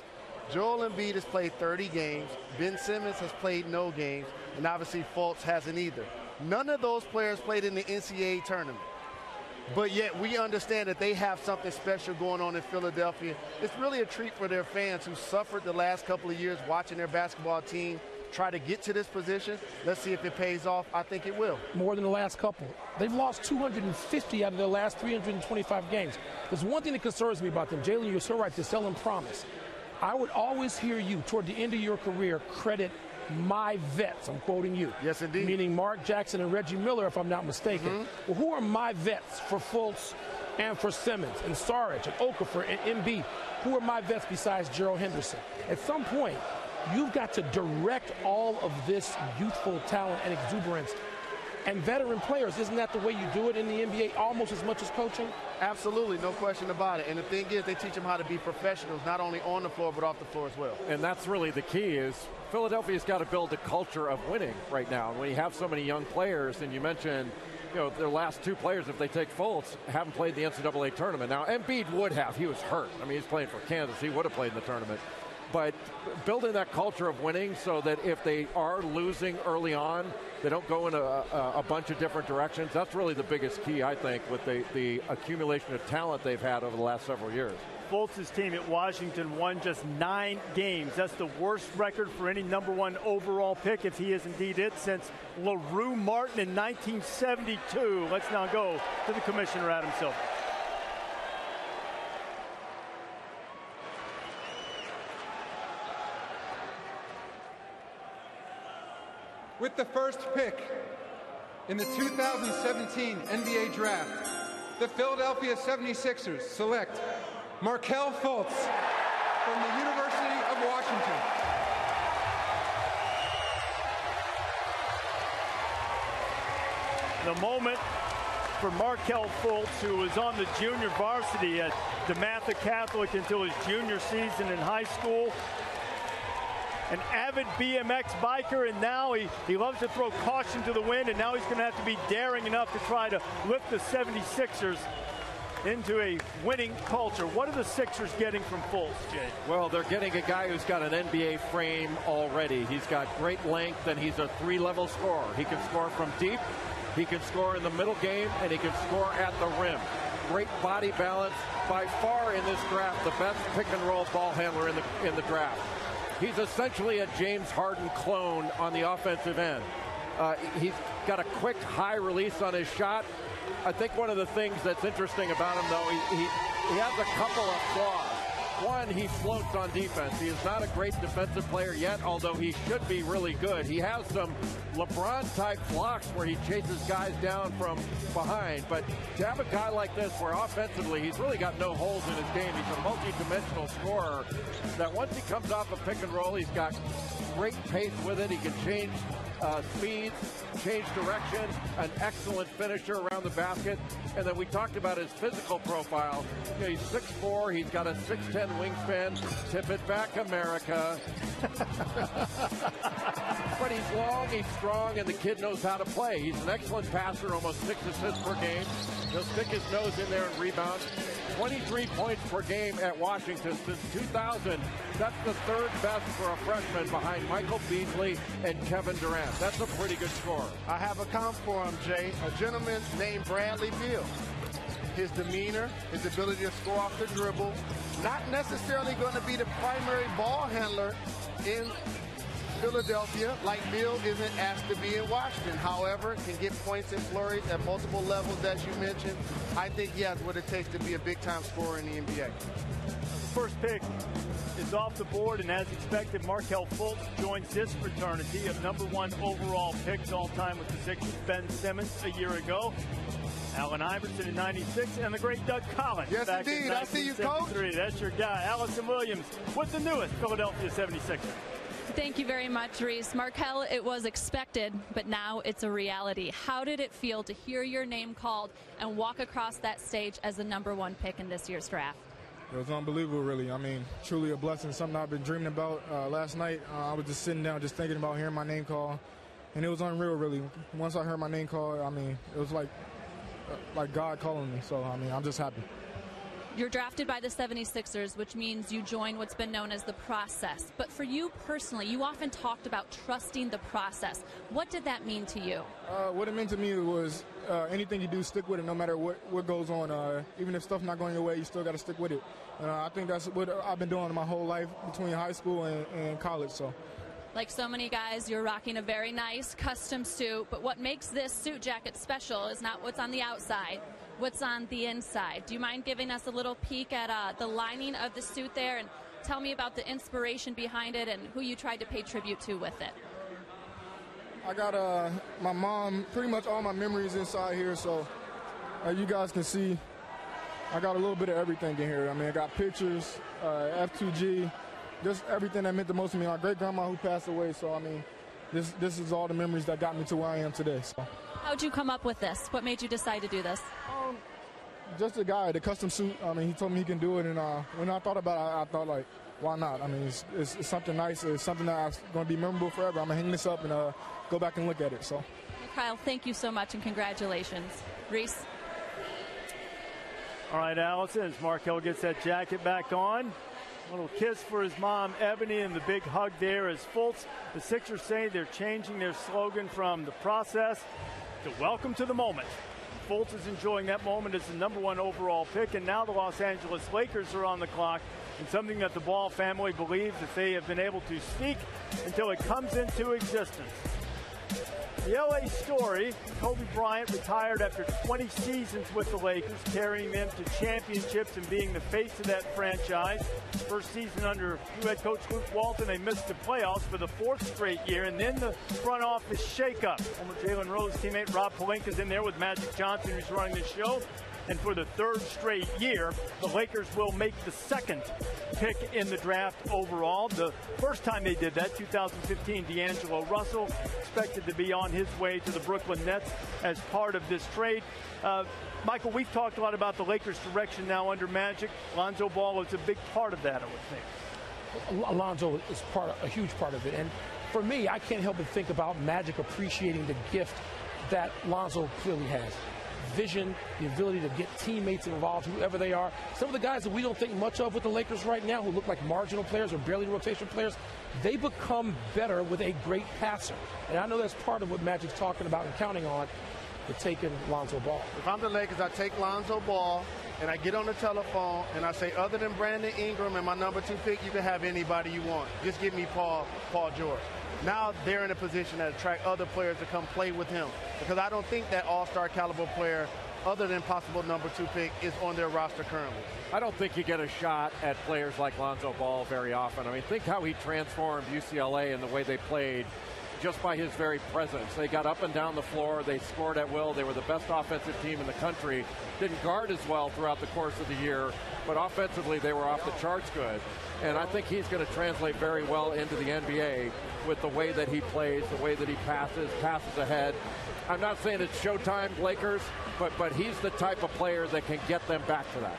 Joel Embiid has played 30 games. Ben Simmons has played no games. And obviously Fultz hasn't either. None of those players played in the NCAA tournament. But yet we understand that they have something special going on in Philadelphia. It's really a treat for their fans who suffered the last couple of years watching their basketball team try to get to this position. Let's see if it pays off. I think it will. More than the last couple. They've lost 250 out of their last 325 games. There's one thing that concerns me about them. Jalen, you're so right. They're selling promise. I would always hear you, toward the end of your career, credit my vets. I'm quoting you. Yes, indeed. Meaning Mark Jackson and Reggie Miller, if I'm not mistaken. Mm-hmm. Well, who are my vets for Fultz and for Simmons and Saric and Okafor and Embiid? Who are my vets besides Gerald Henderson? At some point, you've got to direct all of this youthful talent and exuberance and veteran players. Isn't that the way you do it in the NBA almost as much as coaching? Absolutely, no question about it. And the thing is, they teach them how to be professionals, not only on the floor, but off the floor as well. And that's really the key is Philadelphia's got to build a culture of winning right now. And when you have so many young players, and you mentioned, their last two players, if they take Fultz, haven't played the NCAA tournament. Now, Embiid would have. He was hurt. I mean, he's playing for Kansas. He would have played in the tournament. But building that culture of winning so that if they are losing early on, they don't go in a bunch of different directions. That's really the biggest key, I think, with the accumulation of talent they've had over the last several years. Fultz's team at Washington won just 9 games. That's the worst record for any #1 overall pick, if he is indeed it, since LaRue Martin in 1972. Let's now go to the commissioner, Adam Silver. With the first pick in the 2017 NBA Draft, the Philadelphia 76ers select Markelle Fultz from the University of Washington. The moment for Markelle Fultz, who was on the junior varsity at DeMatha Catholic until his junior season in high school. An avid BMX biker, and now he loves to throw caution to the wind, and now he's going to have to be daring enough to try to lift the 76ers into a winning culture. What are the Sixers getting from Fultz, Jay? Well, they're getting a guy who's got an NBA frame already. He's got great length, and he's a 3-level scorer. He can score from deep, he can score in the middle game, and he can score at the rim. Great body balance. By far in this draft, the best pick-and-roll ball handler in the draft. He's essentially a James Harden clone on the offensive end. He's got a quick, high release on his shot. I think one of the things that's interesting about him, though, he has a couple of flaws. One, he floats on defense. He is not a great defensive player yet, although he should be really good. He has some LeBron-type blocks where he chases guys down from behind. But to have a guy like this where offensively he's really got no holes in his game, he's a multi-dimensional scorer that once he comes off a pick and roll, he's got great pace with it. He can change speeds, change direction, an excellent finisher around the basket. And then we talked about his physical profile. He's 6'4", he's got a 6'10" wingspan. Tip it back, America. But he's long, he's strong, and the kid knows how to play. He's an excellent passer, almost 6 assists per game. He'll stick his nose in there and rebound. 23 points per game at Washington since 2000. That's the 3rd best for a freshman behind Michael Beasley and Kevin Durant. That's a pretty good score. I have a comp for him, Jay. A gentleman named Bradley Beal. His demeanor, his ability to score off the dribble, not necessarily going to be the primary ball handler in Philadelphia, like Beal isn't asked to be in Washington. However, can get points and flurries at multiple levels, as you mentioned. I think he has what it takes to be a big-time scorer in the NBA. First pick is off the board, and as expected, Markelle Fultz joins this fraternity of #1 overall picks all time with the Sixers. Ben Simmons a year ago, Allen Iverson in '96, and the great Doug Collins. Yes, back indeed. In I see you, Coach. That's your guy, Allison Williams, with the newest Philadelphia 76ers. Thank you very much, Reese. Markelle, it was expected, but now it's a reality. How did it feel to hear your name called and walk across that stage as the #1 pick in this year's draft? It was unbelievable, really. I mean, truly a blessing, something I've been dreaming about. Last night, I was just sitting down, just thinking about hearing my name call, and it was unreal, really. Once I heard my name call, I mean, it was like God calling me. So, I mean, I'm just happy. You're drafted by the 76ers, which means you join what's been known as the process. But for you personally, you often talked about trusting the process. What did that mean to you? What it meant to me was anything you do, stick with it no matter what goes on. Even if stuff's not going your way, you still got to stick with it. I think that's what I've been doing my whole life between high school and college. So, like so many guys, you're rocking a very nice custom suit. But what makes this suit jacket special is not what's on the outside, what's on the inside. Do you mind giving us a little peek at the lining of the suit there, and tell me about the inspiration behind it and who you tried to pay tribute to with it? I got my mom, pretty much all my memories inside here, so you guys can see I got a little bit of everything in here. I mean, I got pictures, F2G, just everything that meant the most to me. My great-grandma who passed away, so I mean, this is all the memories that got me to where I am today. So. How'd you come up with this? What made you decide to do this? Just a guy, the custom suit. I mean, he told me he can do it, and when I thought about it, I thought, like, why not? I mean, it's something nice. It's something that's going to be memorable forever. I'm going to hang this up and go back and look at it. So, Kyle, thank you so much, and congratulations. Reese? All right, Allison, as Markelle gets that jacket back on. A little kiss for his mom, Ebony, and the big hug there as Fultz. The Sixers say they're changing their slogan from the process to welcome to the moment. Fultz is enjoying that moment as the #1 overall pick, and now the Los Angeles Lakers are on the clock, and something that the Ball family believes that they have been able to speak until it comes into existence. The LA story, Kobe Bryant retired after 20 seasons with the Lakers, carrying them to championships and being the face of that franchise. First season under new head coach Luke Walton, they missed the playoffs for the 4th straight year, and then the front office shakeup. Former Jalen Rose teammate Rob Pelinka's in there with Magic Johnson, who's running the show. And for the 3rd straight year, the Lakers will make the 2nd pick in the draft overall. The first time they did that, 2015, D'Angelo Russell, expected to be on his way to the Brooklyn Nets as part of this trade. Michael, we've talked a lot about the Lakers' direction now under Magic. Lonzo Ball is a big part of that, I would think. Lonzo is a huge part of it. And for me, I can't help but think about Magic appreciating the gift that Lonzo clearly has. Vision, the ability to get teammates involved, whoever they are. Some of the guys that we don't think much of with the Lakers right now, who look like marginal players or barely rotation players, they become better with a great passer. And I know that's part of what Magic's talking about and counting on with taking Lonzo Ball. If I'm the Lakers, I take Lonzo Ball and I get on the telephone and I say, other than Brandon Ingram and my #2 pick, you can have anybody you want. Just give me Paul George. Now they're in a position to attract other players to come play with him, because I don't think that all-star caliber player, other than possible #2 pick, is on their roster currently. I don't think you get a shot at players like Lonzo Ball very often. I mean, think how he transformed UCLA and the way they played just by his very presence. They got up and down the floor. They scored at will. They were the best offensive team in the country. Didn't guard as well throughout the course of the year, but offensively they were off the charts good. And I think he's going to translate very well into the NBA with the way that he plays, the way that he passes ahead. I'm not saying it's showtime, Lakers, but he's the type of player that can get them back to that.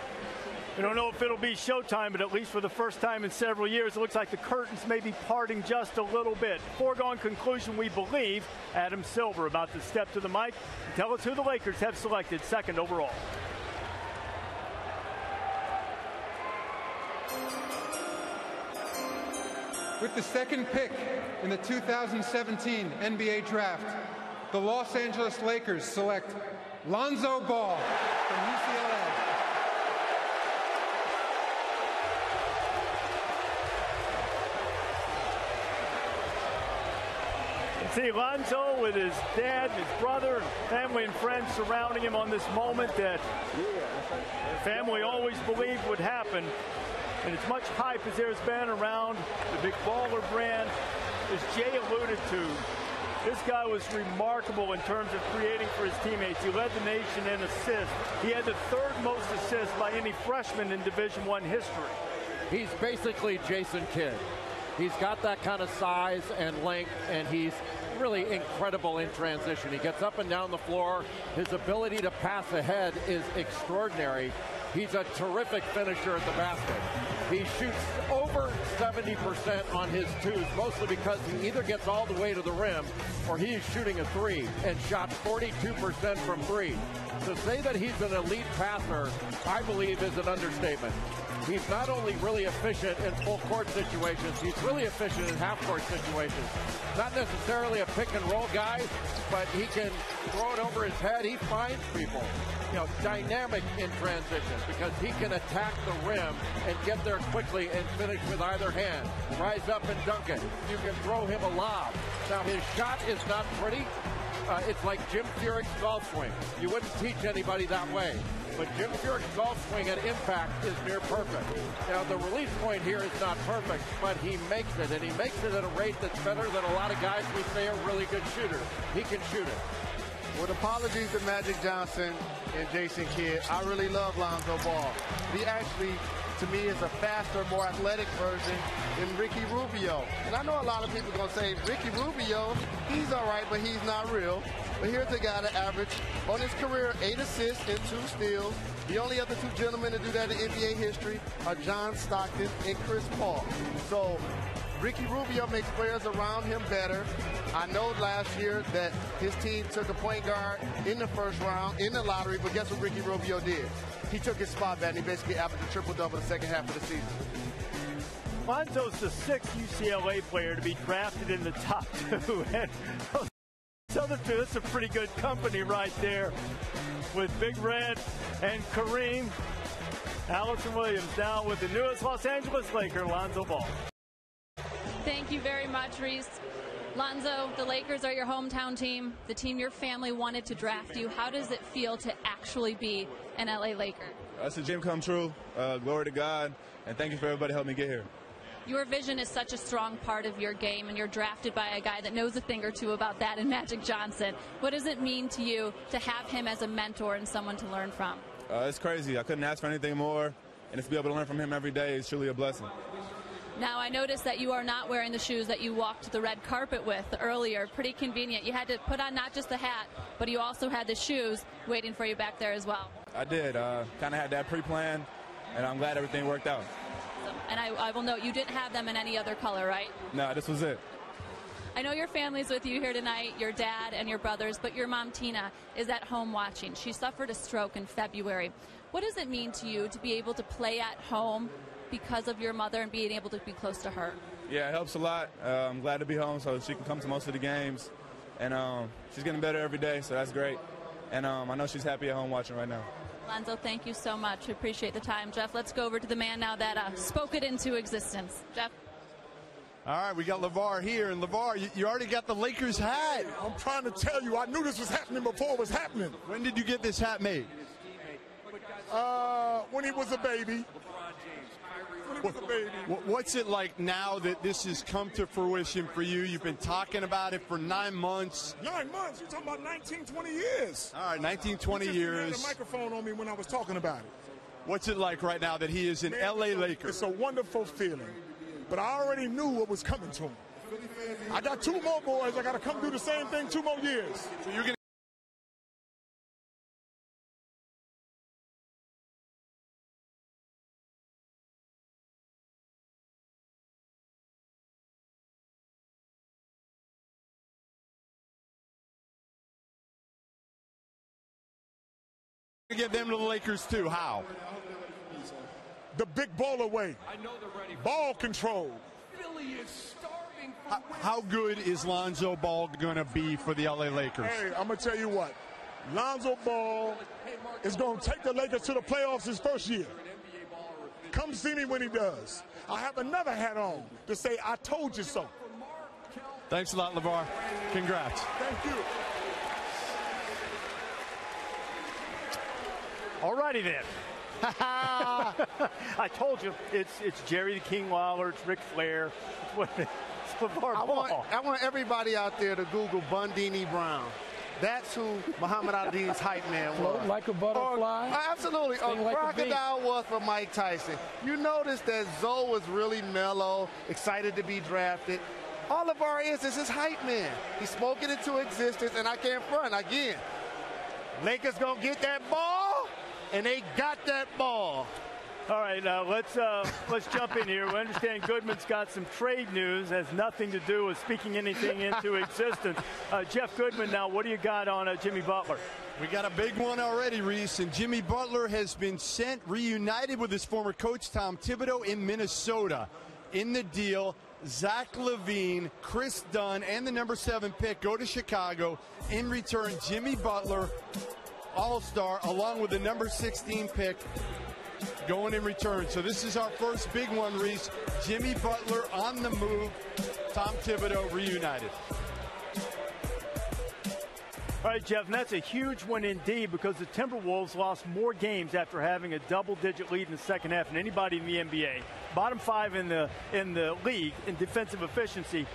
We don't know if it'll be showtime, but at least for the first time in several years, it looks like the curtains may be parting just a little bit. Foregone conclusion, we believe. Adam Silver about to step to the mic and tell us who the Lakers have selected 2nd overall. With the 2nd pick in the 2017 NBA Draft, the Los Angeles Lakers select Lonzo Ball from UCLA. See Lonzo with his dad, his brother, family and friends surrounding him on this moment that family always believed would happen. And as much hype as there's been around the big baller brand, as Jay alluded to, this guy was remarkable in terms of creating for his teammates. He led the nation in assists. He had the 3rd most assists by any freshman in Division I history. He's basically Jason Kidd. He's got that kind of size and length, and he's really incredible in transition. He gets up and down the floor. His ability to pass ahead is extraordinary. He's a terrific finisher at the basket. He shoots over 70% on his twos, mostly because he either gets all the way to the rim or he's shooting a three and shot 42% from three. To say that he's an elite passer, I believe, is an understatement. He's not only really efficient in full court situations, he's really efficient in half court situations. Not necessarily a pick and roll guy, but he can throw it over his head. He finds people, dynamic in transition because he can attack the rim and get there quickly and finish with either hand. Rise up and dunk it. You can throw him a lob. Now his shot is not pretty. It's like Jim Furyk's golf swing. You wouldn't teach anybody that way. But Jim Furyk's golf swing at impact is near perfect. Now, the release point here is not perfect, but he makes it, and he makes it at a rate that's better than a lot of guys we say are really good shooters. He can shoot it. With apologies to Magic Johnson and Jason Kidd, I really love Lonzo Ball. He actually, to me, is a faster, more athletic version than Ricky Rubio. And I know a lot of people are going to say, Ricky Rubio, he's all right, but he's not real. But here's a guy that averaged, on his career, 8 assists and 2 steals. The only other 2 gentlemen to do that in NBA history are John Stockton and Chris Paul. So Ricky Rubio makes players around him better. I know last year that his team took a point guard in the first round in the lottery, but guess what Ricky Rubio did? He took his spot back and he basically averaged a triple-double the second half of the season. Lonzo's the 6th UCLA player to be drafted in the top 2. And those other 2, that's a pretty good company right there with Big Red and Kareem. Allison Williams now with the newest Los Angeles Laker, Lonzo Ball. Thank you very much, Reese. Lonzo, the Lakers are your hometown team, the team your family wanted to draft you. How does it feel to actually be an LA Laker? It's a dream come true. Glory to God, and thank you for everybody helping me get here. Your vision is such a strong part of your game, and you're drafted by a guy that knows a thing or two about that in Magic Johnson. What does it mean to you to have him as a mentor and someone to learn from? It's crazy. I couldn't ask for anything more, and to be able to learn from him every day is truly a blessing. Now, I noticed that you are not wearing the shoes that you walked the red carpet with earlier. Pretty convenient. You had to put on not just the hat, but you also had the shoes waiting for you back there as well. I did. Kind of had that pre-planned, and I'm glad everything worked out. And I will note, you didn't have them in any other color, right? No, this was it. I know your family's with you here tonight, your dad and your brothers, but your mom, Tina, is at home watching. She suffered a stroke in February. What does it mean to you to be able to play at home because of your mother and being able to be close to her? Yeah, it helps a lot. I'm glad to be home so she can come to most of the games. And she's getting better every day, so that's great. And I know she's happy at home watching right now. Lonzo, thank you so much. We appreciate the time. Jeff, let's go over to the man now that spoke it into existence. Jeff? All right, we got LeVar here. And LeVar, you already got the Lakers hat. I'm trying to tell you, I knew this was happening before it was happening. When did you get this hat made? When he was a baby. What's it like now that this has come to fruition for you? You've been talking about it for 9 months. 9 months? You're talking about 19, 20 years. All right, 19, 20 years. You had a microphone on me when I was talking about it. What's it like right now that he is an LA Laker? It's a wonderful feeling. But I already knew what was coming to him. I got 2 more boys. I got to come do the same thing 2 more years. So you're going to get them to the Lakers too. How? The big baller way. Ball control. How good is Lonzo Ball going to be for the LA Lakers? Hey, I'm going to tell you what. Lonzo Ball is going to take the Lakers to the playoffs his first year. Come see me when he does. I have another hat on to say I told you so. Thanks a lot, LeVar. Congrats. Thank you. All righty then. I told you, it's Jerry the King Lawler, it's Ric Flair, it's LeVar Ball. I want everybody out there to Google Bundini Brown. That's who Muhammad Ali's hype man was. Float like a butterfly. Absolutely. A like crocodile was for Mike Tyson. You notice that Zoe was really mellow, excited to be drafted. All LeVar is his hype man. He spoke it into existence, and I can't front. Again, Lakers gonna get that ball. and they got that ball. All right, now let's jump in here. We understand Goodman's got some trade news, has nothing to do with speaking anything into existence. Jeff Goodman, now what do you got on Jimmy Butler? We got a big one already, Reese, and Jimmy Butler has been reunited with his former coach, Tom Thibodeau, in Minnesota. In the deal, Zach LaVine, Chris Dunn, and the number 7 pick go to Chicago. In return, Jimmy Butler, all-star, along with the number 16 pick, going in return. So this is our first big one, Reese. Jimmy Butler on the move. Tom Thibodeau reunited. All right, Jeff, and that's a huge one indeed because the Timberwolves lost more games after having a double-digit lead in the second half than anybody in the NBA. Bottom 5 in the league in defensive efficiency.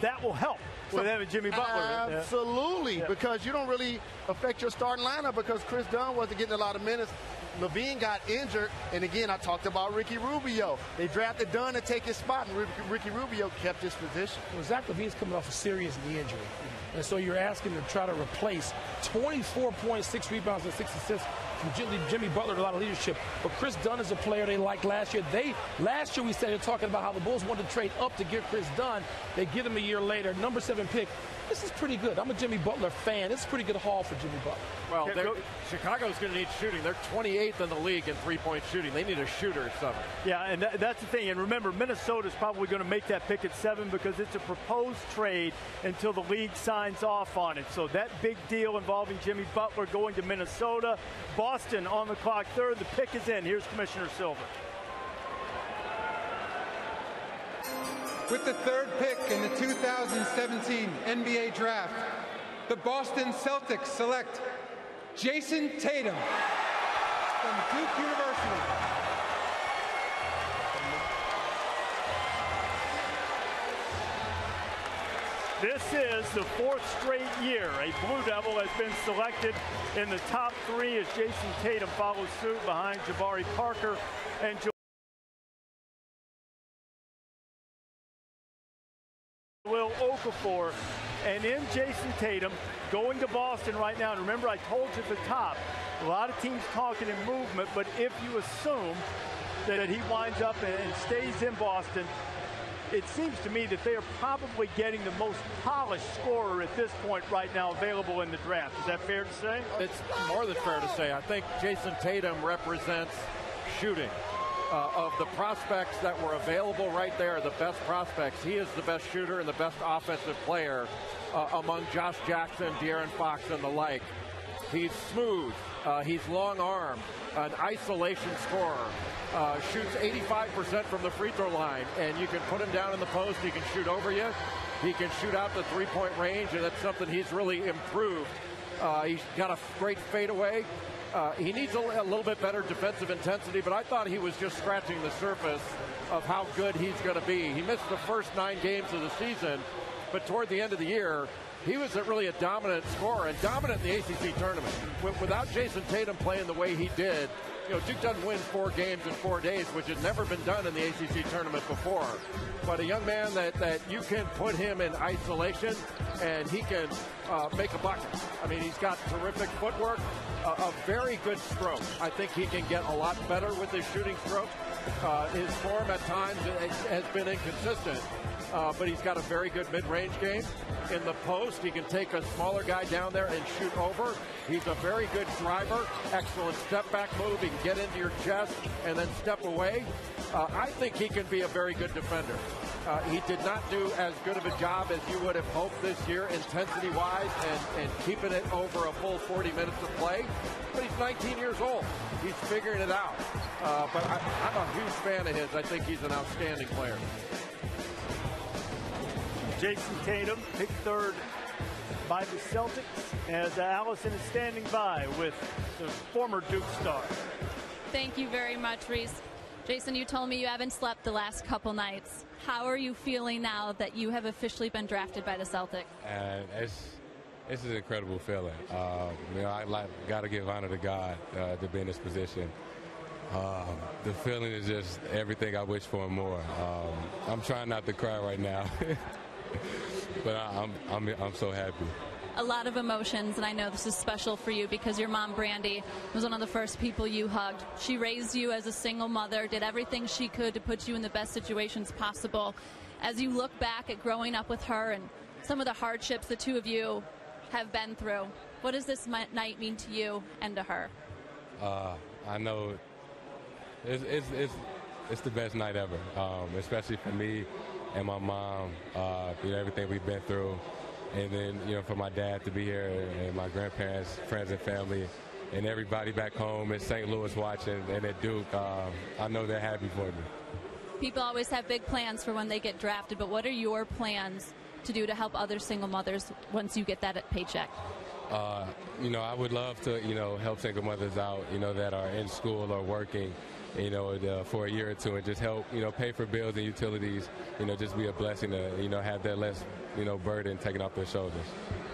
That will help with having Jimmy Butler. Absolutely, because you don't really affect your starting lineup because Chris Dunn wasn't getting a lot of minutes. LaVine got injured, and again, I talked about Ricky Rubio. They drafted Dunn to take his spot, and Ricky Rubio kept his position. Well, Zach LaVine's coming off a serious knee injury, and so you're asking to try to replace 24 points, 6 rebounds, and 6 assists from Jimmy Butler, a lot of leadership. But Chris Dunn is a player they liked last year. Last year we said, talking about how the Bulls wanted to trade up to get Chris Dunn. They get him a year later, number 7 pick. This is pretty good. I'm a Jimmy Butler fan. This is a pretty good haul for Jimmy Butler. Well, Chicago's going to need shooting. They're 28th in the league in three-point shooting. They need a shooter at 7. Yeah, and that's the thing. And remember, Minnesota's probably going to make that pick at 7 because it's a proposed trade until the league signs off on it. So that big deal involving Jimmy Butler going to Minnesota. Boston on the clock, 3rd. The pick is in. Here's Commissioner Silver. With the 3rd pick in the 2017 NBA Draft, the Boston Celtics select Jason Tatum from Duke University. This is the 4th straight year a Blue Devil has been selected in the top 3 as Jason Tatum follows suit behind Jabari Parker and Will Okafor, and in Jason Tatum going to Boston right now. And remember, I told you at the top, a lot of teams talking in movement, but if you assume that he winds up and stays in Boston, it seems to me that they are probably getting the most polished scorer at this point right now available in the draft. Is that fair to say? It's more than fair to say. I think Jason Tatum represents shooting. Of the prospects that were available right there, the best prospects, he is the best shooter and the best offensive player among Josh Jackson, De'Aaron Fox, and the like. He's smooth. He's long-armed, an isolation scorer, shoots 85% from the free throw line, and you can put him down in the post. He can shoot over you. He can shoot out the three-point range, and that's something he's really improved. He's got a great fadeaway. He needs a little bit better defensive intensity, but I thought he was just scratching the surface of how good he's going to be. He missed the first 9 games of the season, but toward the end of the year, he was really a dominant scorer and dominant in the ACC tournament. Without Jason Tatum playing the way he did, Duke doesn't win 4 games in 4 days, which had never been done in the ACC tournament before. But a young man that you can put him in isolation and he can make a bucket. I mean, he's got terrific footwork, a very good stroke. I think he can get a lot better with his shooting stroke. His form at times has been inconsistent, but he's got a very good mid-range game. In the post, he can take a smaller guy down there and shoot over. He's a very good driver, excellent step-back move. He can get into your chest and then step away. I think he can be a very good defender. He did not do as good of a job as you would have hoped this year, intensity-wise, and keeping it over a full 40 minutes of play. But he's 19 years old. He's figuring it out. But I'm a huge fan of his. I think he's an outstanding player. Jason Tatum, picked 3rd by the Celtics, as Allison is standing by with the former Duke star. Thank you very much, Reese. Jason, you told me you haven't slept the last couple nights. How are you feeling now that you have officially been drafted by the Celtics? It's an incredible feeling. I got to give honor to God to be in this position. The feeling is just everything I wish for and more. I'm trying not to cry right now, but I'm so happy. A lot of emotions, and I know this is special for you because your mom, Brandy, was one of the first people you hugged. She raised you as a single mother, did everything she could to put you in the best situations possible. As you look back at growing up with her and some of the hardships the two of you have been through, what does this night mean to you and to her? I know it's the best night ever, especially for me and my mom, everything we've been through. And then, for my dad to be here and my grandparents, friends and family, and everybody back home in St. Louis watching and at Duke, I know they're happy for me. People always have big plans for when they get drafted, but what are your plans to do to help other single mothers once you get that paycheck? I would love to, help single mothers out, that are in school or working, for a year or two and just help, pay for bills and utilities, just be a blessing to, have that less, burden taken off their shoulders.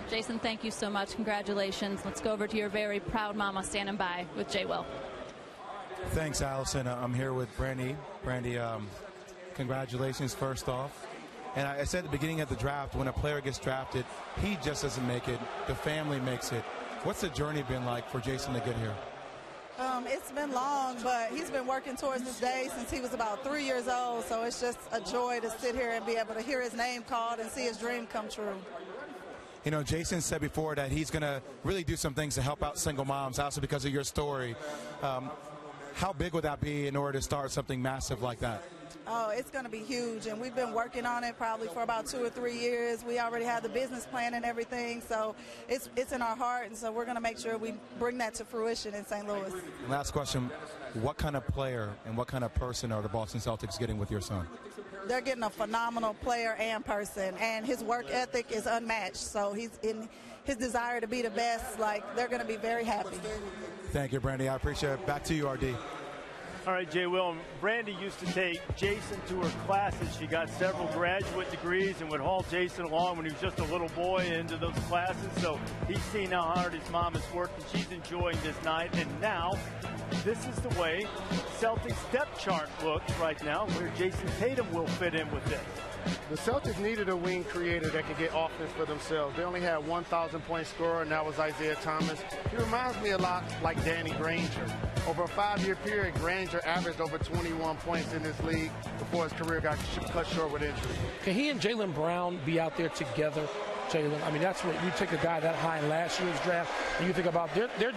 Jason, thank you so much. Congratulations. Let's go over to your very proud mama standing by with Jay Will. Thanks, Allison. I'm here with Brandy. Brandy, congratulations first off. And I said at the beginning of the draft, when a player gets drafted, he just doesn't make it. The family makes it. What's the journey been like for Jason to get here? It's been long, but he's been working towards this day since he was about 3 years old. So it's just a joy to sit here and be able to hear his name called and see his dream come true. Jason said before that he's going to really do some things to help out single moms, also because of your story. How big would that be in order to start something massive like that? Oh, it's going to be huge, and we've been working on it probably for about 2 or 3 years. We already have the business plan and everything, so it's in our heart, and so we're going to make sure we bring that to fruition in St. Louis. Last question, what kind of player and what kind of person are the Boston Celtics getting with your son? They're getting a phenomenal player and person, and his work ethic is unmatched, so he's in his desire to be the best. They're going to be very happy. Thank you, Brandy. I appreciate it. Back to you, RD. All right, Jay Will. Brandy used to take Jason to her classes. She got several graduate degrees and would haul Jason along when he was just a little boy into those classes. So he's seen how hard his mom has worked, and she's enjoying this night. And now, this is the way Celtics depth chart looks right now, where Jason Tatum will fit in with this. The Celtics needed a wing creator that could get offense for themselves. They only had 1,000-point scorer, and that was Isaiah Thomas. He reminds me a lot like Danny Granger. Over a 5-year period, Granger averaged over 21 points in this league before his career got cut short with injury. Can he and Jaylen Brown be out there together, Jaylen? I mean, that's what you take a guy that high in last year's draft, and you think about their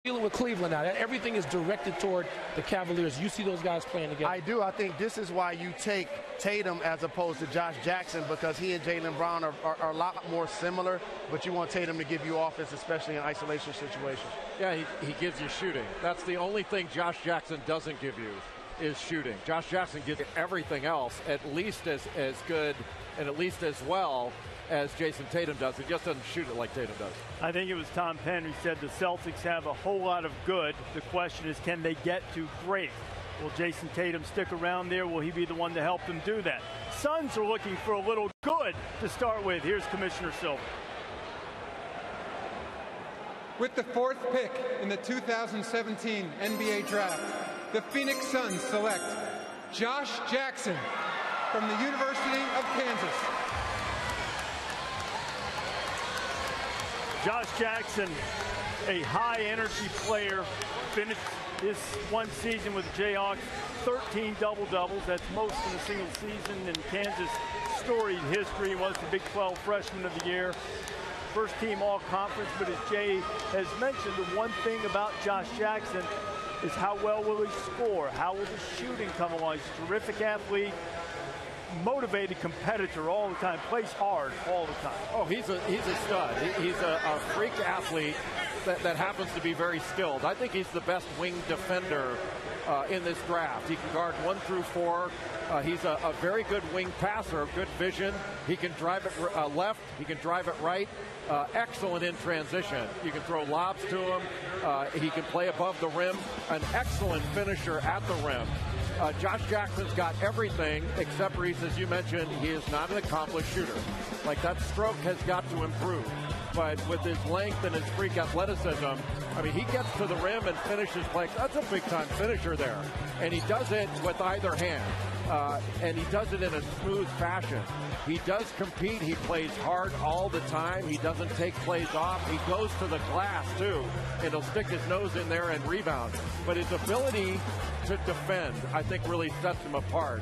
dealing with Cleveland now. Everything is directed toward the Cavaliers. You see those guys playing together. I do. I think this is why you take Tatum as opposed to Josh Jackson, because he and Jaylen Brown are a lot more similar, but you want Tatum to give you offense, especially in isolation situations. Yeah, he gives you shooting. That's the only thing Josh Jackson doesn't give you is shooting. Josh Jackson gives you everything else at least as good and at least as well as Jason Tatum does. He just doesn't shoot it like Tatum does. I think it was Tom Penn who said the Celtics have a whole lot of good. The question is, can they get to great? Will Jason Tatum stick around there? Will he be the one to help them do that? Suns are looking for a little good to start with. Here's Commissioner Silver. With the 4th pick in the 2017 NBA Draft, the Phoenix Suns select Josh Jackson from the University of Kansas. Josh Jackson, a high-energy player, finished his one season with the Jayhawks, 13 double-doubles. That's most in a single season in Kansas' storied history. He was the Big 12 Freshman of the Year, first-team All-Conference. But as Jay has mentioned, the one thing about Josh Jackson is how well will he score? How will the shooting come along? He's a terrific athlete, motivated competitor all the time, plays hard all the time. Oh, he's a stud. He's a freak athlete that happens to be very skilled. I think he's the best wing defender in this draft. He can guard 1 through 4. He's a very good wing passer, good vision. He can drive it left. He can drive it right. Excellent in transition. You can throw lobs to him. He can play above the rim. An excellent finisher at the rim. Josh Jackson's got everything except, Reese, as you mentioned, he is not an accomplished shooter. Like, that stroke has got to improve. But with his length and his freak athleticism, I mean, he gets to the rim and finishes like, that's a big-time finisher there. And he does it with either hand. And he does it in a smooth fashion. He does compete. He plays hard all the time. He doesn't take plays off. He goes to the glass, too, and he'll stick his nose in there and rebound. But his ability to defend, I think, really sets him apart.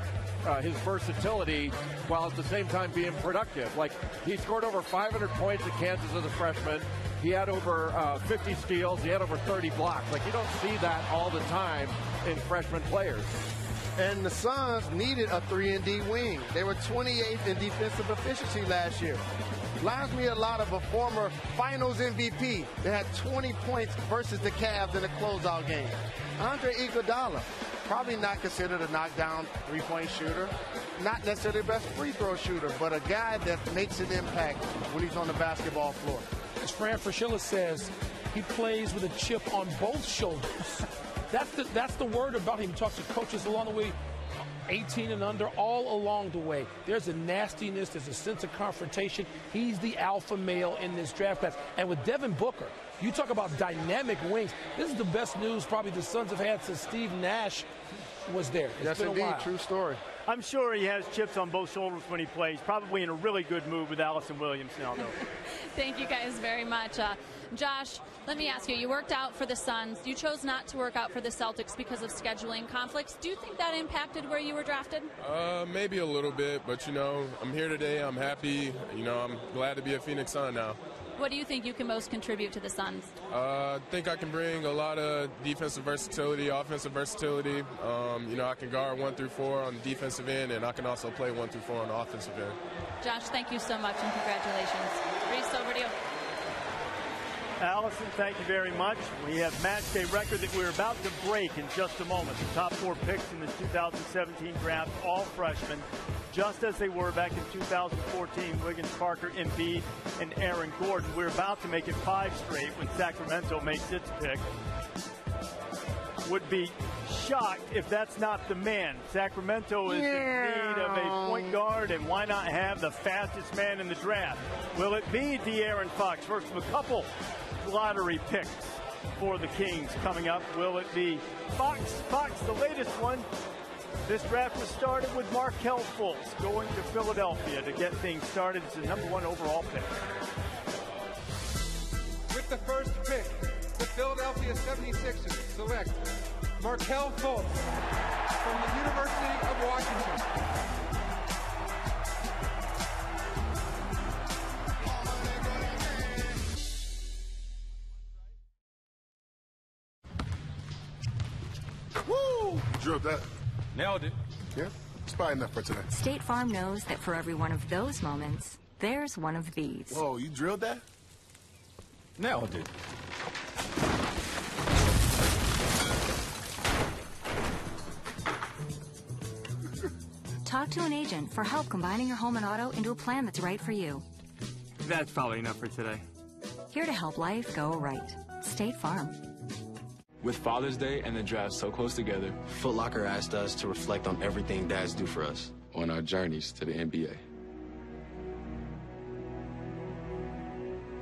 His versatility, while at the same time being productive. Like, he scored over 500 points at Kansas as a freshman. He had over 50 steals. He had over 30 blocks. Like, you don't see that all the time in freshman players. And the Suns needed a 3-and-D wing. They were 28th in defensive efficiency last year. Reminds me a lot of a former Finals MVP that had 20 points versus the Cavs in a closeout game. Andre Iguodala, probably not considered a knockdown three-point shooter, not necessarily the best free throw shooter, but a guy that makes an impact when he's on the basketball floor. As Fran Fraschilla says, he plays with a chip on both shoulders. That's the word about him. He talks to coaches along the way, 18 and under, all along the way. There's a nastiness. There's a sense of confrontation. He's the alpha male in this draft class. And with Devin Booker, you talk about dynamic wings. This is the best news probably the Suns have had since Steve Nash was there. Yes, indeed. True story. I'm sure he has chips on both shoulders when he plays. Probably in a really good mood with Allison Williams now, though. Thank you guys very much. Josh, let me ask you, you worked out for the Suns. You chose not to work out for the Celtics because of scheduling conflicts. Do you think that impacted where you were drafted? Maybe a little bit, but, you know, I'm here today. I'm happy. You know, I'm glad to be a Phoenix Sun now. What do you think you can most contribute to the Suns? I think I can bring a lot of defensive versatility, offensive versatility. You know, I can guard 1 through 4 on the defensive end, and I can also play 1 through 4 on the offensive end. Josh, thank you so much, and congratulations. Reese, over to you. Allison, thank you very much. We have match day record that we're about to break in just a moment. The top 4 picks in the 2017 draft, all freshmen, just as they were back in 2014, Wiggins, Parker, Embiid, and Aaron Gordon. We're about to make it 5 straight when Sacramento makes its pick. Would be shocked if that's not the man. Sacramento is in need of a point guard, and why not have the fastest man in the draft? Will it be De'Aaron Fox, first of a couple lottery picks for the Kings coming up? Will it be Fox, the latest one? This draft was started with Markelle Fultz going to Philadelphia to get things started. It's the #1 overall pick. With the first pick, the Philadelphia 76ers select Markelle Fultz from the University of Washington. Woo! Drilled that. Nailed it. Yeah, it's probably enough for today. State Farm knows that for every one of those moments, there's one of these. Whoa, you drilled that? Nailed it. Talk to an agent for help combining your home and auto into a plan that's right for you. That's probably enough for today. Here to help life go right. State Farm. With Father's Day and the draft so close together, Foot Locker asked us to reflect on everything dads do for us on our journeys to the NBA.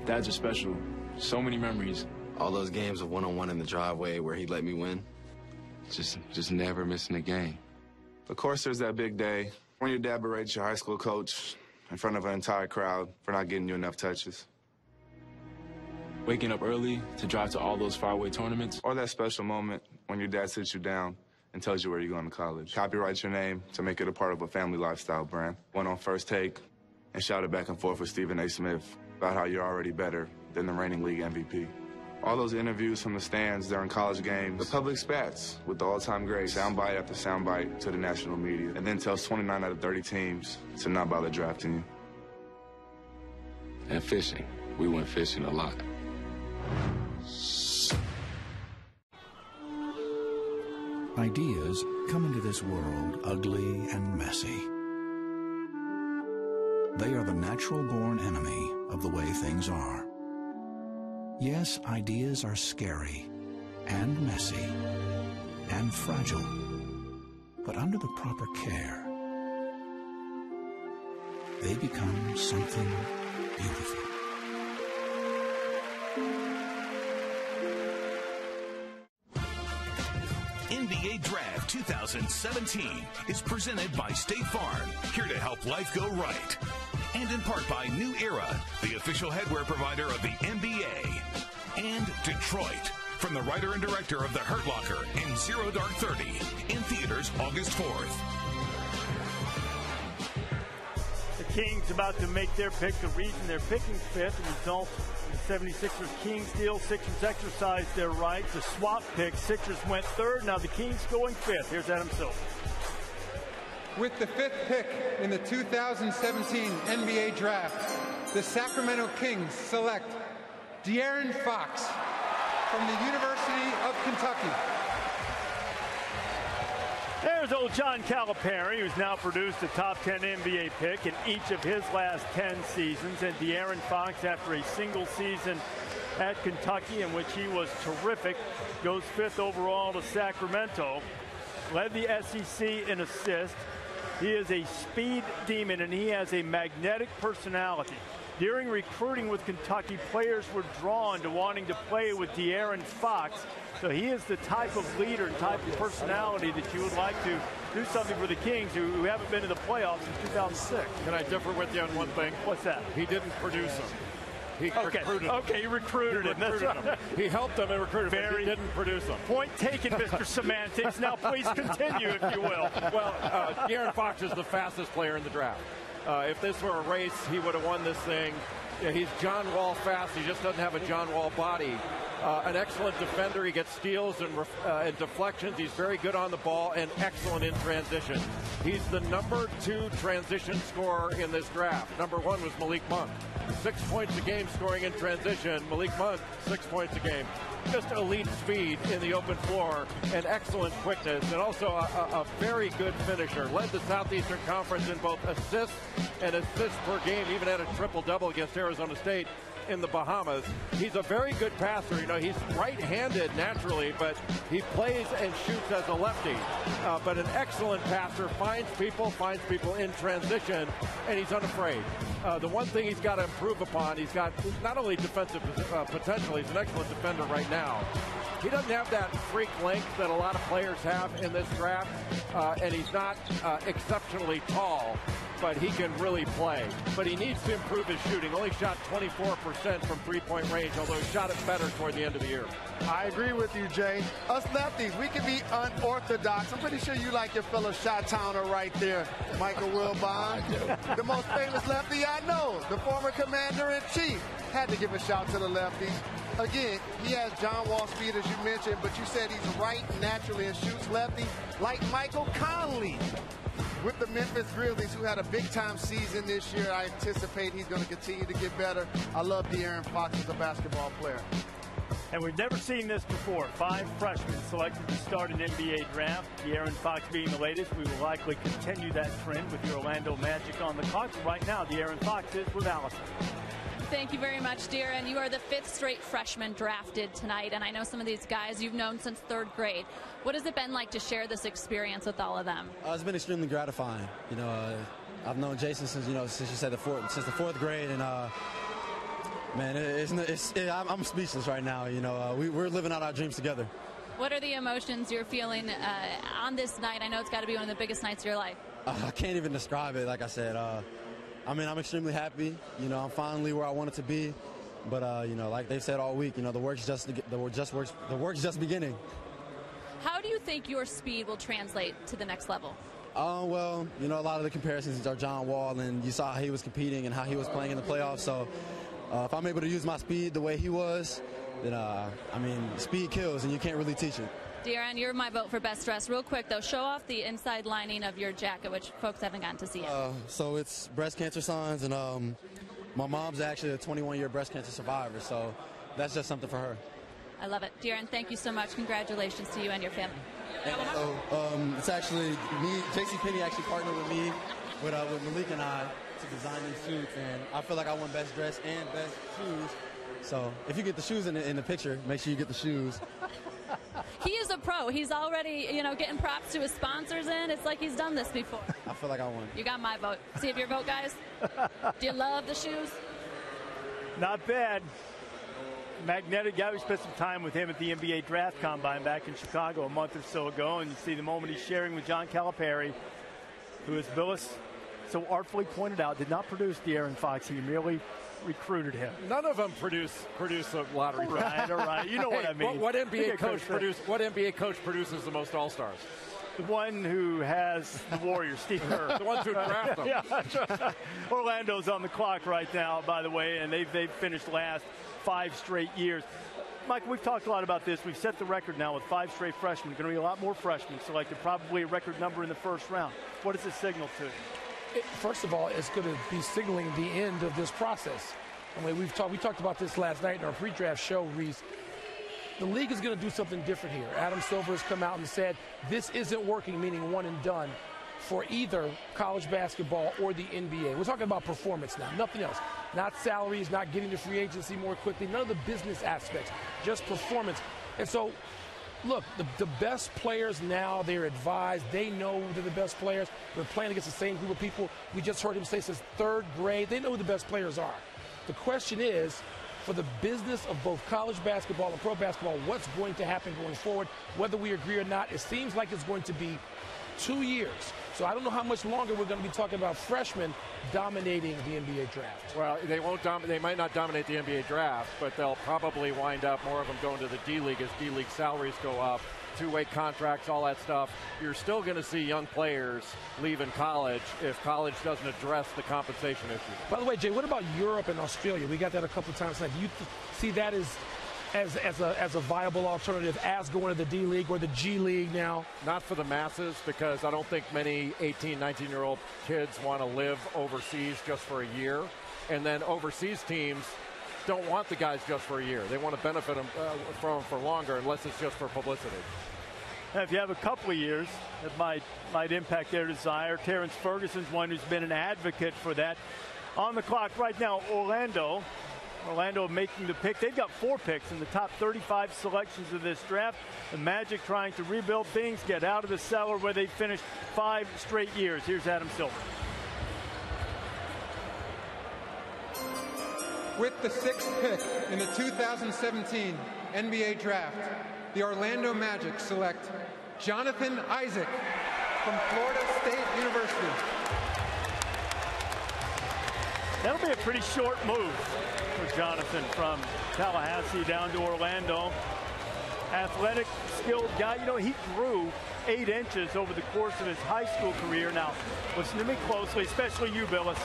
Dads are special. So many memories. All those games of one-on-one in the driveway where he let me win. Just never missing a game. Of course, there's that big day when your dad berates your high school coach in front of an entire crowd for not getting you enough touches. Waking up early to drive to all those faraway tournaments. Or that special moment when your dad sits you down and tells you where you're going to college. Copyrights your name to make it a part of a family lifestyle brand. Went on First Take and shouted back and forth with Stephen A. Smith about how you're already better than the reigning league MVP. All those interviews from the stands during college games, the public spats with the all-time greats, soundbite after soundbite to the national media, and then tells 29 out of 30 teams to not bother drafting you. And fishing. We went fishing a lot. Ideas come into this world ugly and messy. They are the natural-born enemy of the way things are. Yes, ideas are scary and messy and fragile, but under the proper care, they become something beautiful. NBA Draft 2017 is presented by State Farm, here to help life go right. And in part by New Era, the official headwear provider of the NBA. And Detroit, from the writer and director of The Hurt Locker and Zero Dark 30, in theaters August 4th. The Kings about to make their pick. The reason they're picking fifth, the result, the 76ers Kings deal. Sixers exercised their right to swap picks. Sixers went third. Now the Kings going fifth. Here's Adam Silver. With the fifth pick in the 2017 NBA Draft, the Sacramento Kings select De'Aaron Fox from the University of Kentucky. There's old John Calipari, who's now produced a top 10 NBA pick in each of his last 10 seasons. And De'Aaron Fox, after a single season at Kentucky in which he was terrific, goes fifth overall to Sacramento. Led the SEC in assists. He is a speed demon, and he has a magnetic personality. During recruiting with Kentucky, players were drawn to wanting to play with De'Aaron Fox. So he is the type of leader and type of personality that you would like to do something for the Kings, who haven't been to the playoffs since 2006. Can I differ with you on one thing? What's that? He didn't produce him. He recruited him. Okay, he recruited him. That's right. He helped them and recruited him, but he didn't produce them. Point taken, Mr. Semantics. Now please continue, if you will. Well, De'Aaron Fox is the fastest player in the draft. If this were a race, he would have won this thing. Yeah, he's John Wall fast. He just doesn't have a John Wall body. An excellent defender. He gets steals and deflections. He's very good on the ball and excellent in transition. He's the number 2 transition scorer in this draft. Number 1 was Malik Monk. 6 points a game scoring in transition. Malik Monk, 6 points a game. Just elite speed in the open floor and excellent quickness, and also a very good finisher. Led the Southeastern Conference in both assists and assists per game, even had a triple-double against Arizona State in the Bahamas. He's a very good passer. You know, he's right-handed naturally, but he plays and shoots as a lefty. But an excellent passer, finds people in transition, and he's unafraid. The one thing he's got to improve upon, he's got not only defensive potential, he's an excellent defender right now. He doesn't have that freak length that a lot of players have in this draft, and he's not exceptionally tall, but he can really play. But he needs to improve his shooting. Only shot 24% from three-point range, although he shot it better toward the end of the year. I agree with you, Jay. Us lefties, we can be unorthodox. I'm pretty sure you like your fellow Chi-Towner right there, Michael Wilbon. The most famous lefty I know, the former commander-in-chief. Had to give a shout to the lefties. Again, he has John Wall speed, as you mentioned, but you said he's right naturally and shoots lefty, like Michael Conley with the Memphis Grizzlies, who had a big-time season this year. I anticipate he's going to continue to get better. I love De'Aaron Fox as a basketball player. And we've never seen this before. 5 freshmen selected to start an NBA draft. De'Aaron Fox being the latest. We will likely continue that trend with the Orlando Magic on the clock. Right now, De'Aaron Fox is with Allison. Thank you very much, De'Aaron. You are the 5th straight freshman drafted tonight, and I know some of these guys you've known since 3rd grade. What has it been like to share this experience with all of them? It's been extremely gratifying. You know, I've known Jason since you said since the 4th grade, and man, I'm speechless right now. You know, we're living out our dreams together. What are the emotions you're feeling on this night? I know it's got to be one of the biggest nights of your life. I can't even describe it. Like I said, I mean, I'm extremely happy. You know, I'm finally where I wanted to be. But you know, like they've said all week, you know, the work's just beginning. How do you think your speed will translate to the next level? Well, you know, a lot of the comparisons are John Wall, and you saw how he was competing and how he was playing in the playoffs. So if I'm able to use my speed the way he was, then I mean, speed kills, and you can't really teach it. De'Aaron, you're my vote for best dressed. Real quick, though, show off the inside lining of your jacket, which folks haven't gotten to see yet. So it's breast cancer signs, and my mom's actually a 21-year breast cancer survivor, so that's just something for her. I love it. De'Aaron, thank you so much. Congratulations to you and your family. And so it's actually me, JCPenney actually partnered with me, with Malik and I, to design these suits. And I feel like I won best dress and best shoes. So if you get the shoes in the picture, make sure you get the shoes. He is a pro. He's already, getting props to his sponsors in. It's like he's done this before. I feel like I won. You got my vote. See if your vote, guys. Do you love the shoes? Not bad. Magnetic guy. We spent some time with him at the NBA Draft Combine back in Chicago a month or so ago, and you see the moment he's sharing with John Calipari, who, as Bilas so artfully pointed out, did not produce De'Aaron Fox. He merely recruited him. None of them produce a lottery. All right. You know what I mean. What NBA coach produces the most All-Stars? The one who has the Warriors, Steve Kerr. The ones who draft them. Yeah, that's right. Orlando's on the clock right now, by the way, and they've finished last 5 straight years. Mike, we've talked a lot about this. We've set the record now with 5 straight freshmen. Going to be a lot more freshmen selected, probably a record number in the first round. What does it signal to? First of all, it's going to be signaling the end of this process. I mean, we talked about this last night in our pre-draft show, Reese. The league is going to do something different here. Adam Silver has come out and said this isn't working, meaning one and done, for either college basketball or the NBA. We're talking about performance now, nothing else. Not salaries, not getting to free agency more quickly, none of the business aspects, just performance. And so, look, the best players now, they're advised. They know they're the best players. They're playing against the same group of people. We just heard him say since 3rd grade. They know who the best players are. The question is, for the business of both college basketball and pro basketball, what's going to happen going forward? Whether we agree or not, it seems like it's going to be 2 years. So I don't know how much longer we're going to be talking about freshmen dominating the NBA draft. Well, they might not dominate the NBA draft, but they'll probably wind up more of them going to the D-League as D-League salaries go up, 2-way contracts, all that stuff. You're still going to see young players leaving college if college doesn't address the compensation issue. By the way, Jay, what about Europe and Australia? We got that a couple of times tonight. Do you see that as a viable alternative as going to the D-League or the G-League now? Not for the masses, because I don't think many 18, 19-year-old kids want to live overseas just for a year. And then overseas teams don't want the guys just for a year. They want to benefit them from them for longer, unless it's just for publicity. Now, if you have a couple of years, it might impact their desire. Terrence Ferguson's one who's been an advocate for that. On the clock right now, Orlando making the pick. They've got 4 picks in the top 35 selections of this draft. The Magic trying to rebuild things, get out of the cellar where they finished 5 straight years. Here's Adam Silver. With the 6th pick in the 2017 NBA Draft, the Orlando Magic select Jonathan Isaac from Florida State University. That'll be a pretty short move for Jonathan from Tallahassee down to Orlando. Athletic, skilled guy. You know, he grew 8 inches over the course of his high school career. Now, listen to me closely, especially you, Bilas.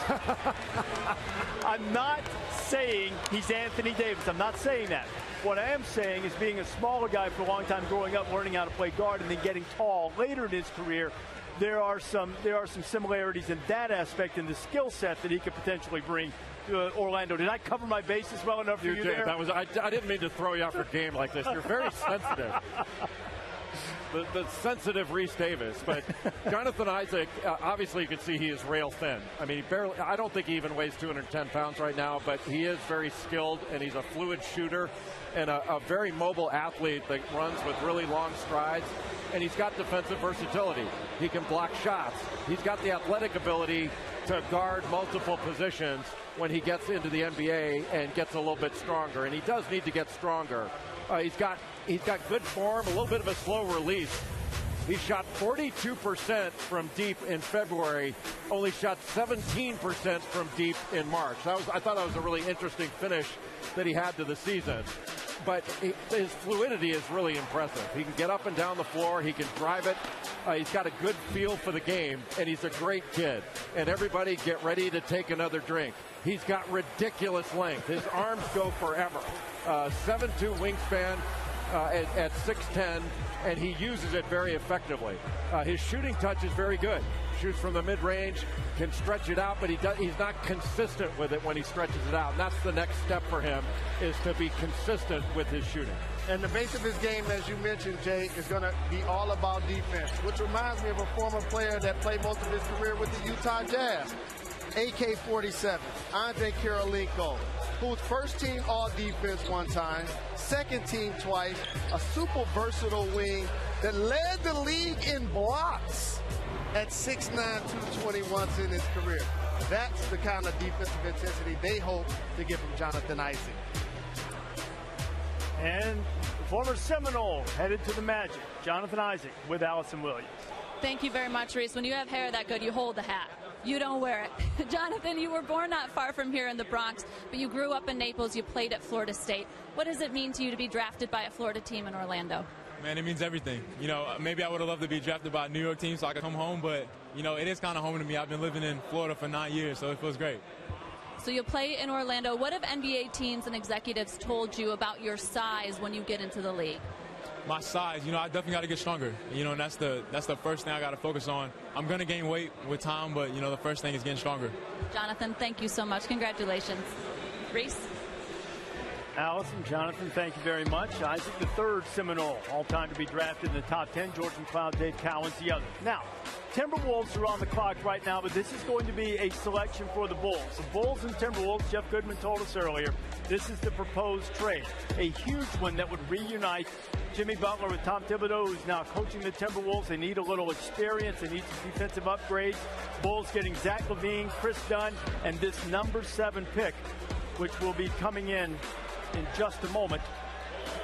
I'm not saying he's Anthony Davis. I'm not saying that. What I am saying is, being a smaller guy for a long time, growing up, learning how to play guard, and then getting tall later in his career, there are some similarities in that aspect in the skill set that he could potentially bring to Orlando. Did I cover my bases well enough for you did. there? I didn't mean to throw you off your game like this. You're very sensitive. The sensitive Reese Davis, but Jonathan Isaac, obviously you can see he is rail thin. I mean, I don't think he even weighs 210 pounds right now, but he is very skilled, and he's a fluid shooter and a very mobile athlete that runs with really long strides, and he's got defensive versatility. He can block shots. He's got the athletic ability to guard multiple positions when he gets into the NBA and gets a little bit stronger, and he does need to get stronger. He's got good form, a little bit of a slow release. He shot 42% from deep in February, only shot 17% from deep in March. I thought that was a really interesting finish that he had to the season. But his fluidity is really impressive. He can get up and down the floor. He can drive it. He's got a good feel for the game, and he's a great kid. And everybody get ready to take another drink. He's got ridiculous length. His arms go forever. 7'2" wingspan at 6'10", and he uses it very effectively. His shooting touch is very good. shoots from the mid-range, can stretch it out, but he's not consistent with it when he stretches it out. And that's the next step for him, is to be consistent with his shooting. And the base of his game, as you mentioned, Jay, is going to be all about defense, which reminds me of a former player that played most of his career with the Utah Jazz, AK-47, Andre Kirilenko, who was first team all-defense one time, second team twice, a super versatile wing that led the league in blocks at 6'9", 220 once in his career. That's the kind of defensive intensity they hope to get from Jonathan Isaac. And the former Seminole headed to the Magic, Jonathan Isaac with Allison Williams. Thank you very much, Reese. When you have hair that good, you hold the hat. You don't wear it. Jonathan, you were born not far from here in the Bronx, but you grew up in Naples. You played at Florida State. What does it mean to you to be drafted by a Florida team in Orlando? Man, it means everything. You know, maybe I would have loved to be drafted by a New York team so I could come home, but, you know, it is kind of home to me. I've been living in Florida for 9 years, so it feels great. So you'll play in Orlando. What have NBA teams and executives told you about your size when you get into the league? My size, you know, I definitely got to get stronger. You know, and that's the first thing I got to focus on. I'm going to gain weight with time, but, you know, the first thing is getting stronger. Jonathan, thank you so much. Congratulations. Reese? Allison, Jonathan, thank you very much. Isaac, the third Seminole, all-time to be drafted in the top 10. George McCloud, Dave Cowens, the other. Now, Timberwolves are on the clock right now, but this is going to be a selection for the Bulls. The Bulls and Timberwolves, Jeff Goodman told us earlier, this is the proposed trade. A huge one that would reunite Jimmy Butler with Tom Thibodeau, who's now coaching the Timberwolves. They need a little experience. They need some defensive upgrades. Bulls getting Zach LaVine, Chris Dunn, and this number 7 pick, which will be coming in just a moment.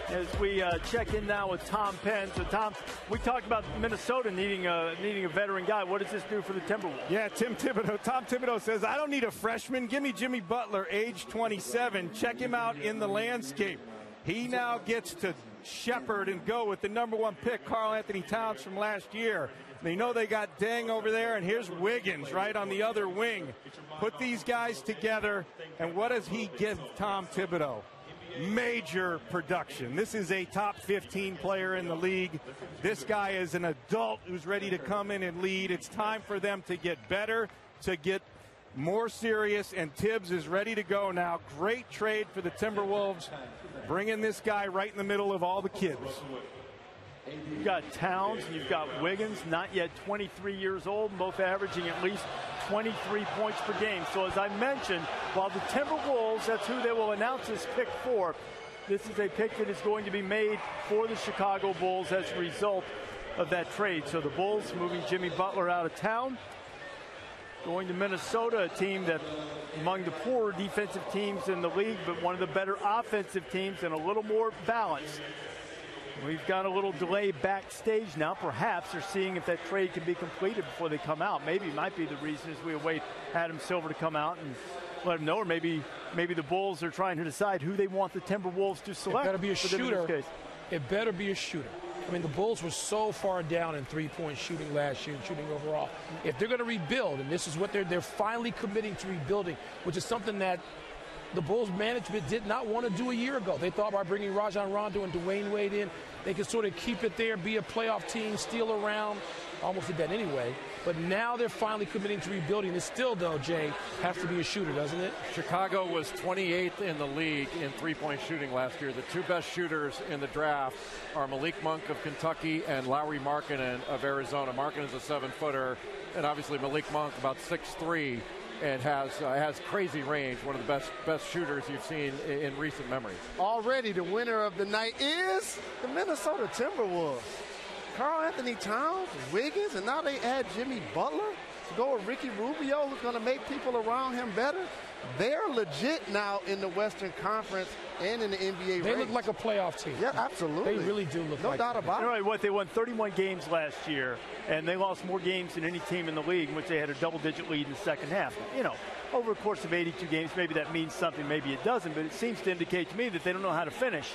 As we check in now with Tom Penn. So, Tom, we talked about Minnesota needing a veteran guy. What does this do for the Timberwolves? Yeah, Tom Thibodeau says, I don't need a freshman. Give me Jimmy Butler, age 27. Check him out in the landscape. He now gets to shepherd and go with the number 1 pick, Karl Anthony Towns, from last year. They know they got Deng over there, and here's Wiggins right on the other wing. Put these guys together, and what does he give Tom Thibodeau? Major production. This is a top 15 player in the league. This guy is an adult who's ready to come in and lead. It's time for them to get better, to get more serious, and Tibbs is ready to go now. Great trade for the Timberwolves, bringing this guy right in the middle of all the kids. You've got Towns, you've got Wiggins, not yet 23 years old, both averaging at least 23 points per game. So as I mentioned, while the Timberwolves, that's who they will announce this pick for, this is a pick that is going to be made for the Chicago Bulls as a result of that trade. So the Bulls moving Jimmy Butler out of town, going to Minnesota, a team that among the poorer defensive teams in the league, but one of the better offensive teams and a little more balanced. We've got a little delay backstage now. Perhaps they're seeing if that trade can be completed before they come out. Maybe it might be the reason as we await Adam Silver to come out and let him know. Or maybe the Bulls are trying to decide who they want the Timberwolves to select. It better be a shooter. It better be a shooter. I mean, the Bulls were so far down in three-point shooting last year and shooting overall. If they're going to rebuild, and this is what they're finally committing to rebuilding, which is something that the Bulls management did not want to do a year ago. They thought by bringing Rajon Rondo and Dwayne Wade in, they could sort of keep it there, be a playoff team, steal around. Almost did that anyway. But now they're finally committing to rebuilding. It still, though, Jay, has to be a shooter, doesn't it? Chicago was 28th in the league in three-point shooting last year. The two best shooters in the draft are Malik Monk of Kentucky and Lauri Markkanen of Arizona. Markkanen's a 7-footer, and obviously Malik Monk about 6'3", and has crazy range, one of the best shooters you've seen in recent memory. Already the winner of the night is the Minnesota Timberwolves. Karl Anthony Towns, Wiggins, and now they add Jimmy Butler to go with Ricky Rubio, who's going to make people around him better. They're legit now in the Western Conference and in the NBA. They look like a playoff team. Yeah, absolutely. They really do look no like doubt about it. You know what? They won 31 games last year, and they lost more games than any team in the league, in which they had a double-digit lead in the second half. You know, over the course of 82 games, maybe that means something, maybe it doesn't, but it seems to indicate to me that they don't know how to finish.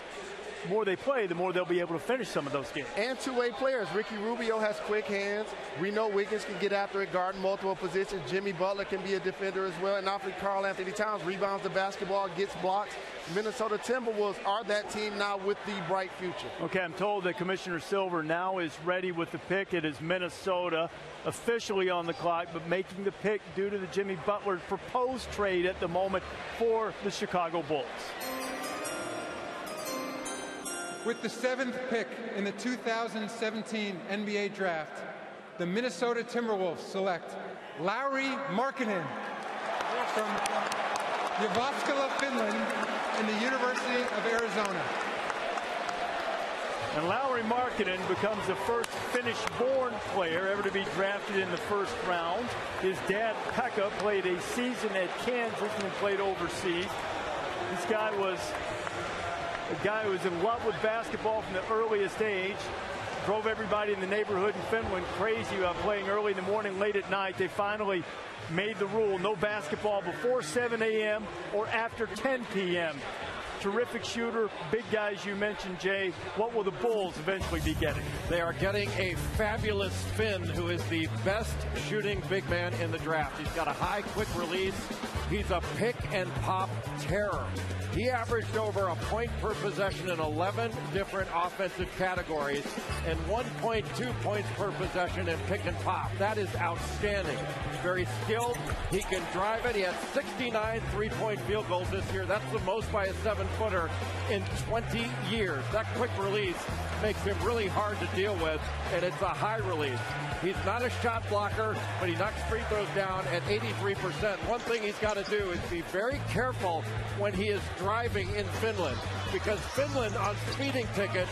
more they play, the more they'll be able to finish some of those games. And two-way players. Ricky Rubio has quick hands. We know Wiggins can get after it, guard multiple positions. Jimmy Butler can be a defender as well. And obviously Karl Anthony Towns rebounds the basketball, gets blocks. Minnesota Timberwolves are that team now with the bright future. Okay, I'm told that Commissioner Silver now is ready with the pick. It is Minnesota officially on the clock, but making the pick due to the Jimmy Butler proposed trade at the moment for the Chicago Bulls. With the 7th pick in the 2017 NBA Draft, the Minnesota Timberwolves select Lauri Markkanen from Jyväskylä, Finland, and the University of Arizona. And Lauri Markkanen becomes the first Finnish-born player ever to be drafted in the first round. His dad, Pekka, played a season at Kansas and played overseas. This guy was a guy who was in love with basketball from the earliest age. Drove everybody in the neighborhood in Finland crazy about playing early in the morning, late at night. They finally made the rule, no basketball before 7 a.m. or after 10 p.m. Terrific shooter, big guys you mentioned, Jay. What will the Bulls eventually be getting? They are getting a fabulous Finn, who is the best shooting big man in the draft. He's got a high, quick release. He's a pick and pop terror. He averaged over a point per possession in 11 different offensive categories and 1.2 points per possession in pick and pop. That is outstanding. Very skilled. He can drive it. He had 69 three-point field goals this year. That's the most by a 7-footer in 20 years. That quick release makes him really hard to deal with, and it's a high release. He's not a shot blocker, but he knocks free throws down at 83%. One thing he's got to do is be very careful when he is driving in Finland, because Finland on speeding tickets,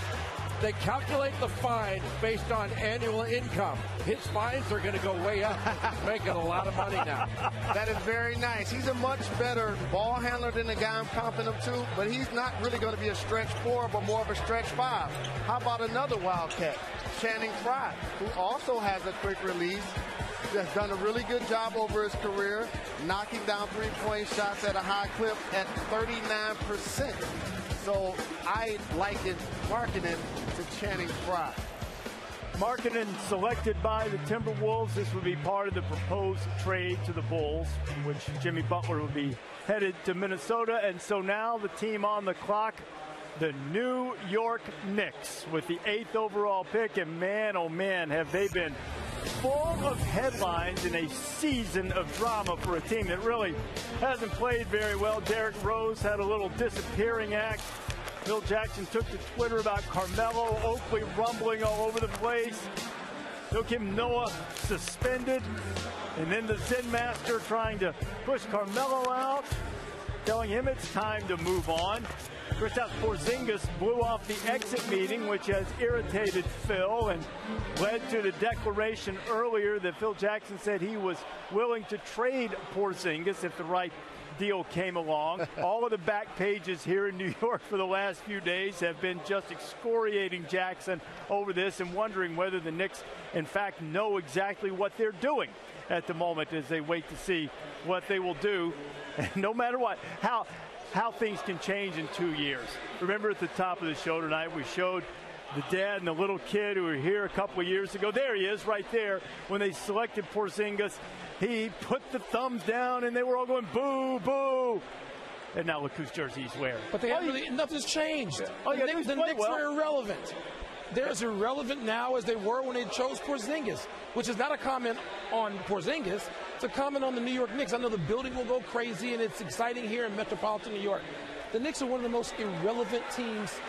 they calculate the fine based on annual income. His fines are going to go way up. He's making a lot of money now. That is very nice. He's a much better ball handler than the guy I'm comping him to, but he's not really going to be a stretch 4, but more of a stretch 5. How about another Wildcat, Channing Frye, who also has a quick release, has done a really good job over his career, knocking down three-point shots at a high clip at 39%. So I liken Markkanen to Channing Frye. Markkanen selected by the Timberwolves. This would be part of the proposed trade to the Bulls, in which Jimmy Butler would be headed to Minnesota. And so now the team on the clock, the New York Knicks, with the 8th overall pick. And man, oh man, have they been full of headlines in a season of drama for a team that really hasn't played very well. Derrick Rose had a little disappearing act. Phil Jackson took to Twitter about Carmelo. Oakley rumbling all over the place. Joakim Noah suspended. And then the Zen Master trying to push Carmelo out, telling him it's time to move on. Kristaps Porzingis blew off the exit meeting, which has irritated Phil and led to the declaration earlier that Phil Jackson said he was willing to trade Porzingis if the right deal came along. All of the back pages here in New York for the last few days have been just excoriating Jackson over this and wondering whether the Knicks, in fact, know exactly what they're doing at the moment as they wait to see what they will do. And no matter what, how things can change in 2 years. Remember at the top of the show tonight, we showed the dad and the little kid who were here a couple of years ago. There he is right there. When they selected Porzingis, he put the thumbs down and they were all going, boo, boo. And now look whose jersey he's wearing. But nothing's changed. The Knicks are irrelevant. They're as irrelevant now as they were when they chose Porzingis, which is not a comment on Porzingis. It's a comment on the New York Knicks. I know the building will go crazy and it's exciting here in metropolitan New York. The Knicks are one of the most irrelevant teams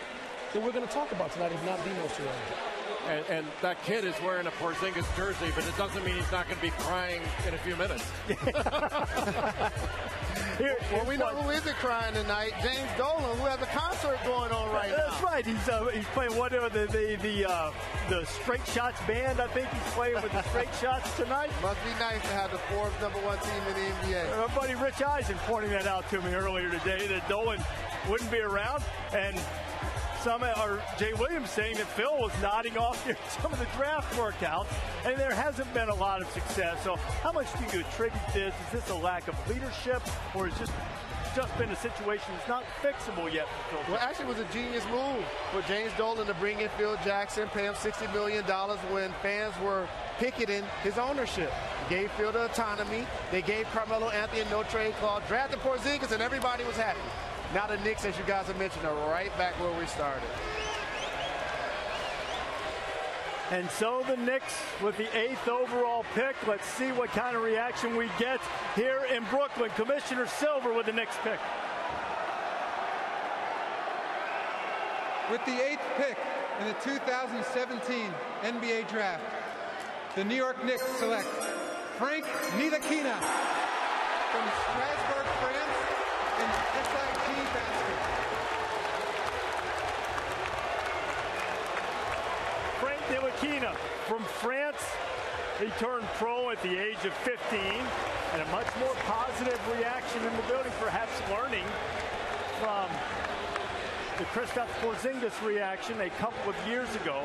that we're going to talk about tonight, if not the most irrelevant. And that kid is wearing a Porzingis jersey, but it doesn't mean he's not going to be crying in a few minutes. Well, we know who isn't crying tonight. James Dolan, who has a concert going on right now. That's right. He's playing whatever the Straight Shots band. I think he's playing with the Straight Shots tonight. Must be nice to have the Forbes #1 team in the NBA. Our buddy Rich Eisen pointing that out to me earlier today, that Dolan wouldn't be around, and Jay Williams saying that Phil was nodding off some of the draft workouts, and there hasn't been a lot of success. So how much do you attribute this? Is this a lack of leadership, or is just just been a situation that's not fixable yet for Phil. Well, actually, it was a genius move for James Dolan to bring in Phil Jackson, pay him $60 million when fans were picketing his ownership. He gave Phil the autonomy. They gave Carmelo Anthony a no-trade clause, drafted Porzingis, and everybody was happy. Now the Knicks, as you guys have mentioned, are right back where we started. And so the Knicks with the 8th overall pick. Let's see what kind of reaction we get here in Brooklyn. Commissioner Silver with the Knicks pick. With the 8th pick in the 2017 NBA Draft, the New York Knicks select Frank Ntilikina from Strasbourg, France, in SIG basket. Frank Ntilikina from France. He turned pro at the age of 15, and a much more positive reaction in the building, perhaps learning from the Kristaps Porzingis reaction a couple of years ago.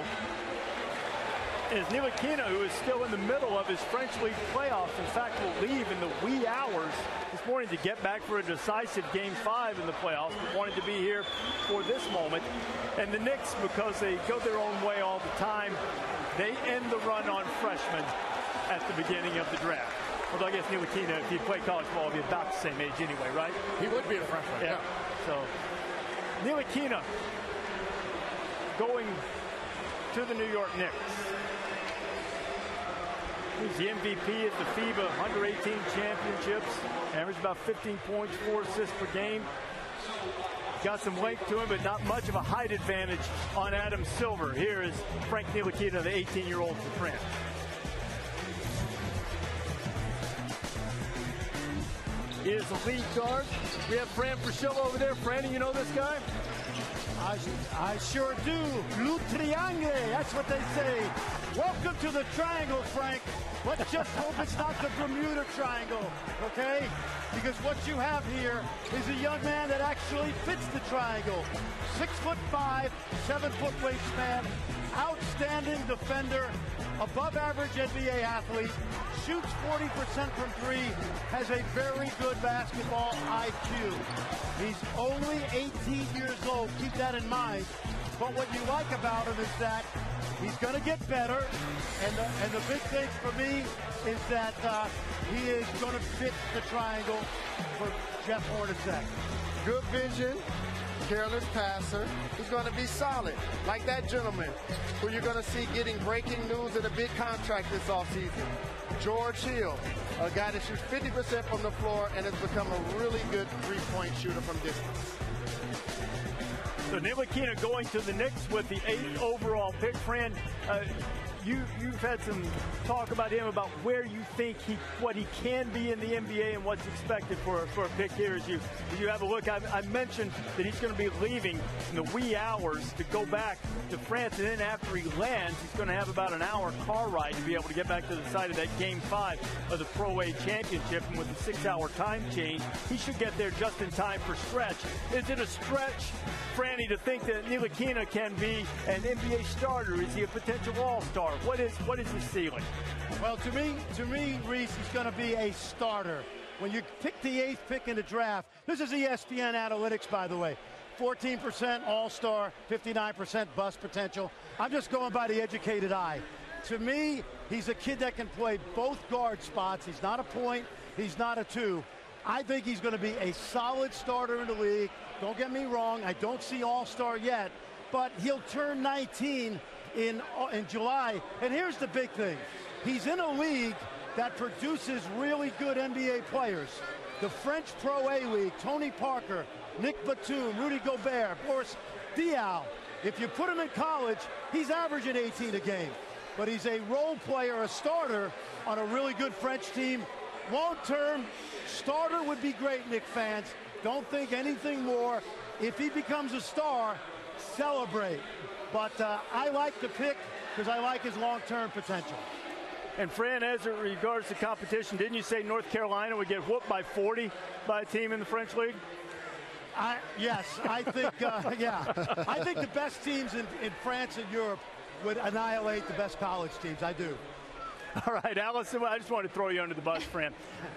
Is Ntilikina, who is still in the middle of his French League playoffs, in fact will leave in the wee hours this morning to get back for a decisive Game 5 in the playoffs, but wanted to be here for this moment. And the Knicks, because they go their own way all the time, they end the run on freshmen at the beginning of the draft. Although I guess Ntilikina, if he played college ball, would be about the same age anyway, right? He would be a freshman, yeah. So Ntilikina going to the New York Knicks. He's the MVP at the FIBA Under-18 Championships. Averaged about 15 points, 4 assists per game. Got some length to him, but not much of a height advantage on Adam Silver. Here is Frank Ntilikina, the 18-year-old from France. Is the lead guard. We have Fran Fraschilla over there. Franny, you know this guy? I sure do. Le Triangle, that's what they say. Welcome to the Triangle, Frank. Let's just hope it's not the Bermuda Triangle, okay? Because what you have here is a young man that actually fits the triangle. 6'5", 7-foot wingspan, outstanding defender, above average NBA athlete, shoots 40% from three, has a very good basketball IQ. He's only 18 years old, keep that in mind. But what you like about him is that he's going to get better, and the big thing for me is that he is going to fit the triangle for Jeff Hornacek. Good vision, careless passer, who's going to be solid, like that gentleman who you're going to see getting breaking news and a big contract this offseason. George Hill, a guy that shoots 50% from the floor and has become a really good three-point shooter from distance. So Ntilikina going to the Knicks with the 8th overall pick. Fran, you've had some talk about him, about where you think what he can be in the NBA and what's expected for a pick here. As you have a look, I mentioned that he's going to be leaving in the wee hours to go back to France, and then after he lands, he's going to have about an hour car ride to be able to get back to the site of that Game 5 of the Pro A Championship. And with the 6-hour time change, he should get there just in time for stretch. Is it a stretch, Franny, to think that Ntilikina can be an NBA starter? Is he a potential all-star? What is his ceiling? Well, to me, Reese, he's going to be a starter. When you pick the 8th pick in the draft, this is ESPN analytics, by the way. 14% all-star, 59% bust potential. I'm just going by the educated eye. To me, he's a kid that can play both guard spots. He's not a point. He's not a two. I think he's going to be a solid starter in the league. Don't get me wrong. I don't see all-star yet, but he'll turn 19 in July. And here's the big thing. He's in a league that produces really good NBA players. The French Pro A League, Tony Parker, Nick Batum, Rudy Gobert, Boris Diaw. If you put him in college, he's averaging 18 a game. But he's a role player, a starter on a really good French team. Long-term, starter would be great, Knicks fans. Don't think anything more. If he becomes a star, celebrate. But I like the pick because I like his long-term potential. And Fran, as it regards to competition, didn't you say North Carolina would get whooped by 40 by a team in the French League? Yes, I think, yeah. I think the best teams in France and Europe would annihilate the best college teams. I do. All right, Allison, I just wanted to throw you under the bus, Fran.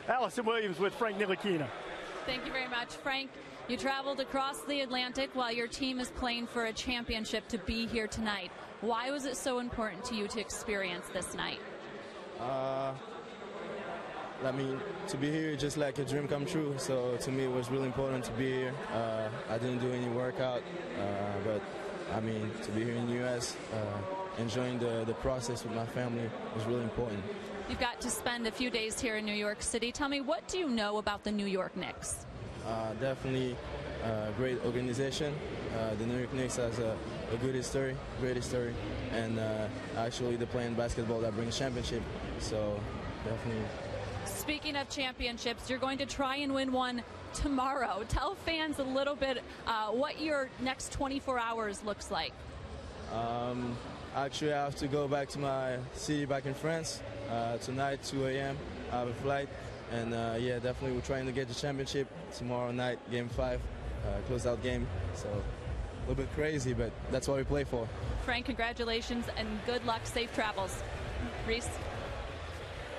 Allison Williams with Frank Ntilikina. Thank you very much, Frank. You traveled across the Atlantic while your team is playing for a championship to be here tonight. Why was it so important to you to experience this night? I mean, to be here is just like a dream come true. So to me, it was really important to be here. I didn't do any workout, but I mean, to be here in the U.S., enjoying the process with my family was really important. You've got to spend a few days here in New York City. Tell me, what do you know about the New York Knicks? Definitely a great organization. The New York Knicks has a good history, great history, and actually they're playing basketball that brings championship. So definitely. Speaking of championships, you're going to try and win one tomorrow. Tell fans a little bit what your next 24 hours looks like. Actually, I have to go back to my city back in France tonight, 2 a.m. I have a flight, and yeah, definitely we're trying to get the championship tomorrow night, Game 5, close-out game. So a little bit crazy, but that's what we play for. Frank, congratulations and good luck. Safe travels. Reese.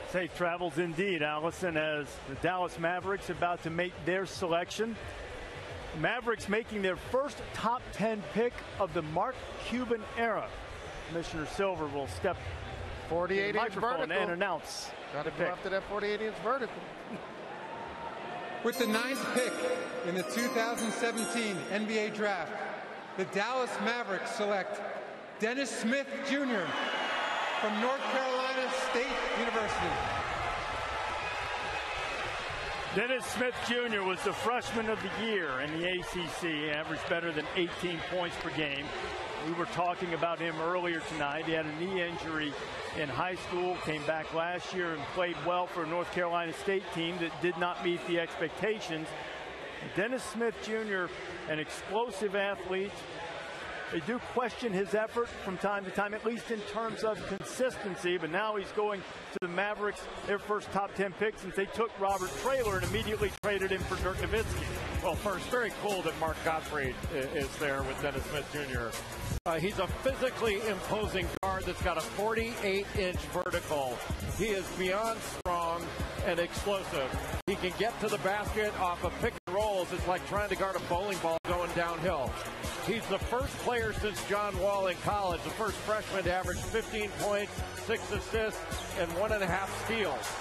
Safe travels indeed, Allison, as the Dallas Mavericks about to make their selection. Mavericks making their first top 10 pick of the Mark Cuban era. Commissioner Silver will step 48-inch microphone vertical and announce. Got to go after that 48-inch vertical. With the 9th pick in the 2017 NBA Draft, the Dallas Mavericks select Dennis Smith Jr. from North Carolina State University. Dennis Smith Jr. was the freshman of the year in the ACC, averaged better than 18 points per game. We were talking about him earlier tonight. He had a knee injury in high school, came back last year and played well for a North Carolina State team that did not meet the expectations. Dennis Smith Jr., an explosive athlete. They do question his effort from time to time, at least in terms of consistency, but now he's going to the Mavericks, their first top 10 pick since they took Robert Traylor and immediately traded him for Dirk Nowitzki. Well, first, very cool that Mark Gottfried is there with Dennis Smith Jr. He's a physically imposing guard that's got a 48-inch vertical. He is beyond strong and explosive. He can get to the basket off of pick and rolls. It's like trying to guard a bowling ball going downhill. He's the first player since John Wall in college, the first freshman to average 15 points, 6 assists, and 1.5 steals.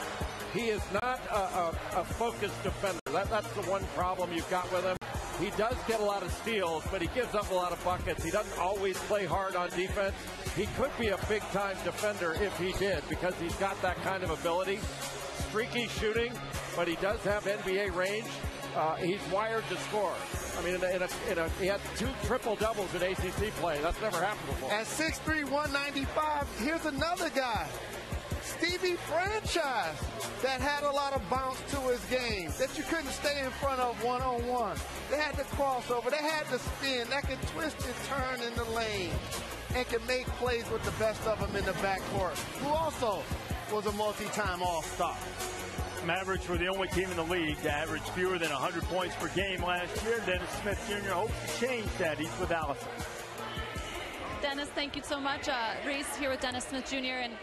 He is not a focused defender. That's the one problem you've got with him. He does get a lot of steals, but he gives up a lot of buckets. He doesn't always play hard on defense. He could be a big-time defender if he did, because he's got that kind of ability. Streaky shooting, but he does have NBA range. He's wired to score. I mean, he had 2 triple-doubles in ACC play. That's never happened before. At 6'3", 195, here's another guy, Stevie Franchise, that had a lot of bounce to his game, that you couldn't stay in front of one-on-one. They had the crossover. They had the spin. That could twist and turn in the lane and can make plays with the best of them in the backcourt, who also was a multi-time All-Star. Mavericks were the only team in the league to average fewer than 100 points per game last year. Dennis Smith Jr. hopes to change that. He's with Allison. Dennis, thank you so much. Reese here with Dennis Smith Jr. And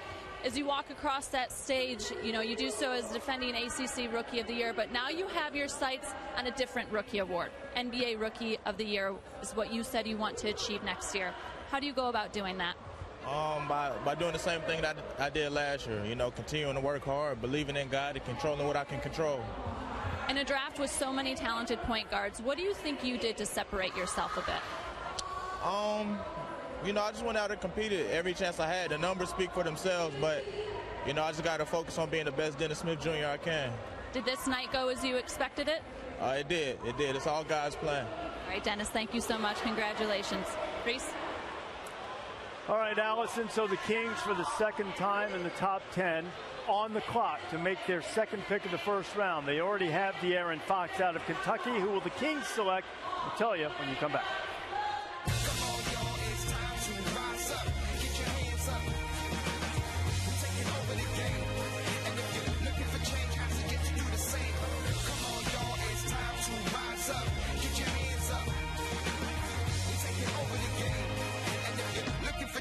as you walk across that stage, you know, you do so as defending ACC Rookie of the Year, but now you have your sights on a different rookie award. NBA Rookie of the Year is what you said you want to achieve next year. How do you go about doing that? By doing the same thing that I did last year, you know, continuing to work hard, believing in God and controlling what I can control. In a draft with so many talented point guards, what do you think you did to separate yourself a bit? You know, I just went out and competed every chance I had. The numbers speak for themselves, but, you know, I just got to focus on being the best Dennis Smith Jr. I can. Did this night go as you expected it? It did. It did. It's all God's plan. All right, Dennis, thank you so much. Congratulations. Reese? All right, Allison, so the Kings for the second time in the top 10 on the clock to make their second pick of the first round. They already have De'Aaron Fox out of Kentucky. Who will the Kings select? I'll tell you when you come back.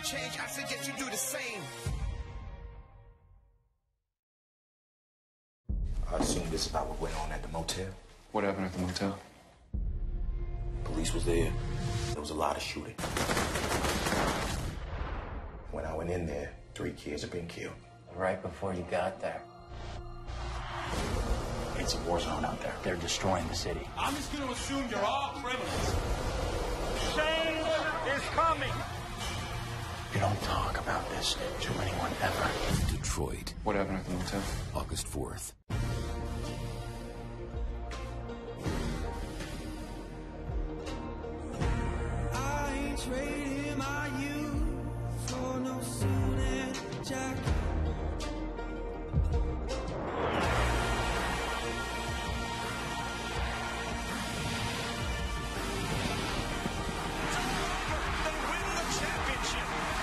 Change, I suggest you do the same. I assume this is about what went on at the motel. What happened at the motel? Police was there. There was a lot of shooting. When I went in there, 3 kids had been killed. Right before you got there. It's a war zone out there. They're destroying the city. I'm just going to assume you're all criminals. Change is coming. You don't talk about this to anyone ever. Detroit. What happened at the motel? August 4th. I ain't trading my youth for no suit and jacket.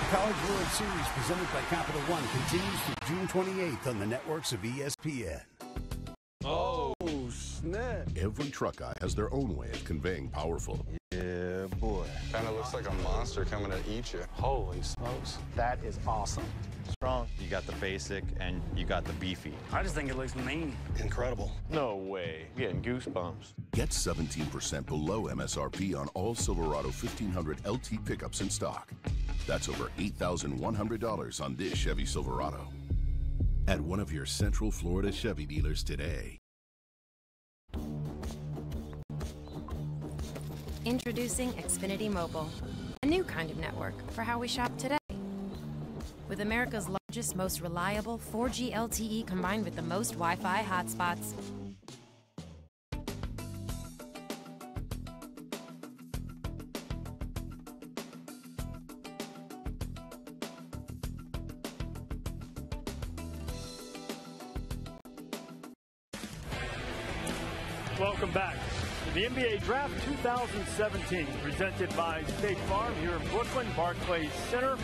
College World Series presented by Capital One continues through June 28th on the networks of ESPN. Oh, snap. Every truck guy has their own way of conveying powerful. Yeah, boy. Kind of looks like a monster coming to eat you. Holy smokes. That is awesome. Strong. You got the basic and you got the beefy. I just think it looks mean. Incredible. No way. Getting goosebumps. Get 17% below MSRP on all Silverado 1500 LT pickups in stock. That's over $8,100 on this Chevy Silverado. At one of your Central Florida Chevy dealers today. Introducing Xfinity Mobile, a new kind of network for how we shop today. With America's largest, most reliable 4G LTE combined with the most Wi-Fi hotspots. Welcome back. The NBA Draft 2017, presented by State Farm here in Brooklyn, Barclays Center.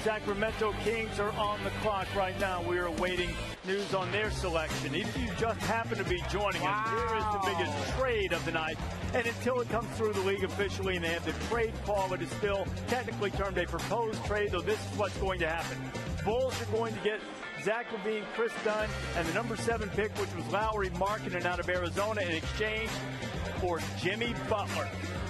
Sacramento Kings are on the clock right now. We are awaiting news on their selection. If you just happen to be joining us, here is the biggest trade of the night. And until it comes through the league officially and they have the trade call, it is still technically termed a proposed trade, though this is what's going to happen. Bulls are going to get Zach LaVine, Chris Dunn, and the number 7 pick, which was Lowry Markkanen out of Arizona, in exchange for Jimmy Butler.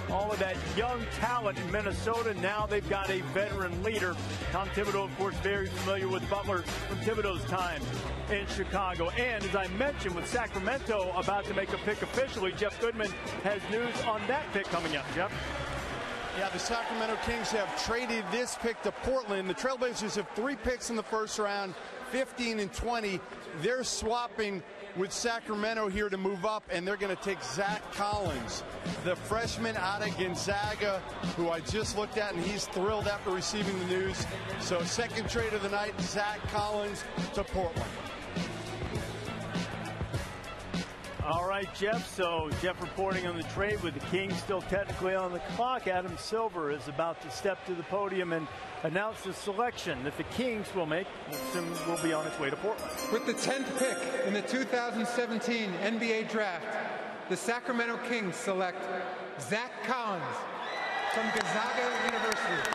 All of that young talent in Minnesota, now they've got a veteran leader. Tom Thibodeau, of course, very familiar with Butler from Thibodeau's time in Chicago. And as I mentioned, with Sacramento about to make a pick officially, Jeff Goodman has news on that pick coming up. Jeff? Yeah, the Sacramento Kings have traded this pick to Portland. The Trailblazers have 3 picks in the first round, 15 and 20. They're swapping with Sacramento here to move up, and they're going to take Zach Collins, the freshman out of Gonzaga, who I just looked at, and he's thrilled after receiving the news. So second trade of the night, Zach Collins to Portland. All right, Jeff. So Jeff reporting on the trade with the Kings still technically on the clock. Adam Silver is about to step to the podium and announce the selection that the Kings will make. Soon will be on its way to Portland. With the 10th pick in the 2017 NBA Draft, the Sacramento Kings select Zach Collins from Gonzaga University.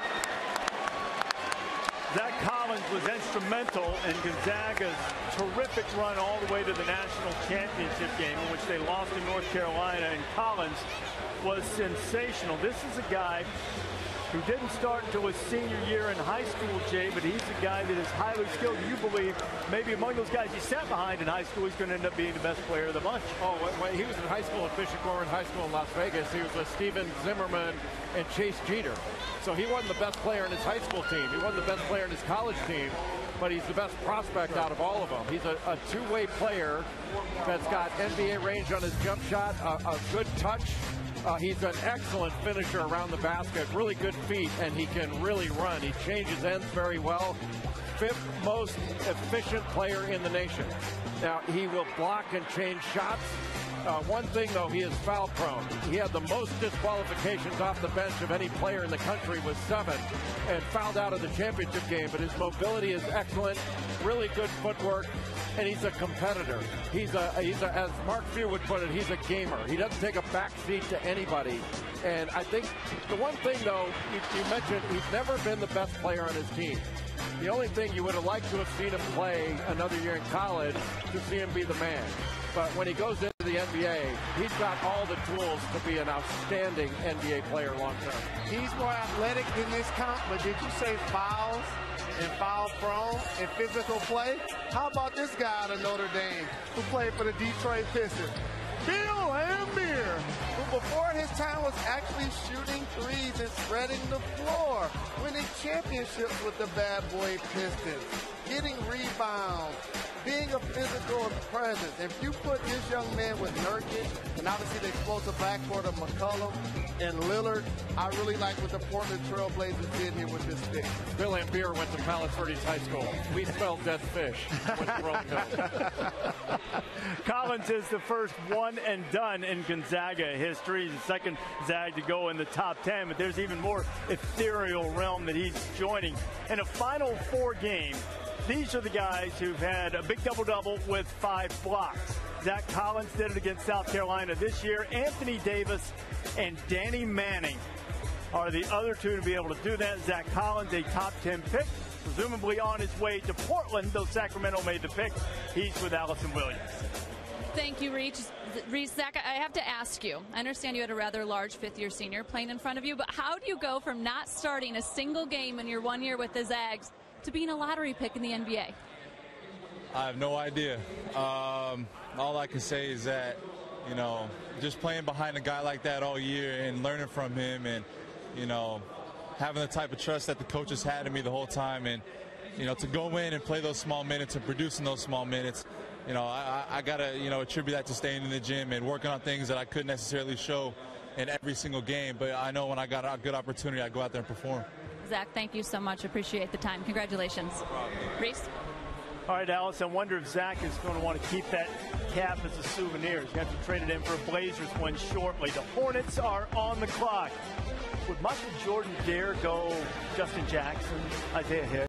Zach Collins was instrumental in Gonzaga's terrific run all the way to the national championship game, in which they lost to North Carolina, and Collins was sensational. This is a guy who didn't start until his senior year in high school, Jay, but he's a guy that is highly skilled. You believe maybe among those guys he sat behind in high school, he's going to end up being the best player of the bunch. Oh, when he was in high school at Bishop Gorman High School in Las Vegas, he was with Steven Zimmerman and Chase Jeter. So he wasn't the best player in his high school team. He wasn't the best player in his college team, but he's the best prospect out of all of them. He's a two-way player that's got NBA range on his jump shot, a good touch. He's an excellent finisher around the basket, really good feet, and he can really run. He changes ends very well. 5th most efficient player in the nation. Now, he will block and change shots. One thing, though, he is foul prone. He had the most disqualifications off the bench of any player in the country with 7, and fouled out of the championship game. But his mobility is excellent, really good footwork, and he's a competitor. He's a as Mark Few would put it, he's a gamer. He doesn't take a back seat to anybody. And I think the one thing, though, you mentioned, he's never been the best player on his team. The only thing you would have liked to have seen him play another year in college to see him be the man. But when he goes into the NBA, he's got all the tools to be an outstanding NBA player long term. He's more athletic in this comp, but did you say fouls and foul prone and physical play? How about this guy out of Notre Dame who played for the Detroit Pistons? Bill Laimbeer, who before his time was actually shooting threes and spreading the floor, winning championships with the bad boy Pistons, getting rebounds, being a physical presence. If you put this young man with Nurkic and obviously the explosive backcourt of McCollum and Lillard, I really like what the Portland Trail Blazers did here with this pick. Bill Laimbeer went to Palos Verdes High School. We spelled dead fish when the World Cup. Collins is the first one and done in Gonzaga history. He's the second Zag to go in the top 10, but there's even more ethereal realm that he's joining. In a Final Four game, these are the guys who've had a big double-double with 5 blocks. Zach Collins did it against South Carolina this year. Anthony Davis and Danny Manning are the other two to be able to do that. Zach Collins, a top 10 pick, presumably on his way to Portland, though Sacramento made the pick. He's with Allison Williams. Thank you, Reese. Zach, I have to ask you, I understand you had a rather large fifth-year senior playing in front of you, but how do you go from not starting a single game in your 1 year with the Zags to being a lottery pick in the NBA? I have no idea. All I can say is that, you know, just playing behind a guy like that all year and learning from him and, you know, having the type of trust that the coaches had in me the whole time and, you know, to go in and play those small minutes and produce in those small minutes, you know, I got to, you know, attribute that to staying in the gym and working on things that I couldn't necessarily show in every single game. But I know when I got a good opportunity, I go out there and perform. Zach, thank you so much. Appreciate the time. Congratulations. Reese? All right, Alice, I wonder if Zach is going to want to keep that cap as a souvenir. He's going to have to trade it in for a Blazers win shortly. The Hornets are on the clock. Would Michael Jordan dare go Justin Jackson, Isaiah Hicks?